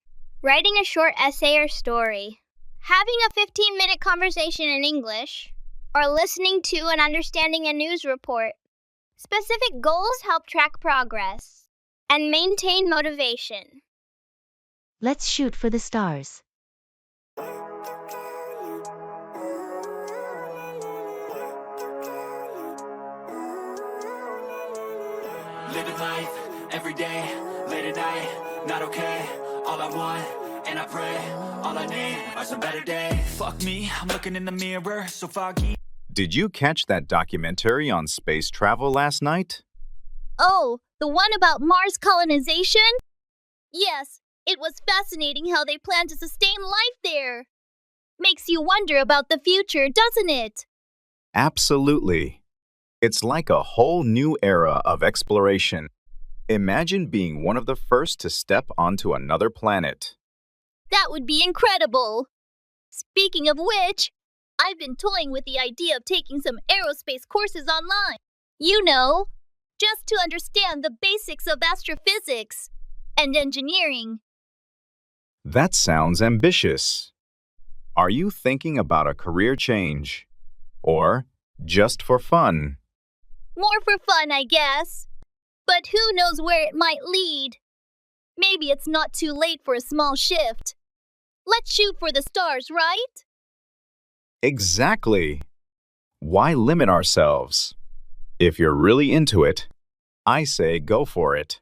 writing a short essay or story, having a 15-minute conversation in English, or listening to and understanding a news report. Specific goals help track progress and maintain motivation. Let's shoot for the stars. Living life, every day, late at night, not okay. All I want, and I pray, all I need are some better days. Fuck me, I'm looking in the mirror, so foggy. Did you catch that documentary on space travel last night? Oh, the one about Mars colonization? Yes, it was fascinating how they plan to sustain life there. Makes you wonder about the future, doesn't it? Absolutely. It's like a whole new era of exploration. Imagine being one of the first to step onto another planet. That would be incredible. Speaking of which, I've been toying with the idea of taking some aerospace courses online. You know, just to understand the basics of astrophysics and engineering. That sounds ambitious. Are you thinking about a career change? Or just for fun? More for fun, I guess. But who knows where it might lead? Maybe it's not too late for a small shift. Let's shoot for the stars, right? Exactly. Why limit ourselves? If you're really into it, I say go for it.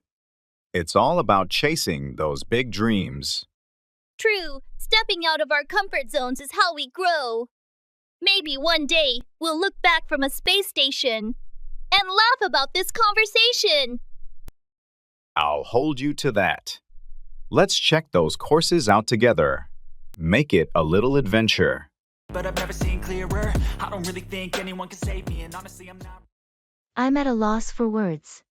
It's all about chasing those big dreams. True, stepping out of our comfort zones is how we grow. Maybe one day we'll look back from a space station and laugh about this conversation. I'll hold you to that. Let's check those courses out together. Make it a little adventure. But I've never seen clearer. I don't really think anyone can save me, and honestly, I'm not. I'm at a loss for words.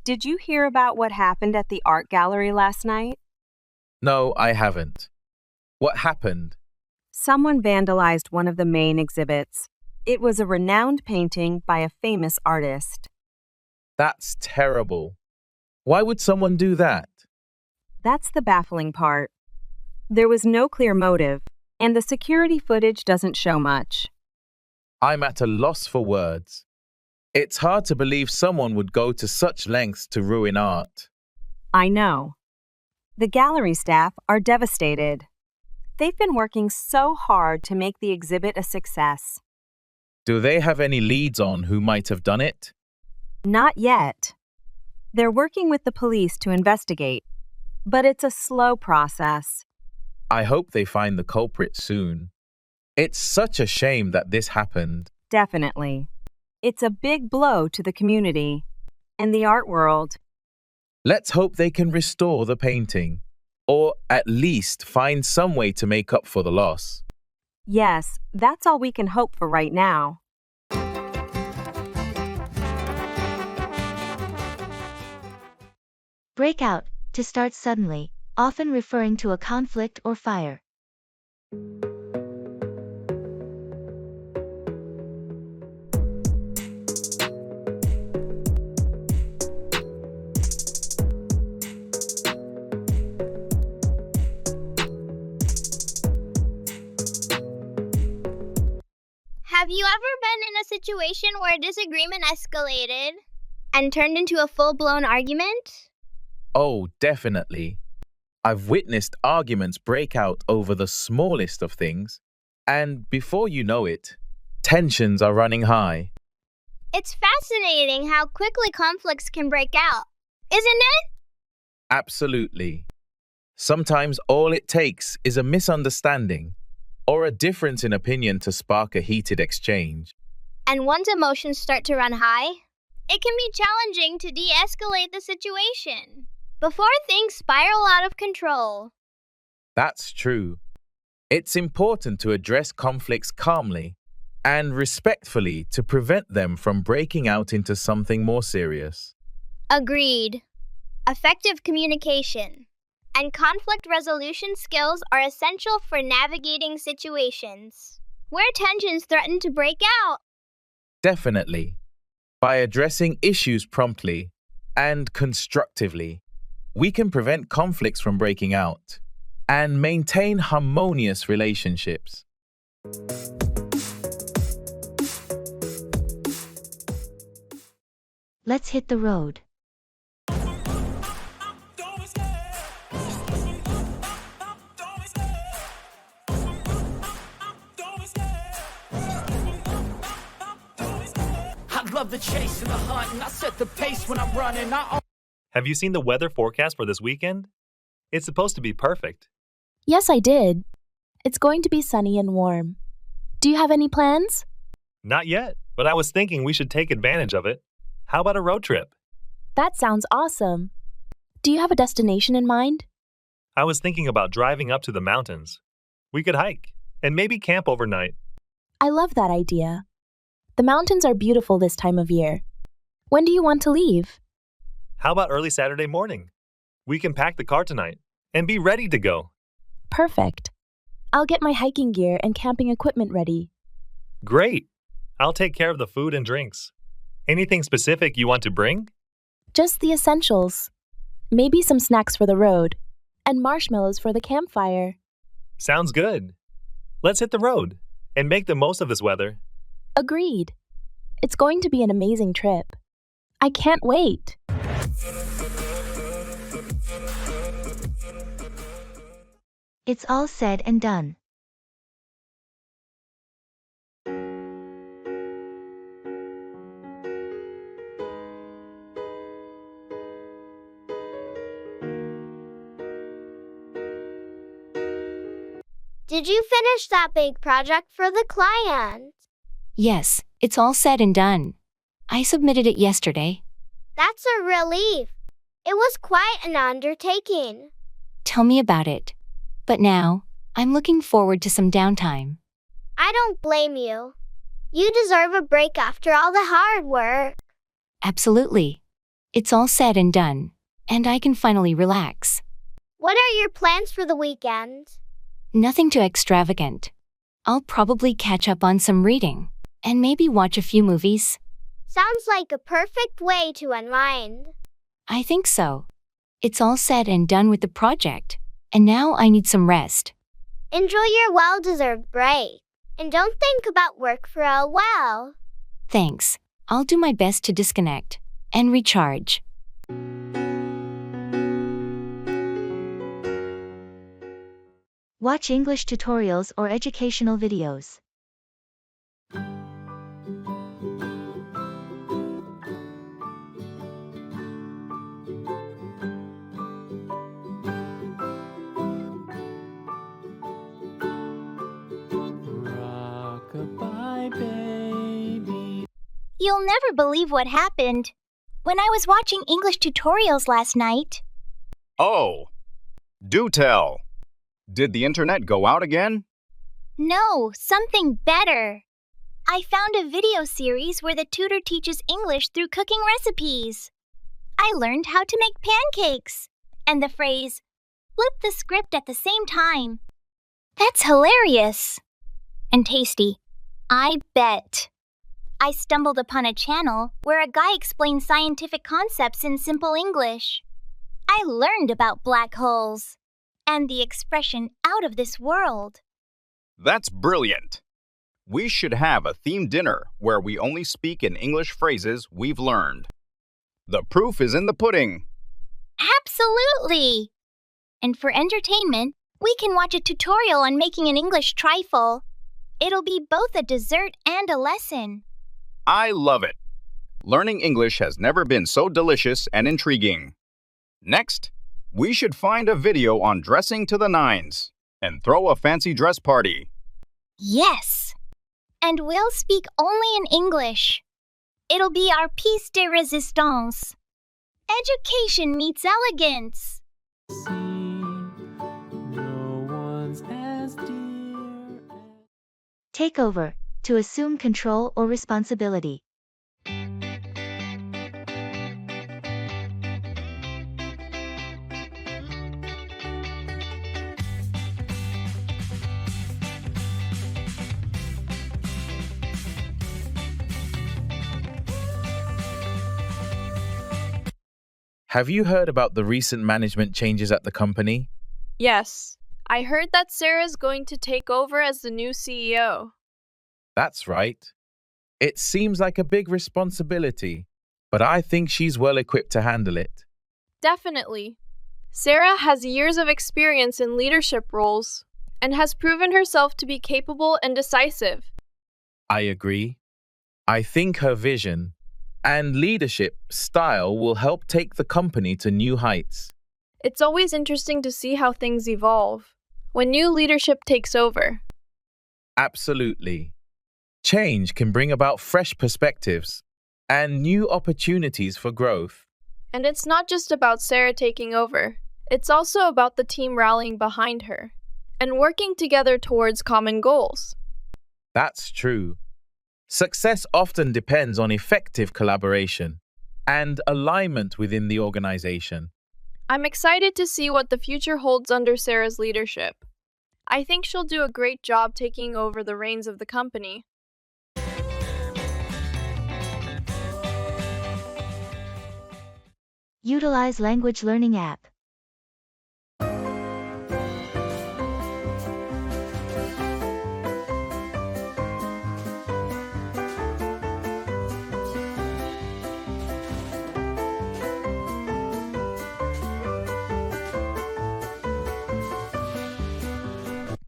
Did you hear about what happened at the art gallery last night? No, I haven't. What happened? Someone vandalized one of the main exhibits. It was a renowned painting by a famous artist. That's terrible. Why would someone do that? That's the baffling part. There was no clear motive, and the security footage doesn't show much. I'm at a loss for words. It's hard to believe someone would go to such lengths to ruin art. I know. The gallery staff are devastated. They've been working so hard to make the exhibit a success. Do they have any leads on who might have done it? Not yet. They're working with the police to investigate, but it's a slow process. I hope they find the culprit soon. It's such a shame that this happened. Definitely. It's a big blow to the community and the art world. Let's hope they can restore the painting, or at least find some way to make up for the loss. Yes, that's all we can hope for right now. Breakout, to start suddenly, often referring to a conflict or fire. Have you ever been in a situation where a disagreement escalated and turned into a full-blown argument? Oh, definitely. I've witnessed arguments break out over the smallest of things, and before you know it, tensions are running high. It's fascinating how quickly conflicts can break out, isn't it? Absolutely. Sometimes all it takes is a misunderstanding or a difference in opinion to spark a heated exchange. And once emotions start to run high, it can be challenging to de-escalate the situation before things spiral out of control. That's true. It's important to address conflicts calmly and respectfully to prevent them from breaking out into something more serious. Agreed. Effective communication and conflict resolution skills are essential for navigating situations where tensions threaten to break out. Definitely. By addressing issues promptly and constructively, we can prevent conflicts from breaking out and maintain harmonious relationships. Let's hit the road. I love the chase and the hunt, and I set the pace when I'm running. Have you seen the weather forecast for this weekend? It's supposed to be perfect. Yes, I did. It's going to be sunny and warm. Do you have any plans? Not yet, but I was thinking we should take advantage of it. How about a road trip? That sounds awesome. Do you have a destination in mind? I was thinking about driving up to the mountains. We could hike and maybe camp overnight. I love that idea. The mountains are beautiful this time of year. When do you want to leave? How about early Saturday morning? We can pack the car tonight and be ready to go. Perfect. I'll get my hiking gear and camping equipment ready. Great. I'll take care of the food and drinks. Anything specific you want to bring? Just the essentials. Maybe some snacks for the road, and marshmallows for the campfire. Sounds good. Let's hit the road and make the most of this weather. Agreed. It's going to be an amazing trip. I can't wait. It's all said and done. Did you finish that big project for the client? Yes, it's all said and done. I submitted it yesterday. That's a relief. It was quite an undertaking. Tell me about it. But now, I'm looking forward to some downtime. I don't blame you. You deserve a break after all the hard work. Absolutely. It's all said and done, and I can finally relax. What are your plans for the weekend? Nothing too extravagant. I'll probably catch up on some reading, and maybe watch a few movies. Sounds like a perfect way to unwind. I think so. It's all said and done with the project, and now I need some rest. Enjoy your well-deserved break, and don't think about work for a while. Thanks. I'll do my best to disconnect and recharge. Watch English tutorials or educational videos. Rock-a-bye, baby. You'll never believe what happened. When I was watching English tutorials last night, Oh, do tell. Did the internet go out again? no, something better. I found a video series where the tutor teaches English through cooking recipes. I learned how to make pancakes and the phrase, flip the script at the same time. That's hilarious. And tasty. I bet. I stumbled upon a channel where a guy explained scientific concepts in simple English. I learned about black holes and the expression out of this world. That's brilliant. We should have a themed dinner where we only speak in English phrases we've learned. The proof is in the pudding. Absolutely! And for entertainment, we can watch a tutorial on making an English trifle. It'll be both a dessert and a lesson. I love it. Learning English has never been so delicious and intriguing. Next, we should find a video on dressing to the nines and throw a fancy dress party. Yes! And we'll speak only in English. It'll be our piece de resistance. Education meets elegance. Take over, to assume control or responsibility. Have you heard about the recent management changes at the company? Yes, I heard that Sarah's going to take over as the new CEO. That's right. It seems like a big responsibility, but I think she's well equipped to handle it. Definitely. Sarah has years of experience in leadership roles and has proven herself to be capable and decisive. I agree. I think her vision and leadership style will help take the company to new heights. It's always interesting to see how things evolve when new leadership takes over. Absolutely. Change can bring about fresh perspectives and new opportunities for growth. And it's not just about Sarah taking over. It's also about the team rallying behind her and working together towards common goals. That's true. Success often depends on effective collaboration. and alignment within the organization. I'm excited to see what the future holds under Sarah's leadership. I think she'll do a great job taking over the reins of the company. Utilize language learning app.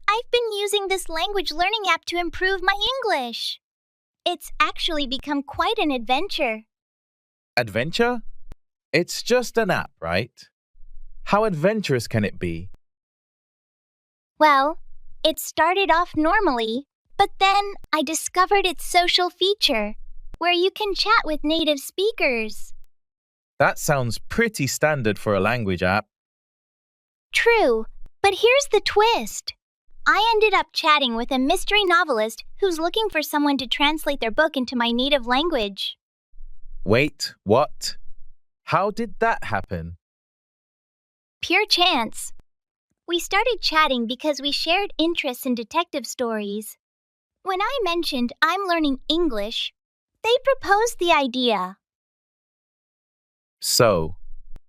I've been using this language learning app to improve my English. It's actually become quite an adventure. Adventure? It's just an app, right? How adventurous can it be? Well, it started off normally, but then I discovered its social feature, where you can chat with native speakers. That sounds pretty standard for a language app. True, but here's the twist. I ended up chatting with a mystery novelist who's looking for someone to translate their book into my native language. Wait, what? How did that happen? Pure chance. We started chatting because we shared interests in detective stories. When I mentioned I'm learning English, they proposed the idea. So,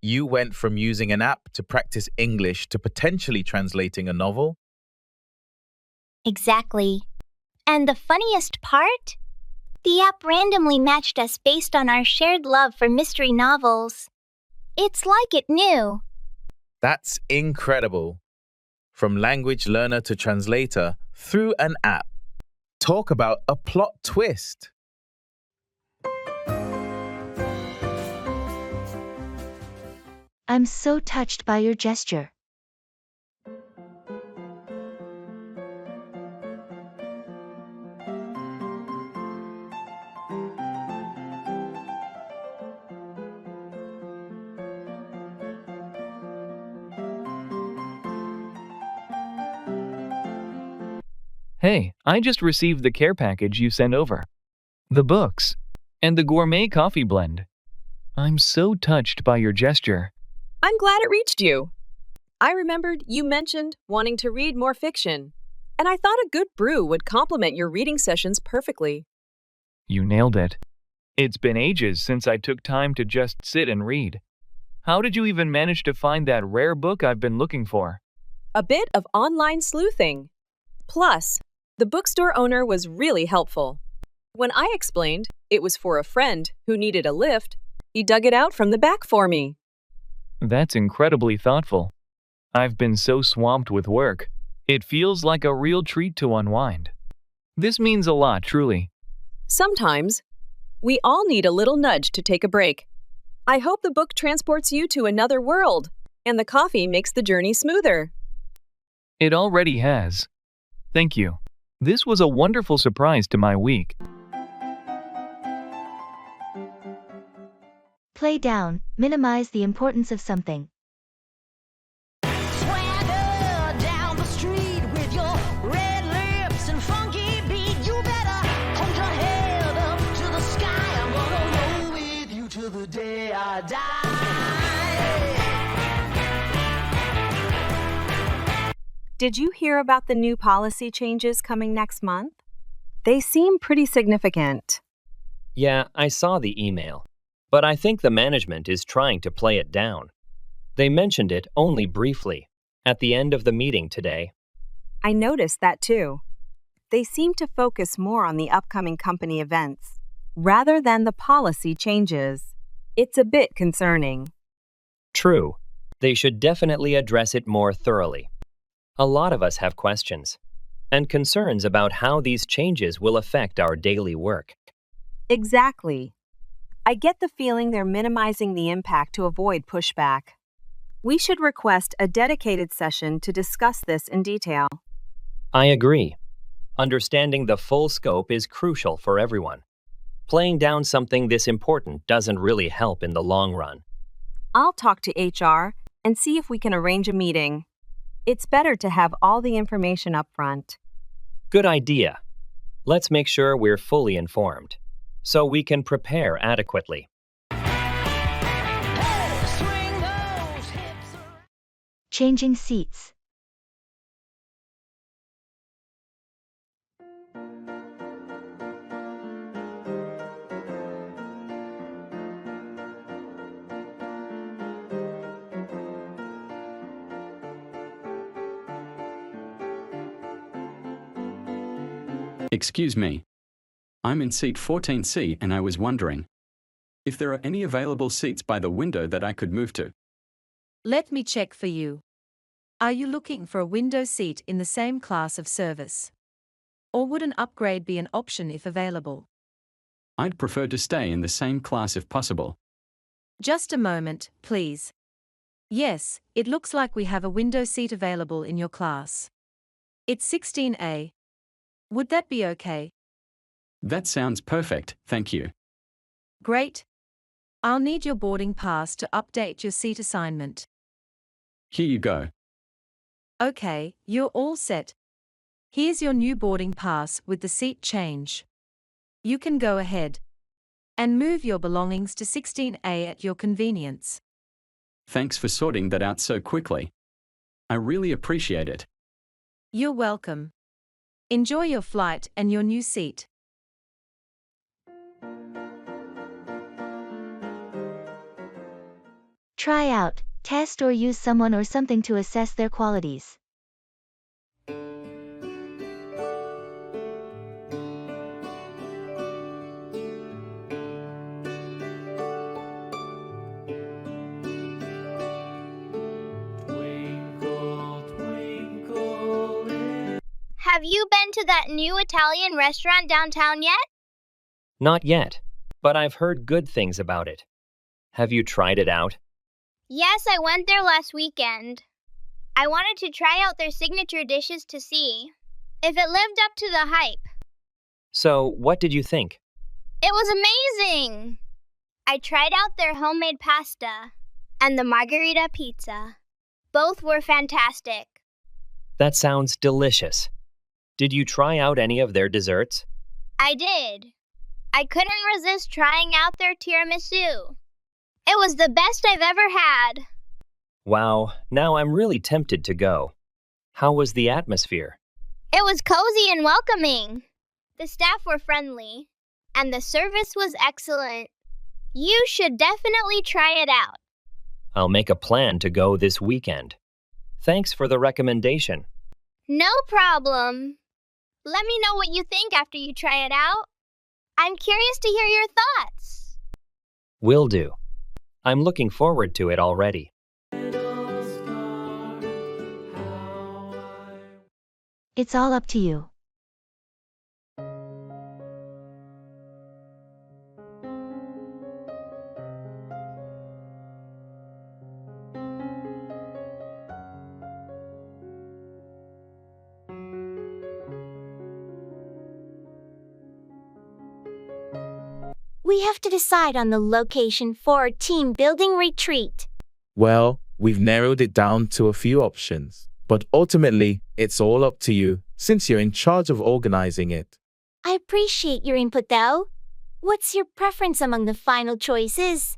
you went from using an app to practice English to potentially translating a novel? Exactly. And the funniest part? The app randomly matched us based on our shared love for mystery novels. It's like it knew. That's incredible. From language learner to translator through an app. Talk about a plot twist. I'm so touched by your gesture. Hey, I just received the care package you sent over. The books, and the gourmet coffee blend. I'm so touched by your gesture. I'm glad it reached you. I remembered you mentioned wanting to read more fiction, and I thought a good brew would complement your reading sessions perfectly. You nailed it. It's been ages since I took time to just sit and read. How did you even manage to find that rare book I've been looking for? A bit of online sleuthing. Plus, the bookstore owner was really helpful. When I explained it was for a friend who needed a lift, he dug it out from the back for me. That's incredibly thoughtful. I've been so swamped with work. It feels like a real treat to unwind. This means a lot, truly. Sometimes, we all need a little nudge to take a break. I hope the book transports you to another world, and the coffee makes the journey smoother. It already has. Thank you. This was a wonderful surprise to my week. Play down, minimize the importance of something. Swagger down the street with your red lips and funky beat. You better hold your head up to the sky. I'm gonna roll with you till the day I die. Did you hear about the new policy changes coming next month? They seem pretty significant. Yeah, I saw the email, but I think the management is trying to play it down. They mentioned it only briefly at the end of the meeting today. I noticed that too. They seem to focus more on the upcoming company events rather than the policy changes. It's a bit concerning. True. They should definitely address it more thoroughly. A lot of us have questions and concerns about how these changes will affect our daily work. Exactly. I get the feeling they're minimizing the impact to avoid pushback. We should request a dedicated session to discuss this in detail. I agree. Understanding the full scope is crucial for everyone. Playing down something this important doesn't really help in the long run. I'll talk to HR and see if we can arrange a meeting. It's better to have all the information up front. Good idea. Let's make sure we're fully informed so we can prepare adequately. Changing seats. Excuse me. I'm in seat 14C and I was wondering if there are any available seats by the window that I could move to. Let me check for you. Are you looking for a window seat in the same class of service? Or would an upgrade be an option if available? I'd prefer to stay in the same class if possible. Just a moment, please. Yes, it looks like we have a window seat available in your class. It's 16A. Would that be okay? That sounds perfect, thank you. Great. I'll need your boarding pass to update your seat assignment. Here you go. Okay, you're all set. Here's your new boarding pass with the seat change. You can go ahead and move your belongings to 16A at your convenience. Thanks for sorting that out so quickly. I really appreciate it. You're welcome. Enjoy your flight and your new seat. Try out, test or use someone or something to assess their qualities. Have you been to that new Italian restaurant downtown yet? Not yet, but I've heard good things about it. Have you tried it out? Yes, I went there last weekend. I wanted to try out their signature dishes to see if it lived up to the hype. So, what did you think? It was amazing! I tried out their homemade pasta and the margarita pizza. Both were fantastic. That sounds delicious. Did you try out any of their desserts? I did. I couldn't resist trying out their tiramisu. It was the best I've ever had. Wow, now I'm really tempted to go. How was the atmosphere? It was cozy and welcoming. The staff were friendly, and the service was excellent. You should definitely try it out. I'll make a plan to go this weekend. Thanks for the recommendation. No problem. Let me know what you think after you try it out. I'm curious to hear your thoughts. Will do. I'm looking forward to it already. It's all up to you. We have to decide on the location for our team building retreat. Well, we've narrowed it down to a few options, but ultimately, it's all up to you, since you're in charge of organizing it. I appreciate your input though. What's your preference among the final choices?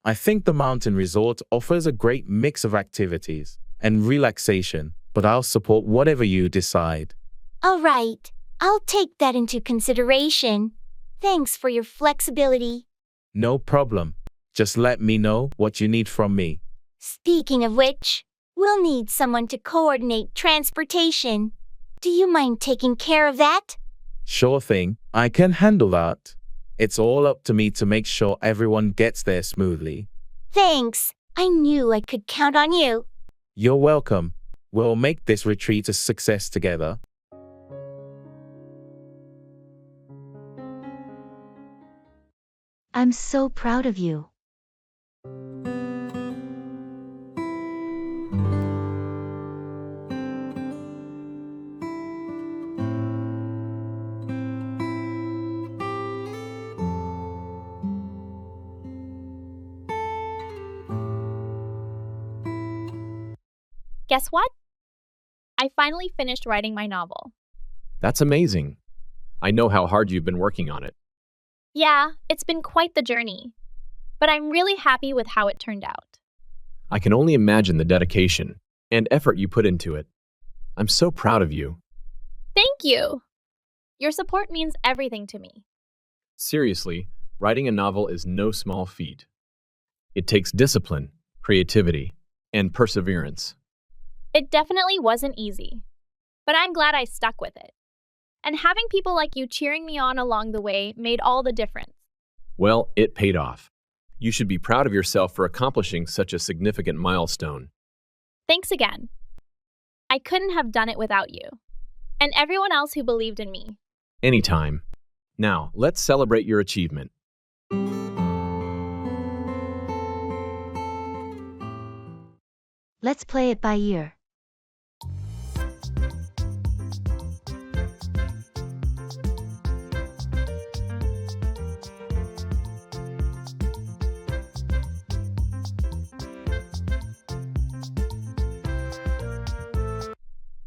I think the mountain resort offers a great mix of activities and relaxation, but I'll support whatever you decide. All right, I'll take that into consideration. Thanks for your flexibility. No problem. Just let me know what you need from me. Speaking of which, we'll need someone to coordinate transportation. Do you mind taking care of that? Sure thing, I can handle that. It's all up to me to make sure everyone gets there smoothly. Thanks. I knew I could count on you. You're welcome. We'll make this retreat a success together. I'm so proud of you. Guess what? I finally finished writing my novel. That's amazing. I know how hard you've been working on it. Yeah, it's been quite the journey, but I'm really happy with how it turned out. I can only imagine the dedication. and effort you put into it. I'm so proud of you. Thank you. Your support means everything to me. Seriously, writing a novel is no small feat. It takes discipline, creativity, and perseverance. It definitely wasn't easy, but I'm glad I stuck with it. And having people like you cheering me on along the way made all the difference. Well, it paid off. You should be proud of yourself for accomplishing such a significant milestone. Thanks again. I couldn't have done it without you, and everyone else who believed in me. Anytime. Now, let's celebrate your achievement. Let's play it by ear.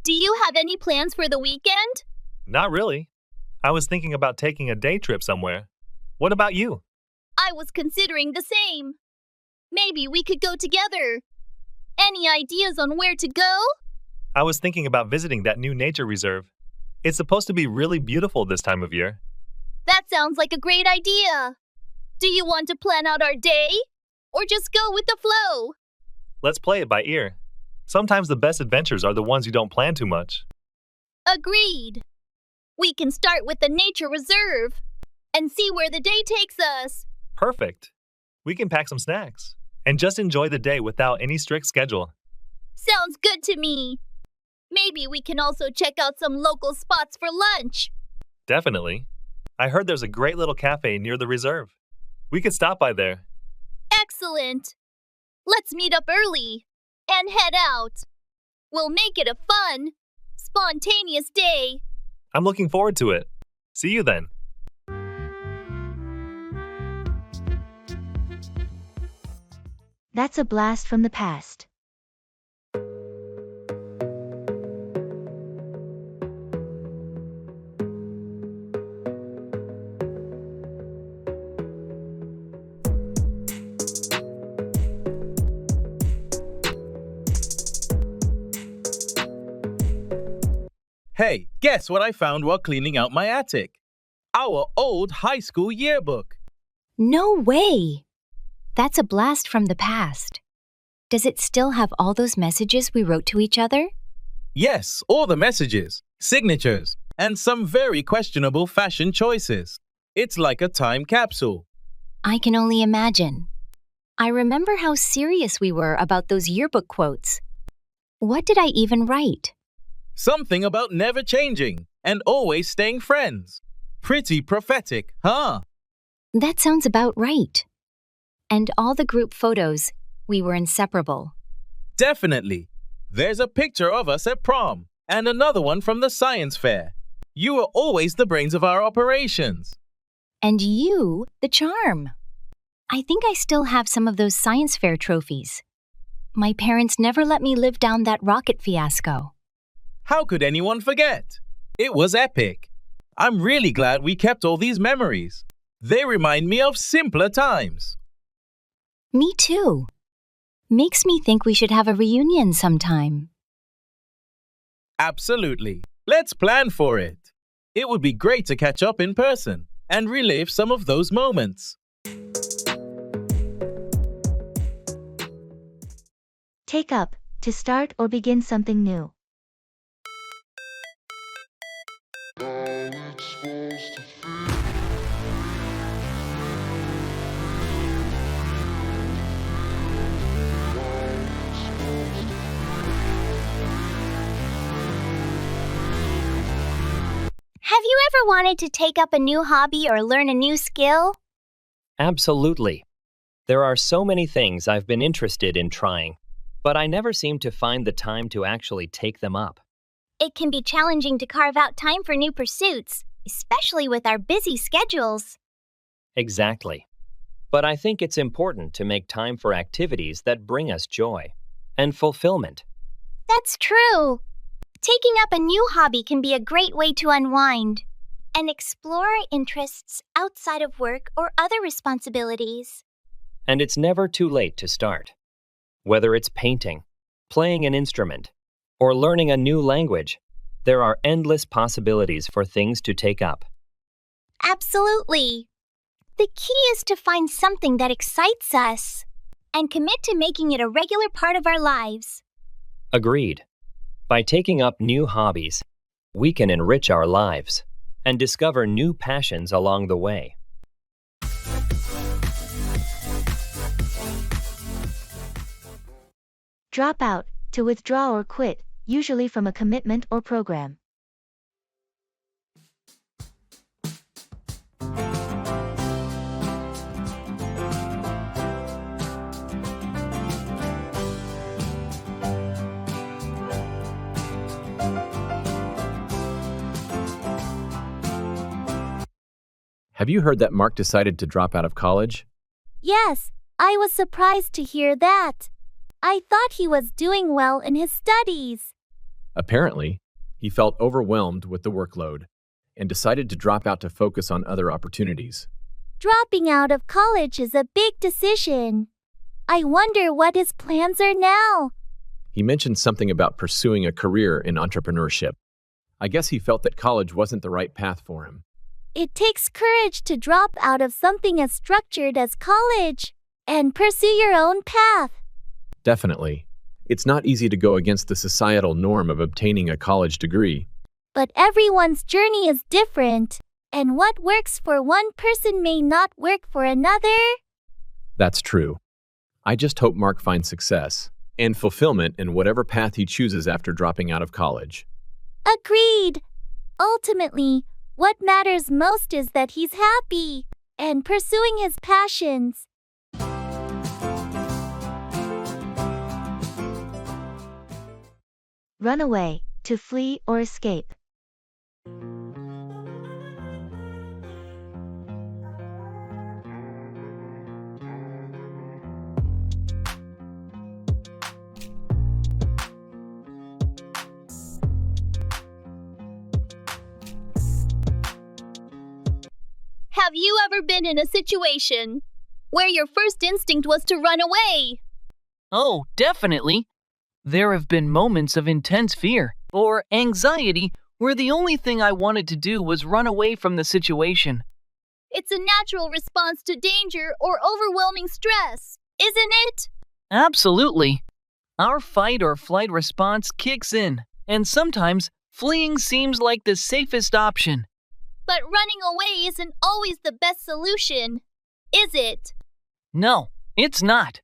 Do you have any plans for the weekend? Not really. I was thinking about taking a day trip somewhere. What about you? I was considering the same. Maybe we could go together. Any ideas on where to go? I was thinking about visiting that new nature reserve. It's supposed to be really beautiful this time of year. That sounds like a great idea. Do you want to plan out our day? Or just go with the flow? Let's play it by ear. Sometimes the best adventures are the ones you don't plan too much. Agreed. We can start with the nature reserve and see where the day takes us. Perfect. We can pack some snacks and just enjoy the day without any strict schedule. Sounds good to me. Maybe we can also check out some local spots for lunch. Definitely. I heard there's a great little cafe near the reserve. We could stop by there. Excellent. Let's meet up early and head out. We'll make it a fun, spontaneous day. I'm looking forward to it. See you then. That's a blast from the past. Hey, guess what I found while cleaning out my attic? Our old high school yearbook. No way! That's a blast from the past. Does it still have all those messages we wrote to each other? Yes, all the messages, signatures, and some very questionable fashion choices. It's like a time capsule. I can only imagine. I remember how serious we were about those yearbook quotes. What did I even write? Something about never changing and always staying friends. Pretty prophetic, huh? That sounds about right. And all the group photos, we were inseparable. Definitely. There's a picture of us at prom and another one from the science fair. You were always the brains of our operations. And you, the charm. I think I still have some of those science fair trophies. My parents never let me live down that rocket fiasco. How could anyone forget? It was epic. I'm really glad we kept all these memories. They remind me of simpler times. Me too. Makes me think we should have a reunion sometime. Absolutely. Let's plan for it. It would be great to catch up in person and relive some of those moments. Take up, to start or begin something new. Have you ever wanted to take up a new hobby or learn a new skill? Absolutely. There are so many things I've been interested in trying, but I never seem to find the time to actually take them up. It can be challenging to carve out time for new pursuits, especially with our busy schedules. Exactly. But I think it's important to make time for activities that bring us joy and fulfillment. That's true. Taking up a new hobby can be a great way to unwind and explore our interests outside of work or other responsibilities. And it's never too late to start. Whether it's painting, playing an instrument, or learning a new language. There are endless possibilities for things to take up. Absolutely. The key is to find something that excites us and commit to making it a regular part of our lives. Agreed. By taking up new hobbies, we can enrich our lives and discover new passions along the way. Drop out, to withdraw or quit, usually from a commitment or program. Have you heard that Mark decided to drop out of college? Yes, I was surprised to hear that. I thought he was doing well in his studies. Apparently, he felt overwhelmed with the workload and decided to drop out to focus on other opportunities. Dropping out of college is a big decision. I wonder what his plans are now. He mentioned something about pursuing a career in entrepreneurship. I guess he felt that college wasn't the right path for him. It takes courage to drop out of something as structured as college and pursue your own path. Definitely. It's not easy to go against the societal norm of obtaining a college degree. But everyone's journey is different, and what works for one person may not work for another. That's true. I just hope Mark finds success and fulfillment in whatever path he chooses after dropping out of college. Agreed. Ultimately, what matters most is that he's happy and pursuing his passions. Run away, to flee or escape. Have you ever been in a situation where your first instinct was to run away? Oh, definitely. There have been moments of intense fear or anxiety where the only thing I wanted to do was run away from the situation. It's a natural response to danger or overwhelming stress, isn't it? Absolutely. Our fight or flight response kicks in, and sometimes fleeing seems like the safest option. But running away isn't always the best solution, is it? No, it's not.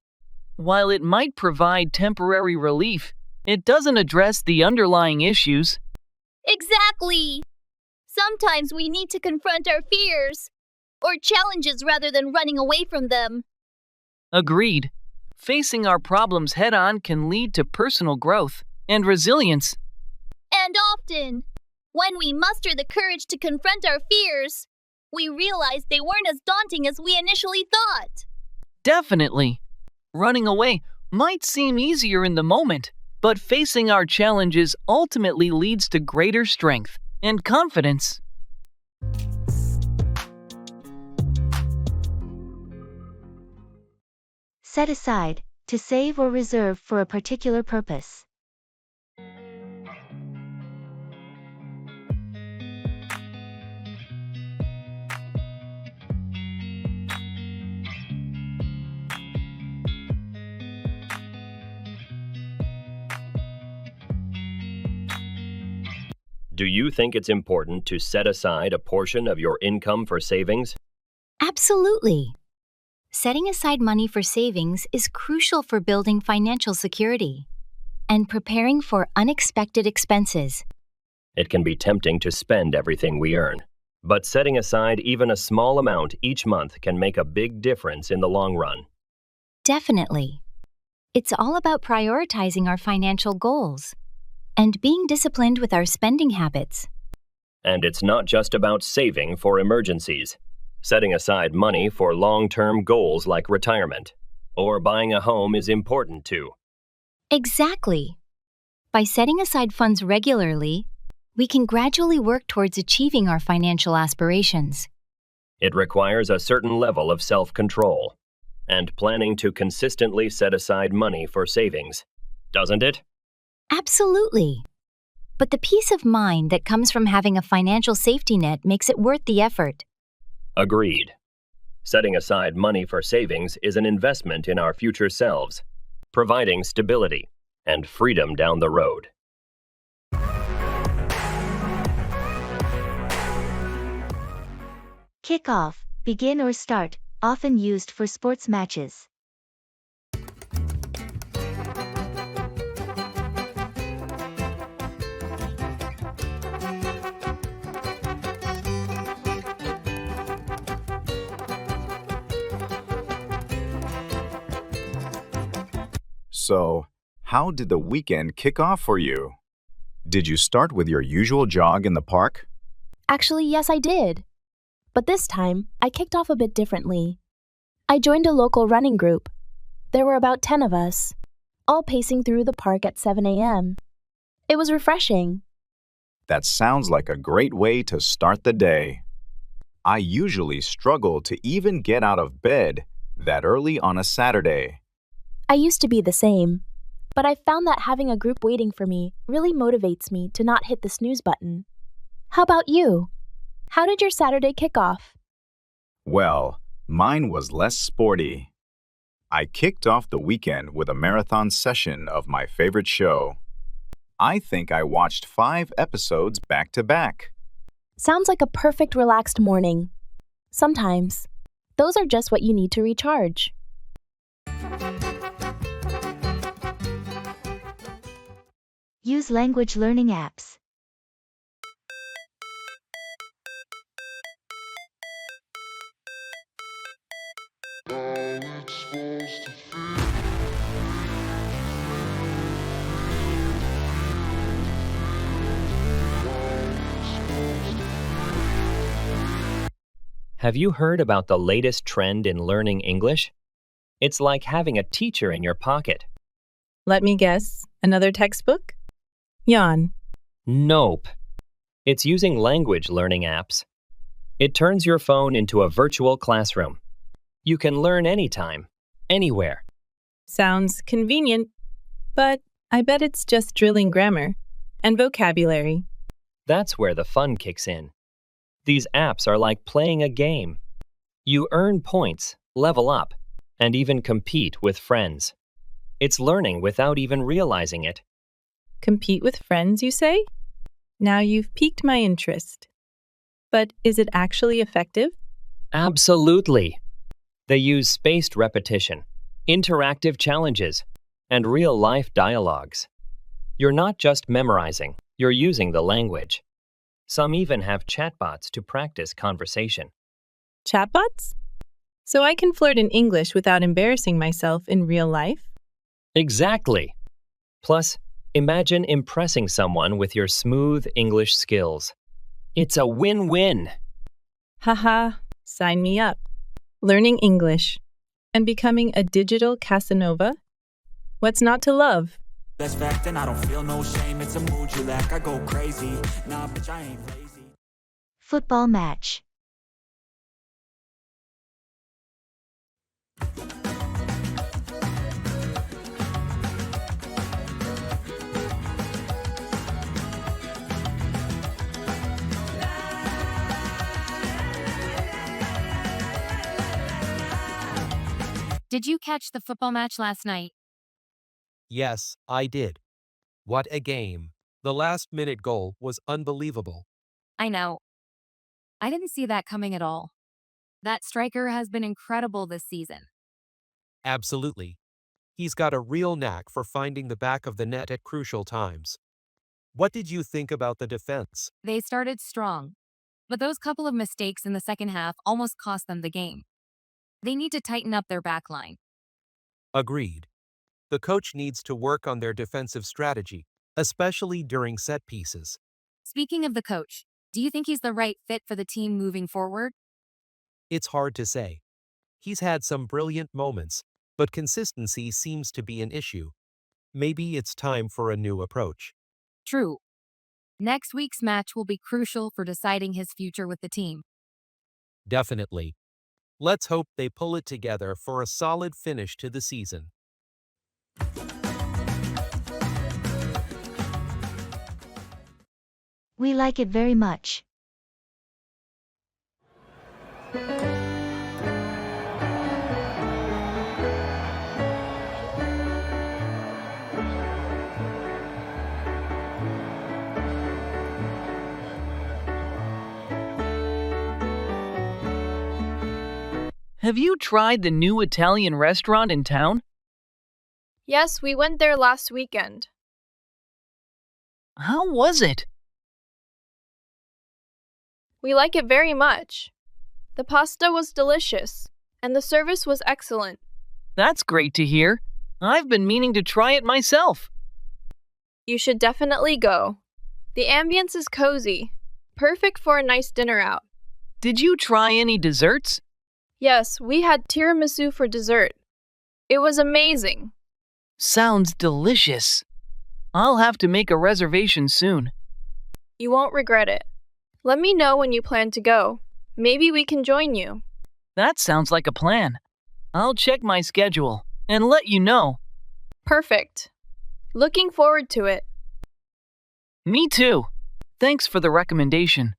While it might provide temporary relief, it doesn't address the underlying issues. Exactly. Sometimes we need to confront our fears or challenges rather than running away from them. Agreed. Facing our problems head-on can lead to personal growth and resilience. And often, when we muster the courage to confront our fears, we realize they weren't as daunting as we initially thought. Definitely. Running away might seem easier in the moment, but facing our challenges ultimately leads to greater strength and confidence. Set aside, to save or reserve for a particular purpose. Do you think it's important to set aside a portion of your income for savings? Absolutely. Setting aside money for savings is crucial for building financial security and preparing for unexpected expenses. It can be tempting to spend everything we earn, but setting aside even a small amount each month can make a big difference in the long run. Definitely. It's all about prioritizing our financial goals and being disciplined with our spending habits. And it's not just about saving for emergencies. Setting aside money for long-term goals like retirement or buying a home is important too. Exactly. By setting aside funds regularly, we can gradually work towards achieving our financial aspirations. It requires a certain level of self-control and planning to consistently set aside money for savings. doesn't it? Absolutely. But the peace of mind that comes from having a financial safety net makes it worth the effort. Agreed. Setting aside money for savings is an investment in our future selves, providing stability and freedom down the road. Kickoff, begin or start, often used for sports matches. So, how did the weekend kick off for you? Did you start with your usual jog in the park? Actually, yes, I did. But this time, I kicked off a bit differently. I joined a local running group. There were about 10 of us, all pacing through the park at 7 a.m. It was refreshing. That sounds like a great way to start the day. I usually struggle to even get out of bed that early on a Saturday. I used to be the same, but I found that having a group waiting for me really motivates me to not hit the snooze button. How about you? How did your Saturday kick off? Well, mine was less sporty. I kicked off the weekend with a marathon session of my favorite show. I think I watched 5 episodes back to back. Sounds like a perfect relaxed morning. Sometimes, those are just what you need to recharge. Use language learning apps. Have you heard about the latest trend in learning English? It's like having a teacher in your pocket. Let me guess. Another textbook? Yawn. Nope. It's using language learning apps. It turns your phone into a virtual classroom. You can learn anytime, anywhere. Sounds convenient, but I bet it's just drilling grammar and vocabulary. That's where the fun kicks in. These apps are like playing a game. You earn points, level up, and even compete with friends. It's learning without even realizing it. Compete with friends, you say? Now you've piqued my interest. But is it actually effective? Absolutely. They use spaced repetition, interactive challenges, and real-life dialogues. You're not just memorizing, you're using the language. Some even have chatbots to practice conversation. Chatbots? So I can flirt in English without embarrassing myself in real life? Exactly. Plus, imagine impressing someone with your smooth English skills. It's a win-win. Haha, sign me up. Learning English and becoming a digital Casanova? What's not to love? That's fact, and I don't feel no shame. It's a mood you lack. I go crazy. Nah, bitch, I ain't lazy. Football match. Did you catch the football match last night? Yes, I did. What a game. The last-minute goal was unbelievable. I know. I didn't see that coming at all. That striker has been incredible this season. Absolutely. He's got a real knack for finding the back of the net at crucial times. What did you think about the defense? They started strong, but those couple of mistakes in the second half almost cost them the game. They need to tighten up their back line. Agreed. The coach needs to work on their defensive strategy, especially during set pieces. Speaking of the coach, do you think he's the right fit for the team moving forward? It's hard to say. He's had some brilliant moments, but consistency seems to be an issue. Maybe it's time for a new approach. True. Next week's match will be crucial for deciding his future with the team. Definitely. Let's hope they pull it together for a solid finish to the season. We like it very much. Have you tried the new Italian restaurant in town? Yes, we went there last weekend. How was it? We like it very much. The pasta was delicious, and the service was excellent. That's great to hear. I've been meaning to try it myself. You should definitely go. The ambience is cozy, perfect for a nice dinner out. Did you try any desserts? Yes, we had tiramisu for dessert. It was amazing. Sounds delicious. I'll have to make a reservation soon. You won't regret it. Let me know when you plan to go. Maybe we can join you. That sounds like a plan. I'll check my schedule and let you know. Perfect. Looking forward to it. Me too. Thanks for the recommendation.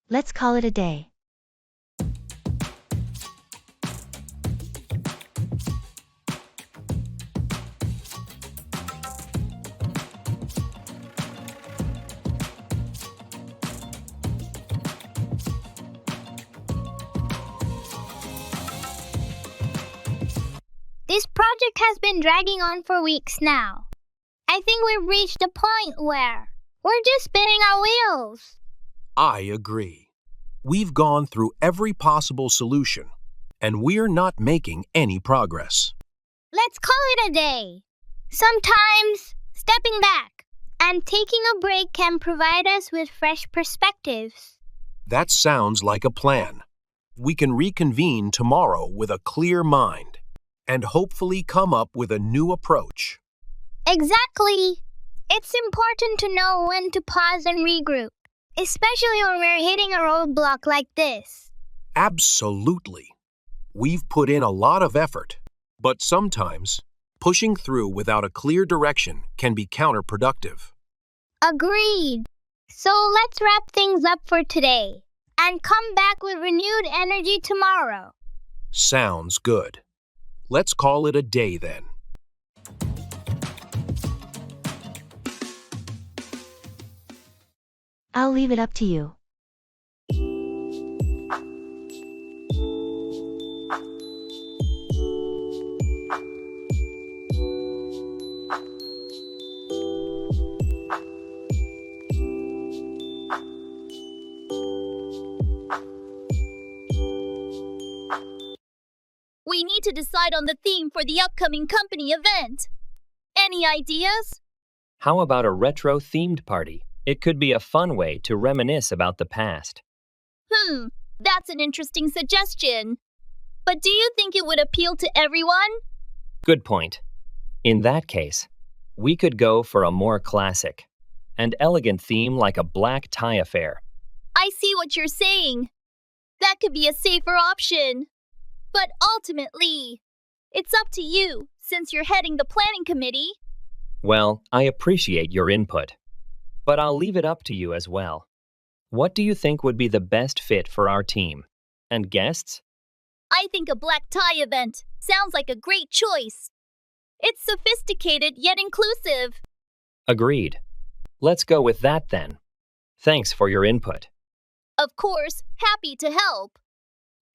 Let's call it a day. This project has been dragging on for weeks now. I think we've reached a point where we're just spinning our wheels. I agree. We've gone through every possible solution, and we're not making any progress. Let's call it a day. Sometimes stepping back and taking a break can provide us with fresh perspectives. That sounds like a plan. We can reconvene tomorrow with a clear mind and hopefully come up with a new approach. Exactly. It's important to know when to pause and regroup, especially when we're hitting a roadblock like this. Absolutely. We've put in a lot of effort, but sometimes pushing through without a clear direction can be counterproductive. Agreed. So let's wrap things up for today and come back with renewed energy tomorrow. Sounds good. Let's call it a day then. I'll leave it up to you. We need to decide on the theme for the upcoming company event. Any ideas? How about a retro-themed party? It could be a fun way to reminisce about the past. That's an interesting suggestion. But do you think it would appeal to everyone? Good point. In that case, we could go for a more classic and elegant theme like a black tie affair. I see what you're saying. That could be a safer option. But ultimately, it's up to you, since you're heading the planning committee. Well, I appreciate your input, but I'll leave it up to you as well. What do you think would be the best fit for our team? And guests? I think a black tie event sounds like a great choice. It's sophisticated yet inclusive. Agreed. Let's go with that then. Thanks for your input. Of course, happy to help.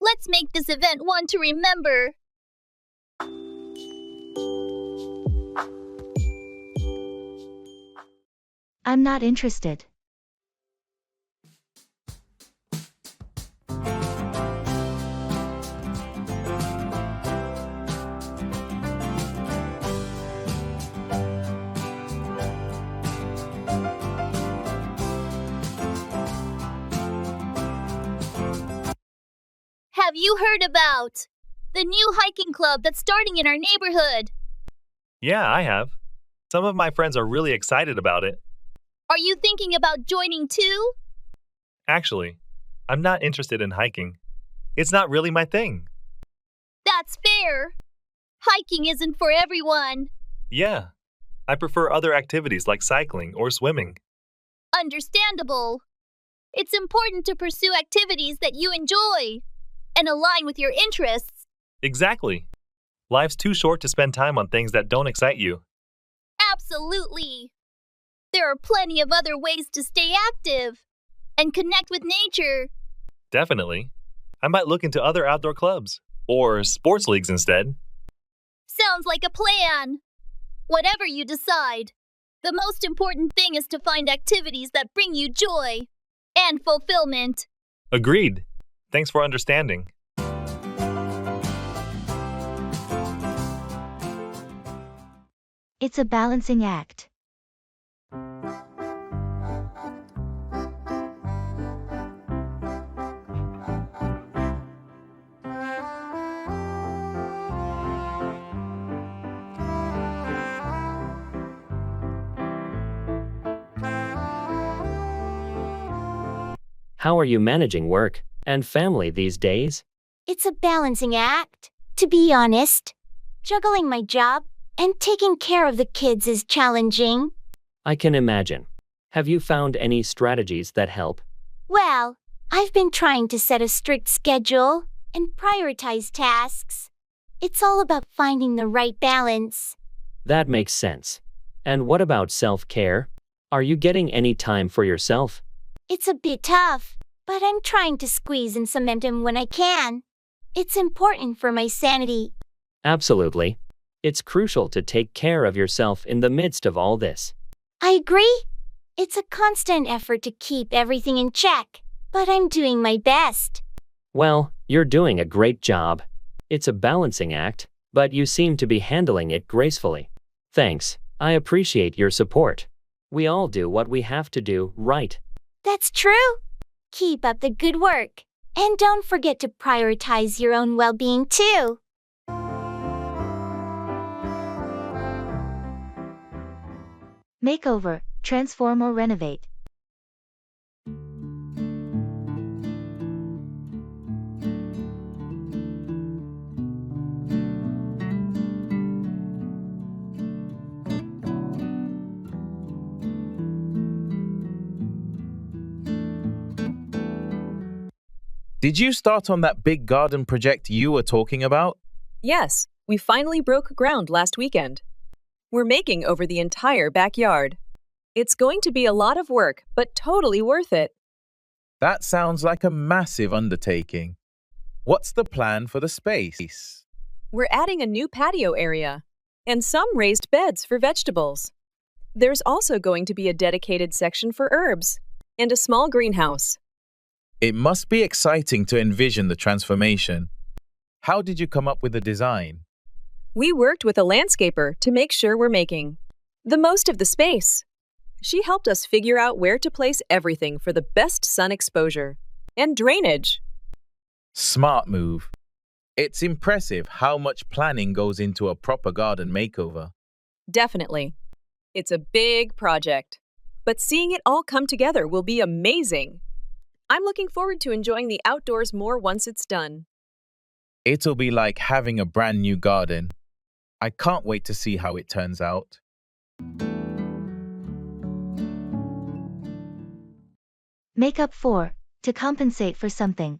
Let's make this event one to remember. I'm not interested. Have you heard about the new hiking club that's starting in our neighborhood? Yeah, I have. Some of my friends are really excited about it. Are you thinking about joining too? Actually, I'm not interested in hiking. It's not really my thing. That's fair. Hiking isn't for everyone. Yeah, I prefer other activities like cycling or swimming. Understandable. It's important to pursue activities that you enjoy and align with your interests. Exactly. Life's too short to spend time on things that don't excite you. Absolutely. There are plenty of other ways to stay active and connect with nature. Definitely. I might look into other outdoor clubs or sports leagues instead. Sounds like a plan. Whatever you decide, the most important thing is to find activities that bring you joy and fulfillment. Agreed. Thanks for understanding. It's a balancing act. How are you managing work and family these days? It's a balancing act, to be honest. Juggling my job and taking care of the kids is challenging. I can imagine. Have you found any strategies that help? Well, I've been trying to set a strict schedule and prioritize tasks. It's all about finding the right balance. That makes sense. And what about self-care? Are you getting any time for yourself? It's a bit tough, but I'm trying to squeeze in some momentum when I can. It's important for my sanity. Absolutely. It's crucial to take care of yourself in the midst of all this. I agree. It's a constant effort to keep everything in check, but I'm doing my best. Well, you're doing a great job. It's a balancing act, but you seem to be handling it gracefully. Thanks. I appreciate your support. We all do what we have to do, right? That's true. Keep up the good work. And don't forget to prioritize your own well-being too. Makeover, transform or renovate. Did you start on that big garden project you were talking about? Yes, we finally broke ground last weekend. We're making over the entire backyard. It's going to be a lot of work, but totally worth it. That sounds like a massive undertaking. What's the plan for the space? We're adding a new patio area and some raised beds for vegetables. There's also going to be a dedicated section for herbs and a small greenhouse. It must be exciting to envision the transformation. How did you come up with the design? We worked with a landscaper to make sure we're making the most of the space. She helped us figure out where to place everything for the best sun exposure and drainage. Smart move. It's impressive how much planning goes into a proper garden makeover. Definitely. It's a big project, but seeing it all come together will be amazing. I'm looking forward to enjoying the outdoors more once it's done. It'll be like having a brand new garden. I can't wait to see how it turns out. Make up for, to compensate for something.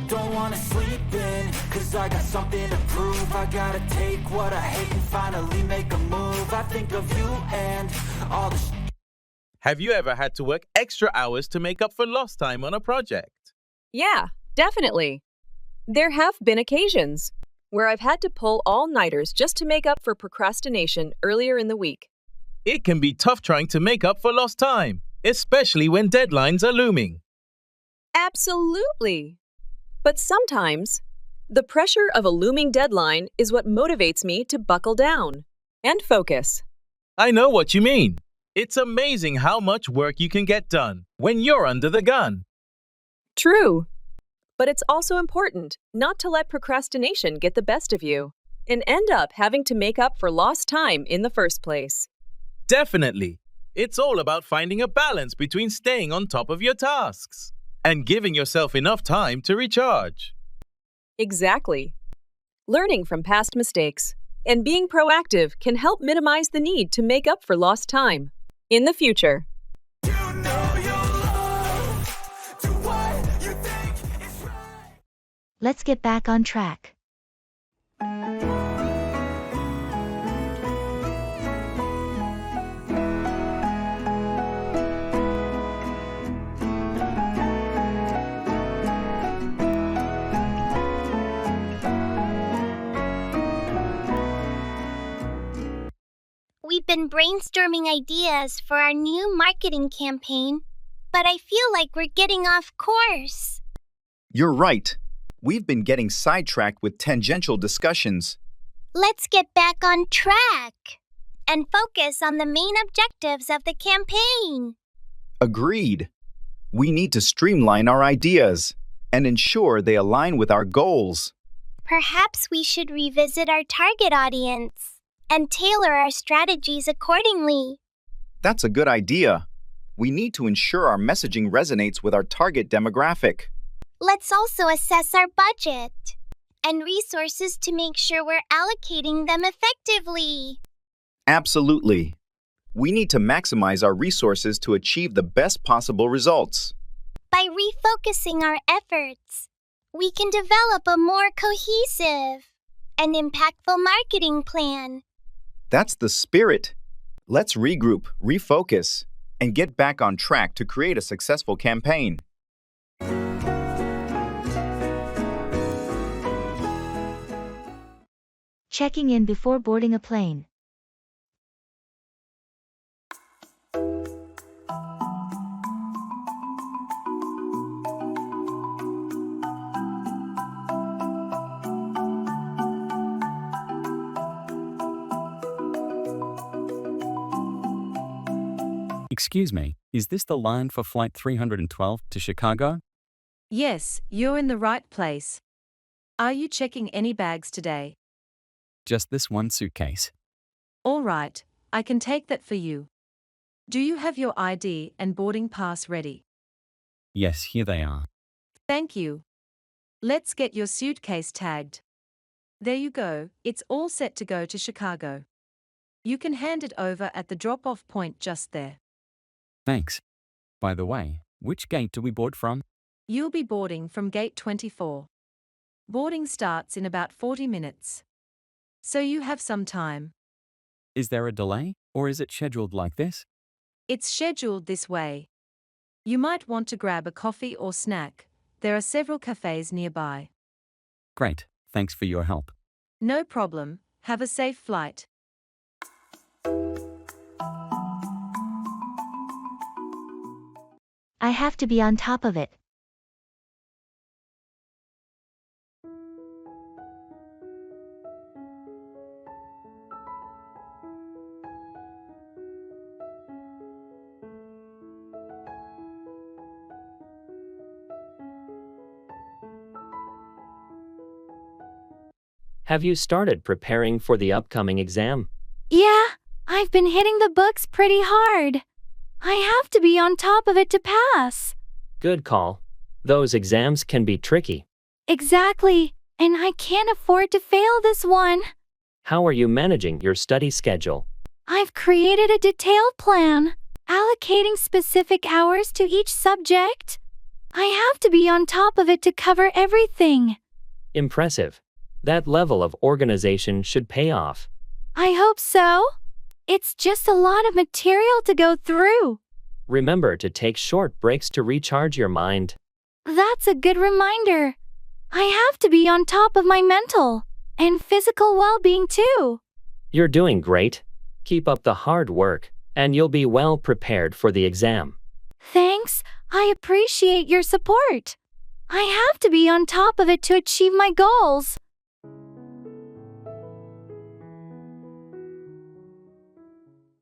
Don't wanna sleep in, cause I got something to prove. I gotta take what I hate and finally make a move. I think of you and all the Have you ever had to work extra hours to make up for lost time on a project? Yeah, definitely. There have been occasions where I've had to pull all-nighters just to make up for procrastination earlier in the week. It can be tough trying to make up for lost time, especially when deadlines are looming. Absolutely. But sometimes, the pressure of a looming deadline is what motivates me to buckle down and focus. I know what you mean. It's amazing how much work you can get done when you're under the gun. True. But it's also important not to let procrastination get the best of you and end up having to make up for lost time in the first place. Definitely. It's all about finding a balance between staying on top of your tasks and giving yourself enough time to recharge. Exactly. Learning from past mistakes and being proactive can help minimize the need to make up for lost time in the future. Let's get back on track. We've been brainstorming ideas for our new marketing campaign, but I feel like we're getting off course. You're right. We've been getting sidetracked with tangential discussions. Let's get back on track and focus on the main objectives of the campaign. Agreed. We need to streamline our ideas and ensure they align with our goals. Perhaps we should revisit our target audience and tailor our strategies accordingly. That's a good idea. We need to ensure our messaging resonates with our target demographic. Let's also assess our budget and resources to make sure we're allocating them effectively. Absolutely. We need to maximize our resources to achieve the best possible results. By refocusing our efforts, we can develop a more cohesive and impactful marketing plan. That's the spirit. Let's regroup, refocus, and get back on track to create a successful campaign. Checking in before boarding a plane. Excuse me, is this the line for Flight 312 to Chicago? Yes, you're in the right place. Are you checking any bags today? Just this one suitcase. All right, I can take that for you. Do you have your ID and boarding pass ready? Yes, here they are. Thank you. Let's get your suitcase tagged. There you go, it's all set to go to Chicago. You can hand it over at the drop-off point just there. Thanks. By the way, which gate do we board from? You'll be boarding from gate 24. Boarding starts in about 40 minutes. So you have some time. Is there a delay, or is it scheduled like this? It's scheduled this way. You might want to grab a coffee or snack. There are several cafes nearby. Great, thanks for your help. No problem. Have a safe flight. I have to be on top of it. Have you started preparing for the upcoming exam? Yeah, I've been hitting the books pretty hard. I have to be on top of it to pass. Good call. Those exams can be tricky. Exactly, and I can't afford to fail this one. How are you managing your study schedule? I've created a detailed plan, allocating specific hours to each subject. I have to be on top of it to cover everything. Impressive. That level of organization should pay off. I hope so. It's just a lot of material to go through. Remember to take short breaks to recharge your mind. That's a good reminder. I have to be on top of my mental and physical well-being too. You're doing great. Keep up the hard work, and you'll be well prepared for the exam. Thanks. I appreciate your support. I have to be on top of it to achieve my goals.